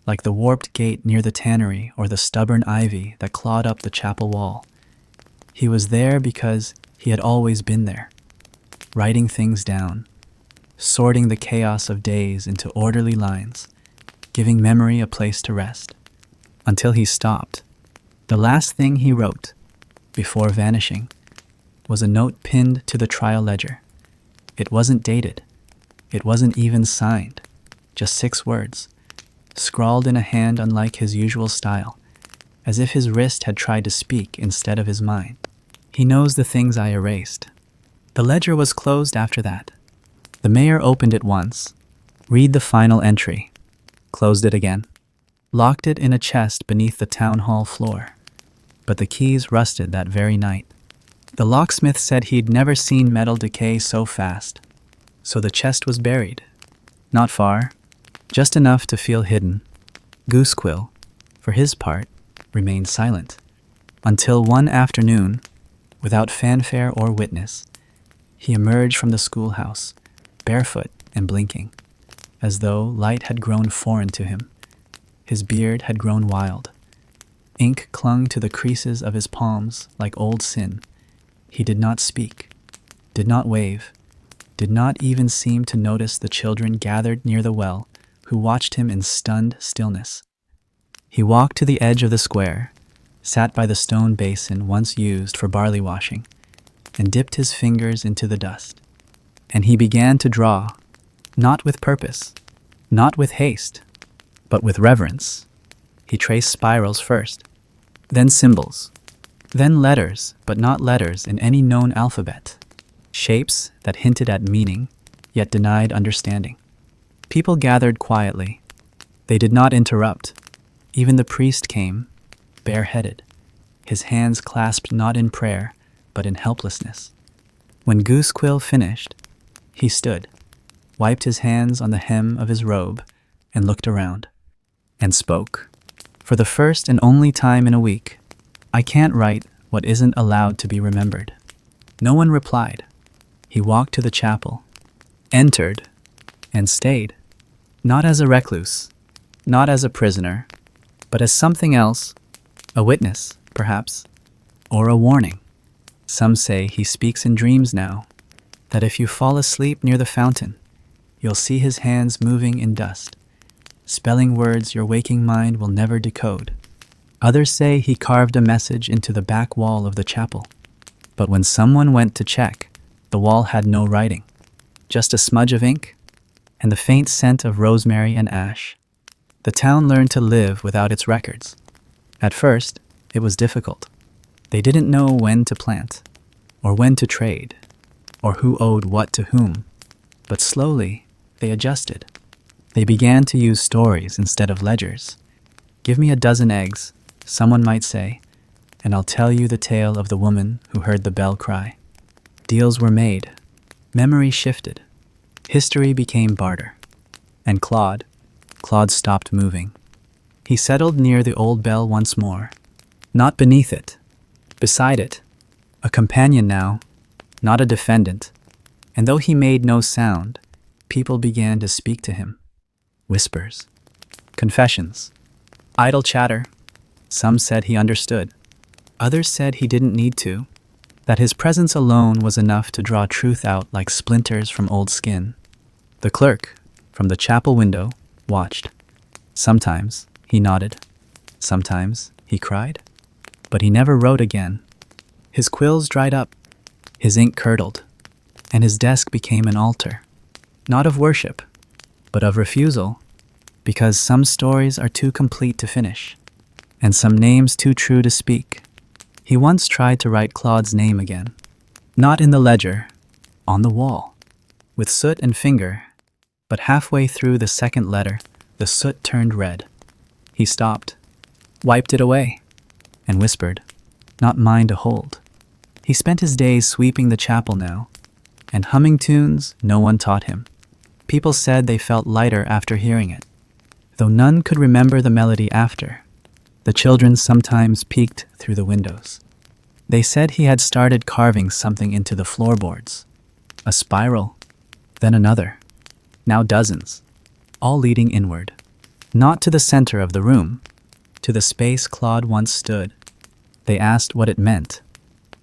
[SPEAKER 1] like the warped gate near the tannery or the stubborn ivy that clawed up the chapel wall. He was there because he had always been there, writing things down, sorting the chaos of days into orderly lines, giving memory a place to rest, until he stopped. The last thing he wrote, before vanishing, was a note pinned to the trial ledger. It wasn't dated. It wasn't even signed. Just 6 words, scrawled in a hand unlike his usual style, as if his wrist had tried to speak instead of his mind. He knows the things I erased. The ledger was closed after that. The mayor opened it once, read the final entry, closed it again, locked it in a chest beneath the town hall floor. But the keys rusted that very night. The locksmith said he'd never seen metal decay so fast. So the chest was buried. Not far, just enough to feel hidden. Goosequill, for his part, remained silent. Until one afternoon, without fanfare or witness, he emerged from the schoolhouse, barefoot and blinking, as though light had grown foreign to him. His beard had grown wild. Ink clung to the creases of his palms like old sin. He did not speak. did not wave, did not even seem to notice the children gathered near the well, who watched him in stunned stillness. He walked to the edge of the square, sat by the stone basin once used for barley washing, and dipped his fingers into the dust. And he began to draw, not with purpose, not with haste, but with reverence. He traced spirals first, then symbols, then letters, but not letters in any known alphabet. Shapes that hinted at meaning, yet denied understanding. People gathered quietly. They did not interrupt. Even the priest came, bareheaded, his hands clasped not in prayer, but in helplessness. When Goosequill finished, he stood, wiped his hands on the hem of his robe, and looked around, and spoke. For the first and only time in a week, I can't write what isn't allowed to be remembered. No one replied. He walked to the chapel, entered, and stayed, not as a recluse, not as a prisoner, but as something else, a witness, perhaps, or a warning. Some say he speaks in dreams now, that if you fall asleep near the fountain, you'll see his hands moving in dust, spelling words your waking mind will never decode. Others say he carved a message into the back wall of the chapel, but when someone went to check, the wall had no writing, just a smudge of ink and the faint scent of rosemary and ash. The town learned to live without its records. At first, it was difficult. They didn't know when to plant, or when to trade, or who owed what to whom. But slowly, they adjusted. They began to use stories instead of ledgers. Give me a dozen eggs, someone might say, and I'll tell you the tale of the woman who heard the bell cry. Deals were made. Memory shifted. History became barter. And Claude stopped moving. He settled near the old bell once more. Not beneath it, beside it. A companion now, not a defendant. And though he made no sound, people began to speak to him. Whispers. Confessions. Idle chatter. Some said he understood. Others said he didn't need to, that his presence alone was enough to draw truth out like splinters from old skin. The clerk, from the chapel window, watched. Sometimes he nodded. Sometimes he cried. But he never wrote again. His quills dried up. His ink curdled. And his desk became an altar. Not of worship, but of refusal. Because some stories are too complete to finish, and some names too true to speak. He once tried to write Claude's name again. Not in the ledger, on the wall, with soot and finger, but halfway through the second letter, the soot turned red. He stopped, wiped it away, and whispered, not mine to hold. He spent his days sweeping the chapel now, and humming tunes no one taught him. People said they felt lighter after hearing it, though none could remember the melody after. The children sometimes peeked through the windows. They said he had started carving something into the floorboards. A spiral, then another, now dozens, all leading inward. Not to the center of the room, to the space Claude once stood. They asked what it meant.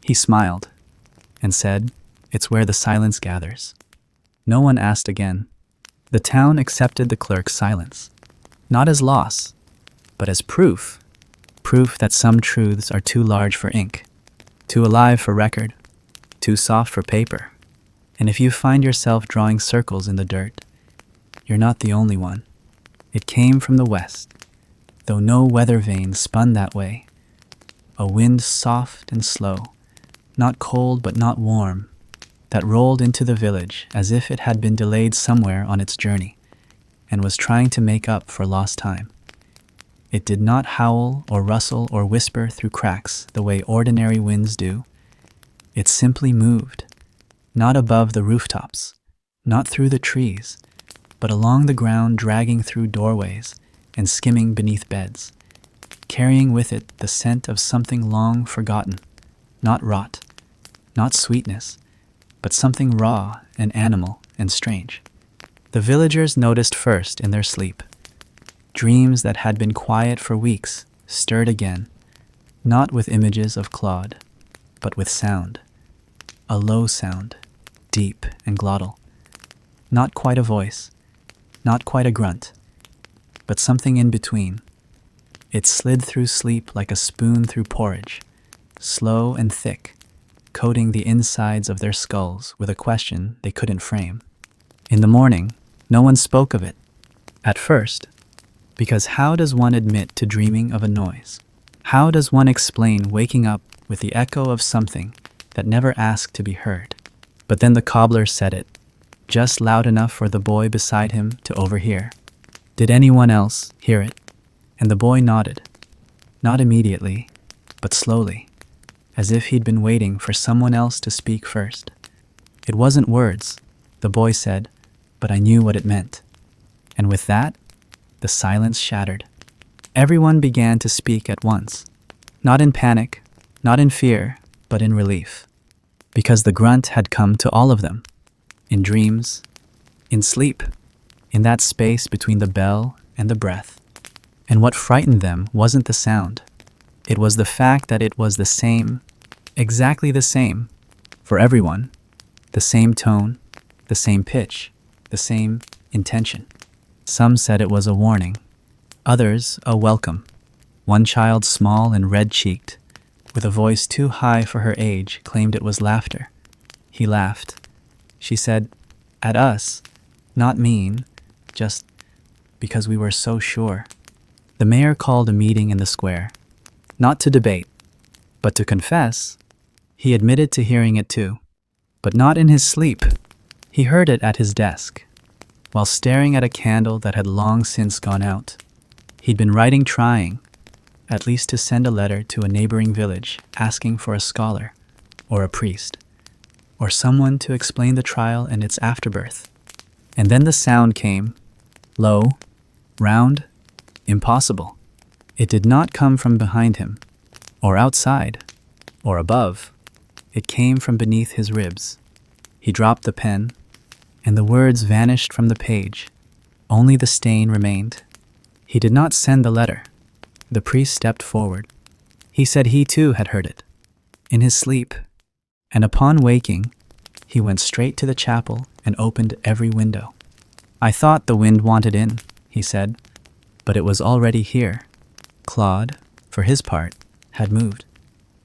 [SPEAKER 1] He smiled and said, it's where the silence gathers. No one asked again. The town accepted the clerk's silence, not as loss, but as proof that some truths are too large for ink, too alive for record, too soft for paper. And if you find yourself drawing circles in the dirt, you're not the only one. It came from the west, though no weather vane spun that way. A wind soft and slow, not cold but not warm, that rolled into the village as if it had been delayed somewhere on its journey and was trying to make up for lost time. It did not howl or rustle or whisper through cracks the way ordinary winds do. It simply moved, not above the rooftops, not through the trees, but along the ground, dragging through doorways and skimming beneath beds, carrying with it the scent of something long forgotten, not rot, not sweetness, but something raw and animal and strange. The villagers noticed first in their sleep. Dreams that had been quiet for weeks stirred again, not with images of Claude, but with sound. A low sound, deep and glottal. Not quite a voice, not quite a grunt, but something in between. It slid through sleep like a spoon through porridge, slow and thick, coating the insides of their skulls with a question they couldn't frame. In the morning, no one spoke of it. At first, because how does one admit to dreaming of a noise? How does one explain waking up with the echo of something that never asked to be heard? But then the cobbler said it, just loud enough for the boy beside him to overhear. Did anyone else hear it? And the boy nodded. Not immediately, but slowly, as if he'd been waiting for someone else to speak first. It wasn't words, the boy said, but I knew what it meant. And with that, the silence shattered. Everyone began to speak at once. Not in panic, not in fear, but in relief. Because the grunt had come to all of them. In dreams, in sleep, in that space between the bell and the breath. And what frightened them wasn't the sound. It was the fact that it was the same, exactly the same, for everyone. The same tone, the same pitch, the same intention. Some said it was a warning, others a welcome. One child, small and red-cheeked, with a voice too high for her age, claimed it was laughter. He laughed. She said, at us, not mean, just because we were so sure. The mayor called a meeting in the square, not to debate, but to confess. He admitted to hearing it too, but not in his sleep. He heard it at his desk, while staring at a candle that had long since gone out. He'd been writing, trying, at least, to send a letter to a neighboring village asking for a scholar, or a priest, or someone to explain the trial and its afterbirth. And then the sound came, low, round, impossible. It did not come from behind him, or outside, or above. It came from beneath his ribs. He dropped the pen, and the words vanished from the page. Only the stain remained. He did not send the letter. The priest stepped forward. He said he too had heard it, in his sleep, and upon waking, he went straight to the chapel and opened every window. I thought the wind wanted in, he said, but it was already here. Claude, for his part, had moved.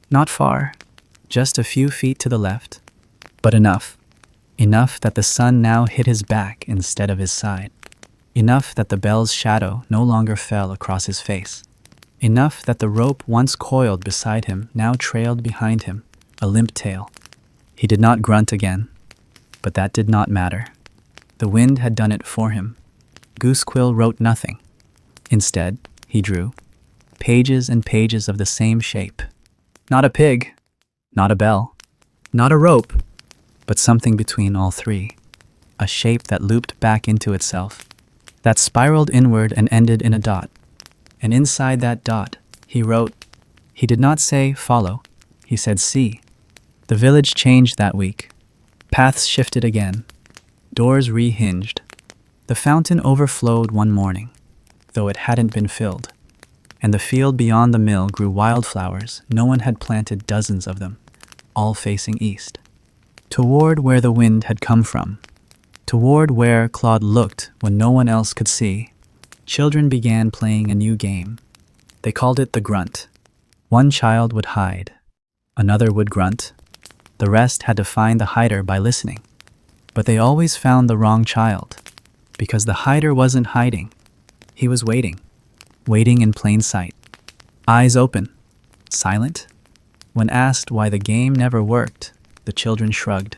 [SPEAKER 1] Not far, just a few feet to the left, but enough. Enough that the sun now hit his back instead of his side. Enough that the bell's shadow no longer fell across his face. Enough that the rope once coiled beside him now trailed behind him, a limp tail. He did not grunt again, but that did not matter. The wind had done it for him. Goosequill wrote nothing. Instead, he drew pages and pages of the same shape. Not a pig, not a bell, not a rope, but something between all three. A shape that looped back into itself, that spiraled inward and ended in a dot. And inside that dot, he wrote. He did not say follow, he said see. The village changed that week. Paths shifted again. Doors rehinged. The fountain overflowed one morning, though it hadn't been filled. And the field beyond the mill grew wildflowers. No one had planted dozens of them, all facing east. Toward where the wind had come from. Toward where Claude looked when no one else could see. Children began playing a new game. They called it the grunt. One child would hide. Another would grunt. The rest had to find the hider by listening. But they always found the wrong child, because the hider wasn't hiding. He was waiting. Waiting in plain sight. Eyes open. Silent. When asked why the game never worked, the children shrugged.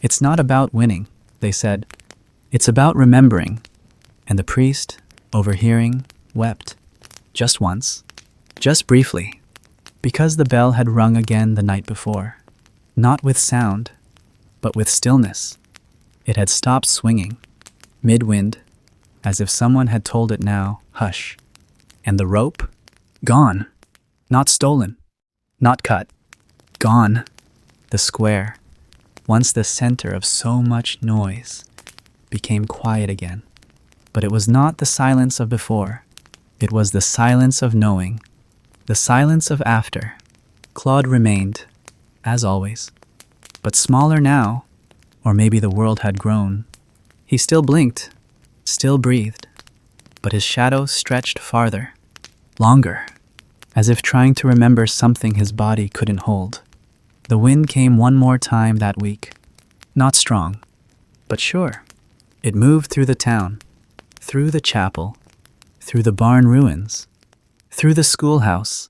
[SPEAKER 1] It's not about winning, they said. It's about remembering. And the priest, overhearing, wept. Just once. Just briefly. Because the bell had rung again the night before. Not with sound, but with stillness. It had stopped swinging, mid-wind, as if someone had told it now, hush. And the rope? Gone. Not stolen. Not cut. Gone. The square, once the center of so much noise, became quiet again. But it was not the silence of before. It was the silence of knowing, the silence of after. Claude remained, as always, but smaller now, Or maybe the world had grown. He still blinked, still breathed, but his shadow stretched farther, longer, as if trying to remember something his body couldn't hold. The wind came one more time that week. Not strong, but sure. It moved through the town, through the chapel, through the barn ruins, through the schoolhouse,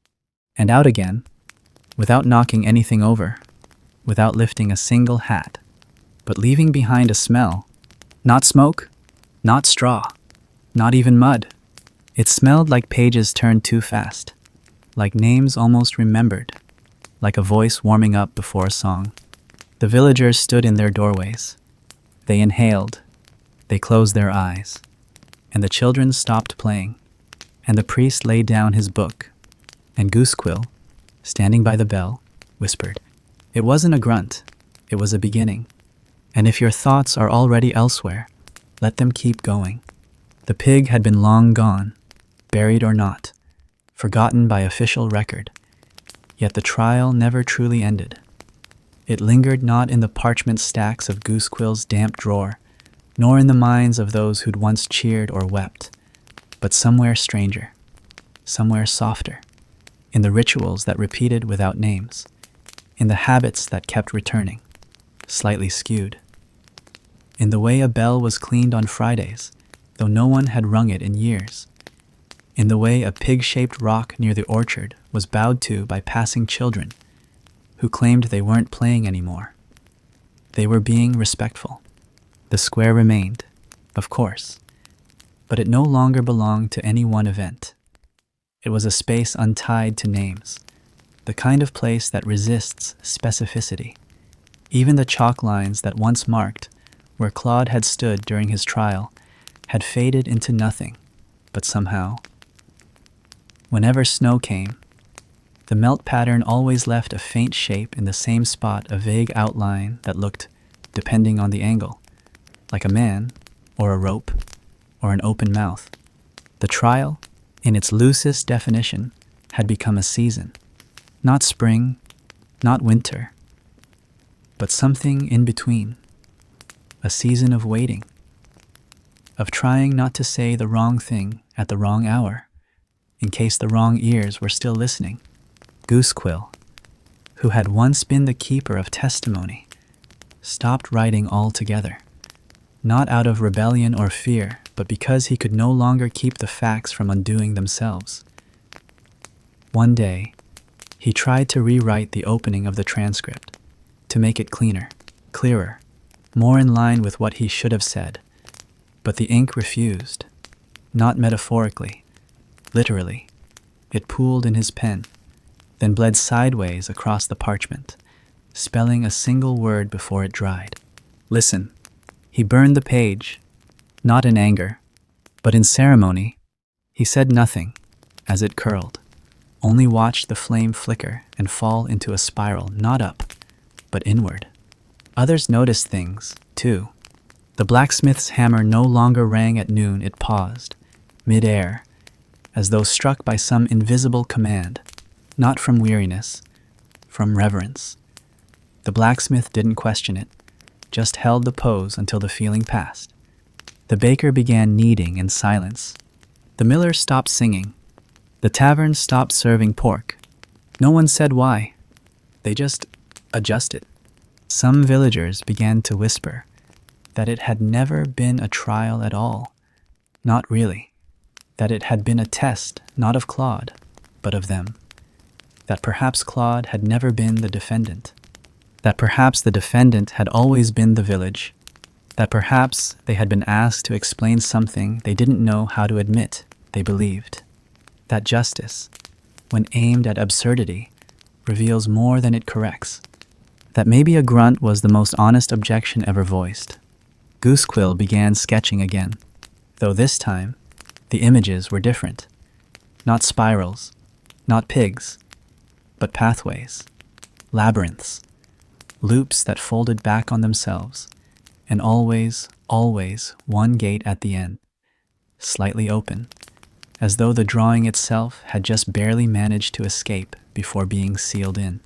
[SPEAKER 1] and out again, without knocking anything over, without lifting a single hat, but leaving behind a smell. Not smoke, not straw, not even mud. It smelled like pages turned too fast, like names almost remembered, like a voice warming up before a song. The villagers stood in their doorways. They inhaled, they closed their eyes, and the children stopped playing, and the priest laid down his book, and Goosequill, standing by the bell, whispered. It wasn't a grunt, it was a beginning. And if your thoughts are already elsewhere, let them keep going. The pig had been long gone, buried or not, forgotten by official record. Yet the trial never truly ended. It lingered not in the parchment stacks of Goosequill's damp drawer, nor in the minds of those who'd once cheered or wept, but somewhere stranger, somewhere softer, in the rituals that repeated without names, in the habits that kept returning, slightly skewed, in the way a bell was cleaned on Fridays, though no one had rung it in years, in the way a pig-shaped rock near the orchard was bowed to by passing children who claimed they weren't playing anymore. They were being respectful. The square remained, of course, but it no longer belonged to any one event. It was a space untied to names, the kind of place that resists specificity. Even the chalk lines that once marked where Claude had stood during his trial had faded into nothing, but somehow, whenever snow came, the melt pattern always left a faint shape in the same spot, a vague outline that looked, depending on the angle, like a man, or a rope, or an open mouth. The trial, in its loosest definition, had become a season. Not spring, not winter, but something in between. A season of waiting, of trying not to say the wrong thing at the wrong hour, in case the wrong ears were still listening. Goosequill, who had once been the keeper of testimony, stopped writing altogether, not out of rebellion or fear, but because he could no longer keep the facts from undoing themselves. One day, he tried to rewrite the opening of the transcript, to make it cleaner, clearer, more in line with what he should have said, but the ink refused, not metaphorically, literally. It pooled in his pen, then bled sideways across the parchment, spelling a single word before it dried. Listen. He burned the page, not in anger, but in ceremony. He said nothing as it curled, only watched the flame flicker and fall into a spiral, not up, but inward. Others noticed things, too. The blacksmith's hammer no longer rang at noon. It paused, mid-air, as though struck by some invisible command, not from weariness, from reverence. The blacksmith didn't question it, just held the pose until the feeling passed. The baker began kneading in silence. The miller stopped singing. The tavern stopped serving pork. No one said why. They just adjusted. Some villagers began to whisper that it had never been a trial at all. Not really. That it had been a test, not of Claude, but of them. That perhaps Claude had never been the defendant. That perhaps the defendant had always been the village. That perhaps they had been asked to explain something they didn't know how to admit they believed. That justice, when aimed at absurdity, reveals more than it corrects. That maybe a grunt was the most honest objection ever voiced. Goosequill began sketching again, though this time the images were different. Not spirals, not pigs, but pathways, labyrinths, loops that folded back on themselves, and always, always one gate at the end, slightly open, as though the drawing itself had just barely managed to escape before being sealed in.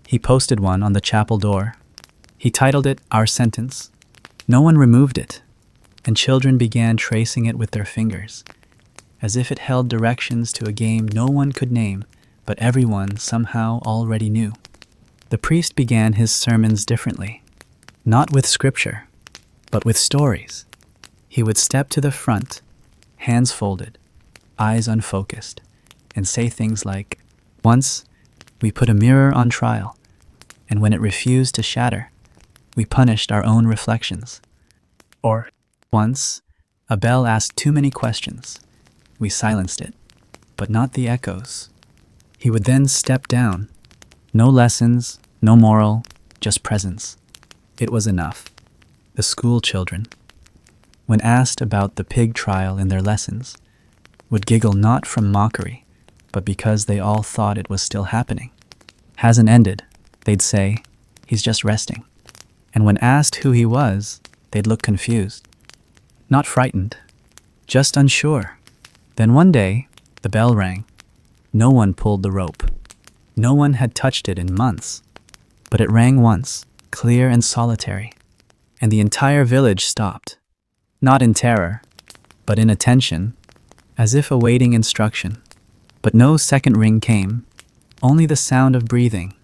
[SPEAKER 1] He posted one on the chapel door. He titled it Our Sentence. No one removed it, and children began tracing it with their fingers, as if it held directions to a game no one could name, but everyone somehow already knew. The priest began his sermons differently, not with scripture, but with stories. He would step to the front, hands folded, eyes unfocused, and say things like, "Once, we put a mirror on trial, and when it refused to shatter, we punished our own reflections." Or, "Once, a bell asked too many questions. We silenced it, but not the echoes." He would then step down. No lessons, no moral, just presence. It was enough. The school children, when asked about the pig trial in their lessons, would giggle not from mockery, but because they all thought it was still happening. "Hasn't ended," they'd say. "He's just resting." And when asked who he was, they'd look confused. Not frightened, just unsure. Then one day, the bell rang. No one pulled the rope. No one had touched it in months. But it rang once, clear and solitary, and the entire village stopped. Not in terror, but in attention, as if awaiting instruction. But no second ring came, only the sound of breathing,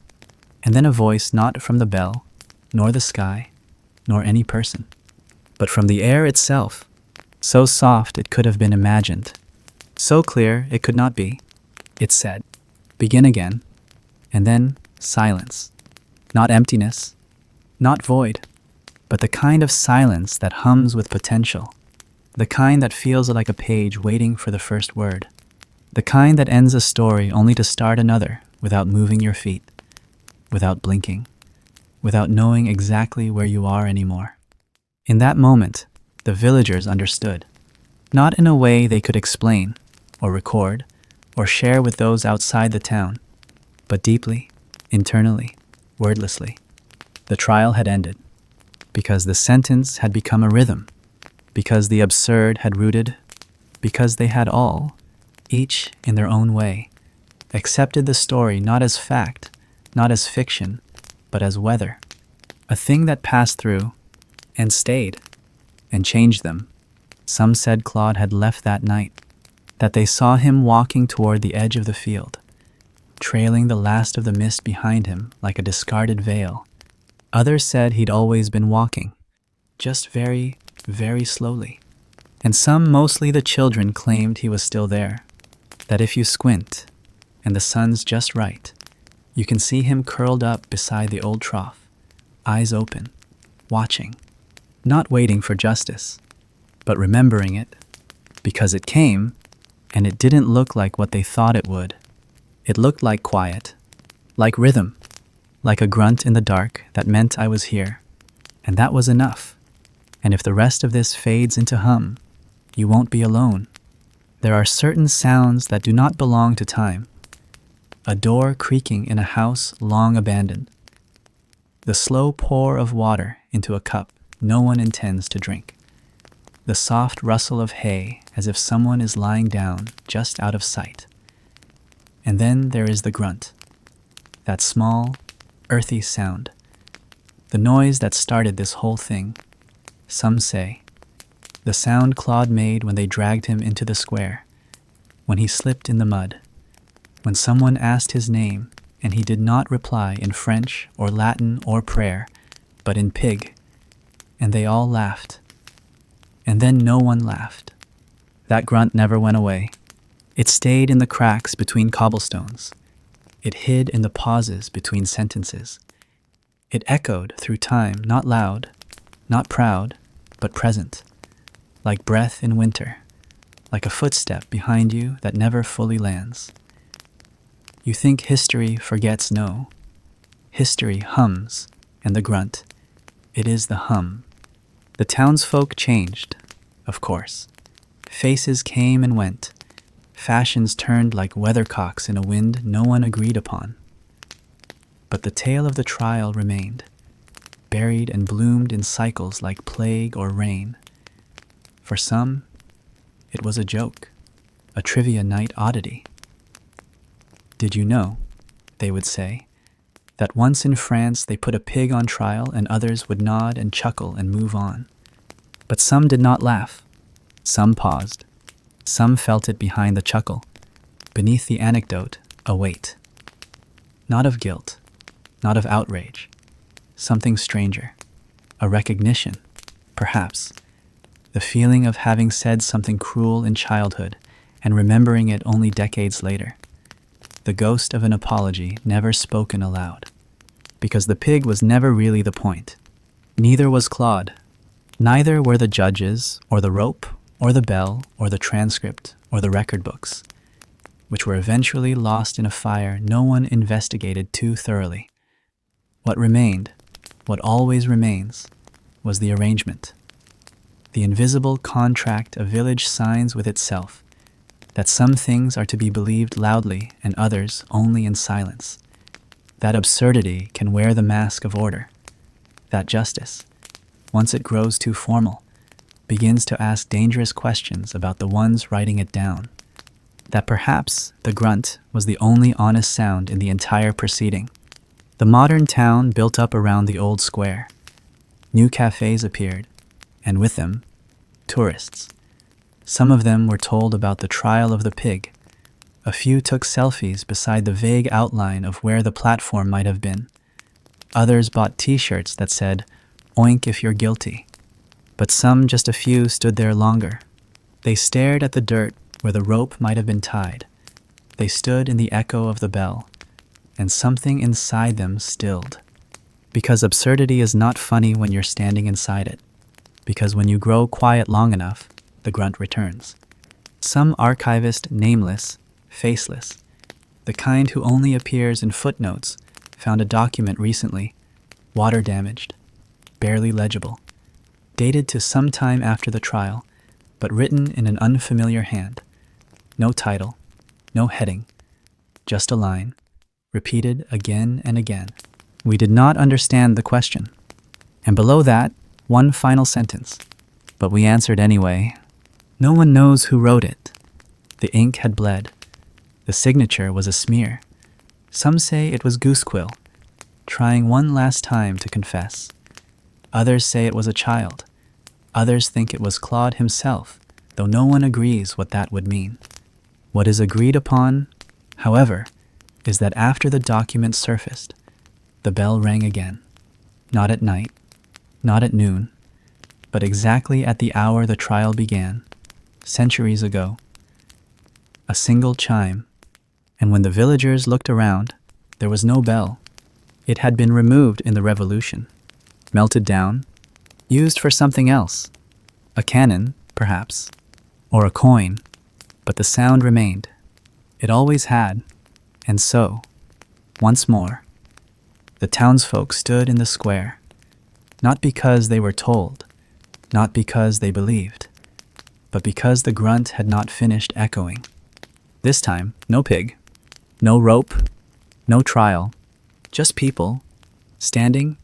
[SPEAKER 1] and then a voice not from the bell, nor the sky, nor any person, but from the air itself, so soft it could have been imagined, so clear it could not be. It said, "Begin again," and then silence. Not emptiness, not void, but the kind of silence that hums with potential, the kind that feels like a page waiting for the first word, the kind that ends a story only to start another without moving your feet, without blinking, without knowing exactly where you are anymore. In that moment, the villagers understood, not in a way they could explain, or record, or share with those outside the town, but deeply, internally, wordlessly. The trial had ended, because the sentence had become a rhythm, because the absurd had rooted, because they had all, each in their own way, accepted the story not as fact, not as fiction, but as weather, a thing that passed through, and stayed, and changed them. Some said Claude had left that night, that they saw him walking toward the edge of the field, trailing the last of the mist behind him like a discarded veil. Others said he'd always been walking, just very, very slowly. And some, mostly the children, claimed he was still there, that if you squint, and the sun's just right, you can see him curled up beside the old trough, eyes open, watching, not waiting for justice, but remembering it, because it came, and it didn't look like what they thought it would. It looked like quiet, like rhythm, like a grunt in the dark that meant I was here, and that was enough. And if the rest of this fades into hum, you won't be alone. There are certain sounds that do not belong to time. A door creaking in a house long abandoned. The slow pour of water into a cup no one intends to drink. The soft rustle of hay as if someone is lying down just out of sight. And then there is the grunt, that small, earthy sound, the noise that started this whole thing. Some say, the sound Claude made when they dragged him into the square, when he slipped in the mud, when someone asked his name and he did not reply in French or Latin or prayer, but in pig, and they all laughed. And then no one laughed. That grunt never went away. It stayed in the cracks between cobblestones. It hid in the pauses between sentences. It echoed through time, not loud, not proud, but present, like breath in winter, like a footstep behind you that never fully lands. You think history forgets? No. History hums, and the grunt, it is the hum. The townsfolk changed, of course. Faces came and went. Fashions turned like weathercocks in a wind no one agreed upon. But the tale of the trial remained, buried and bloomed in cycles like plague or rain. For some, it was a joke, a trivia night oddity. Did you know, they would say, That once in France they put a pig on trial and others would nod and chuckle and move on. But some did not laugh. Some paused. Some felt it behind the chuckle. Beneath the anecdote, a weight. Not of guilt, not of outrage. Something stranger. A recognition, perhaps. The feeling of having said something cruel in childhood and remembering it only decades later. The ghost of an apology never spoken aloud. Because the pig was never really the point. Neither was Claude. Neither were the judges, or the rope, or the bell, or the transcript, or the record books, which were eventually lost in a fire no one investigated too thoroughly. What remained, what always remains, was the arrangement. The invisible contract a village signs with itself, that some things are to be believed loudly and others only in silence. That absurdity can wear the mask of order. That justice, once it grows too formal, begins to ask dangerous questions about the ones writing it down. That perhaps the grunt was the only honest sound in the entire proceeding. The modern town built up around the old square. New cafes appeared, and with them, tourists. Some of them were told about the trial of the pig. A few took selfies beside the vague outline of where the platform might have been. Others bought t-shirts that said, "Oink if you're guilty." But some, just a few, stood there longer. They stared at the dirt where the rope might have been tied. They stood in the echo of the bell, and something inside them stilled. Because absurdity is not funny when you're standing inside it. Because when you grow quiet long enough, the grunt returns. Some archivist, nameless, faceless, the kind who only appears in footnotes, found a document recently, water damaged, barely legible, dated to some time after the trial, but written in an unfamiliar hand. No title, no heading, just a line, repeated again and again. We did not understand the question. And below that, one final sentence. But we answered anyway. No one knows who wrote it. The ink had bled. The signature was a smear. Some say it was Goosequill, trying one last time to confess. Others say it was a child. Others think it was Claude himself, though no one agrees what that would mean. What is agreed upon, however, is that after the document surfaced, the bell rang again. Not at night, not at noon, but exactly at the hour the trial began, centuries ago. A single chime, and when the villagers looked around, there was no bell. It had been removed in the Revolution, melted down, used for something else. A cannon, perhaps, or a coin, but the sound remained. It always had, and so, once more, the townsfolk stood in the square, not because they were told, not because they believed, but because the grunt had not finished echoing. This time, no pig, no rope, no trial, just people, standing,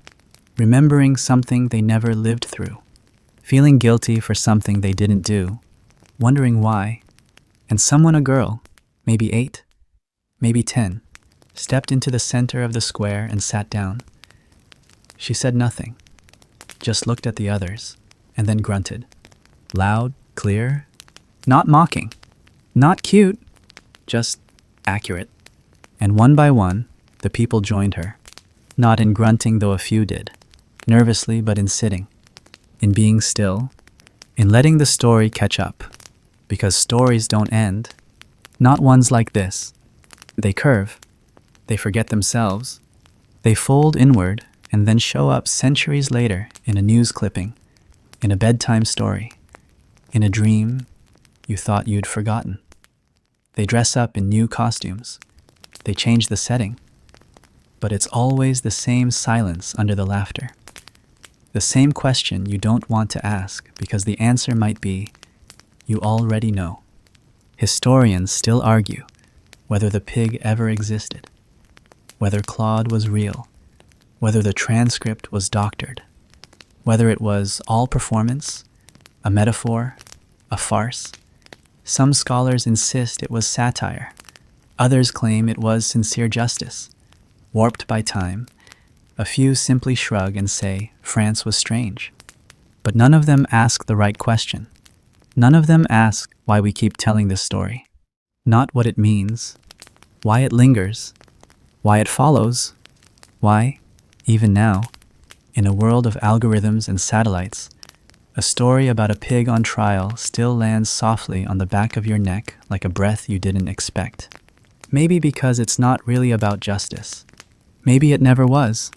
[SPEAKER 1] remembering something they never lived through, feeling guilty for something they didn't do, wondering why, and someone, a girl, maybe 8, maybe 10, stepped into the center of the square and sat down. She said nothing, just looked at the others, and then grunted. Loud, clear, not mocking, not cute, just accurate. And one by one, the people joined her, not in grunting though a few did, nervously but in sitting, in being still, in letting the story catch up, because stories don't end, not ones like this. They curve, they forget themselves, they fold inward and then show up centuries later in a news clipping, in a bedtime story, in a dream you thought you'd forgotten. They dress up in new costumes, they change the setting, but it's always the same silence under the laughter. The same question you don't want to ask because the answer might be, you already know. Historians still argue whether the pig ever existed, whether Claude was real, whether the transcript was doctored, whether it was all performance, a metaphor, a farce. Some scholars insist it was satire. Others claim it was sincere justice. warped by time. A few simply shrug and say, France was strange. But none of them ask the right question. None of them ask why we keep telling this story. Not what it means, why it lingers, why it follows, why, even now, in a world of algorithms and satellites, a story about a pig on trial still lands softly on the back of your neck like a breath you didn't expect. Maybe because it's not really about justice. Maybe it never was.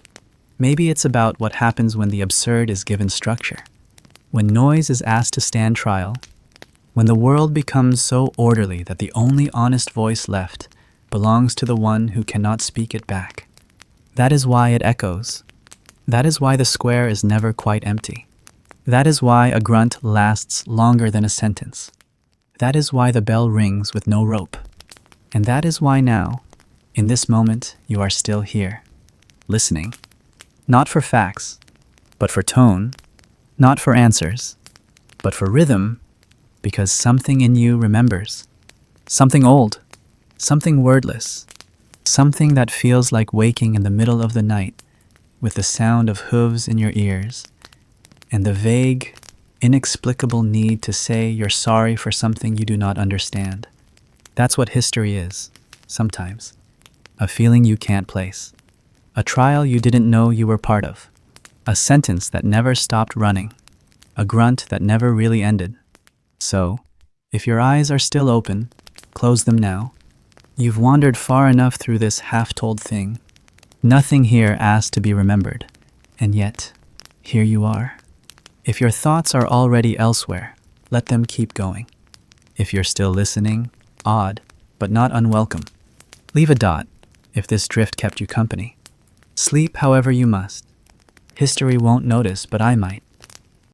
[SPEAKER 1] Maybe it's about what happens when the absurd is given structure. When noise is asked to stand trial. When the world becomes so orderly that the only honest voice left belongs to the one who cannot speak it back. That is why it echoes. That is why the square is never quite empty. That is why a grunt lasts longer than a sentence. That is why the bell rings with no rope. And that is why now, in this moment, you are still here, listening. Not for facts, but for tone. Not for answers, but for rhythm, because something in you remembers. Something old, something wordless, something that feels like waking in the middle of the night with the sound of hooves in your ears and the vague, inexplicable need to say you're sorry for something you do not understand. That's what history is, sometimes. A feeling you can't place. A trial you didn't know you were part of. A sentence that never stopped running. A grunt that never really ended. So, if your eyes are still open, close them now. You've wandered far enough through this half-told thing. Nothing here asked to be remembered. And yet, here you are. If your thoughts are already elsewhere, let them keep going. If you're still listening, odd, but not unwelcome. Leave a dot, if this drift kept you company. Sleep however you must. History won't notice, but I might.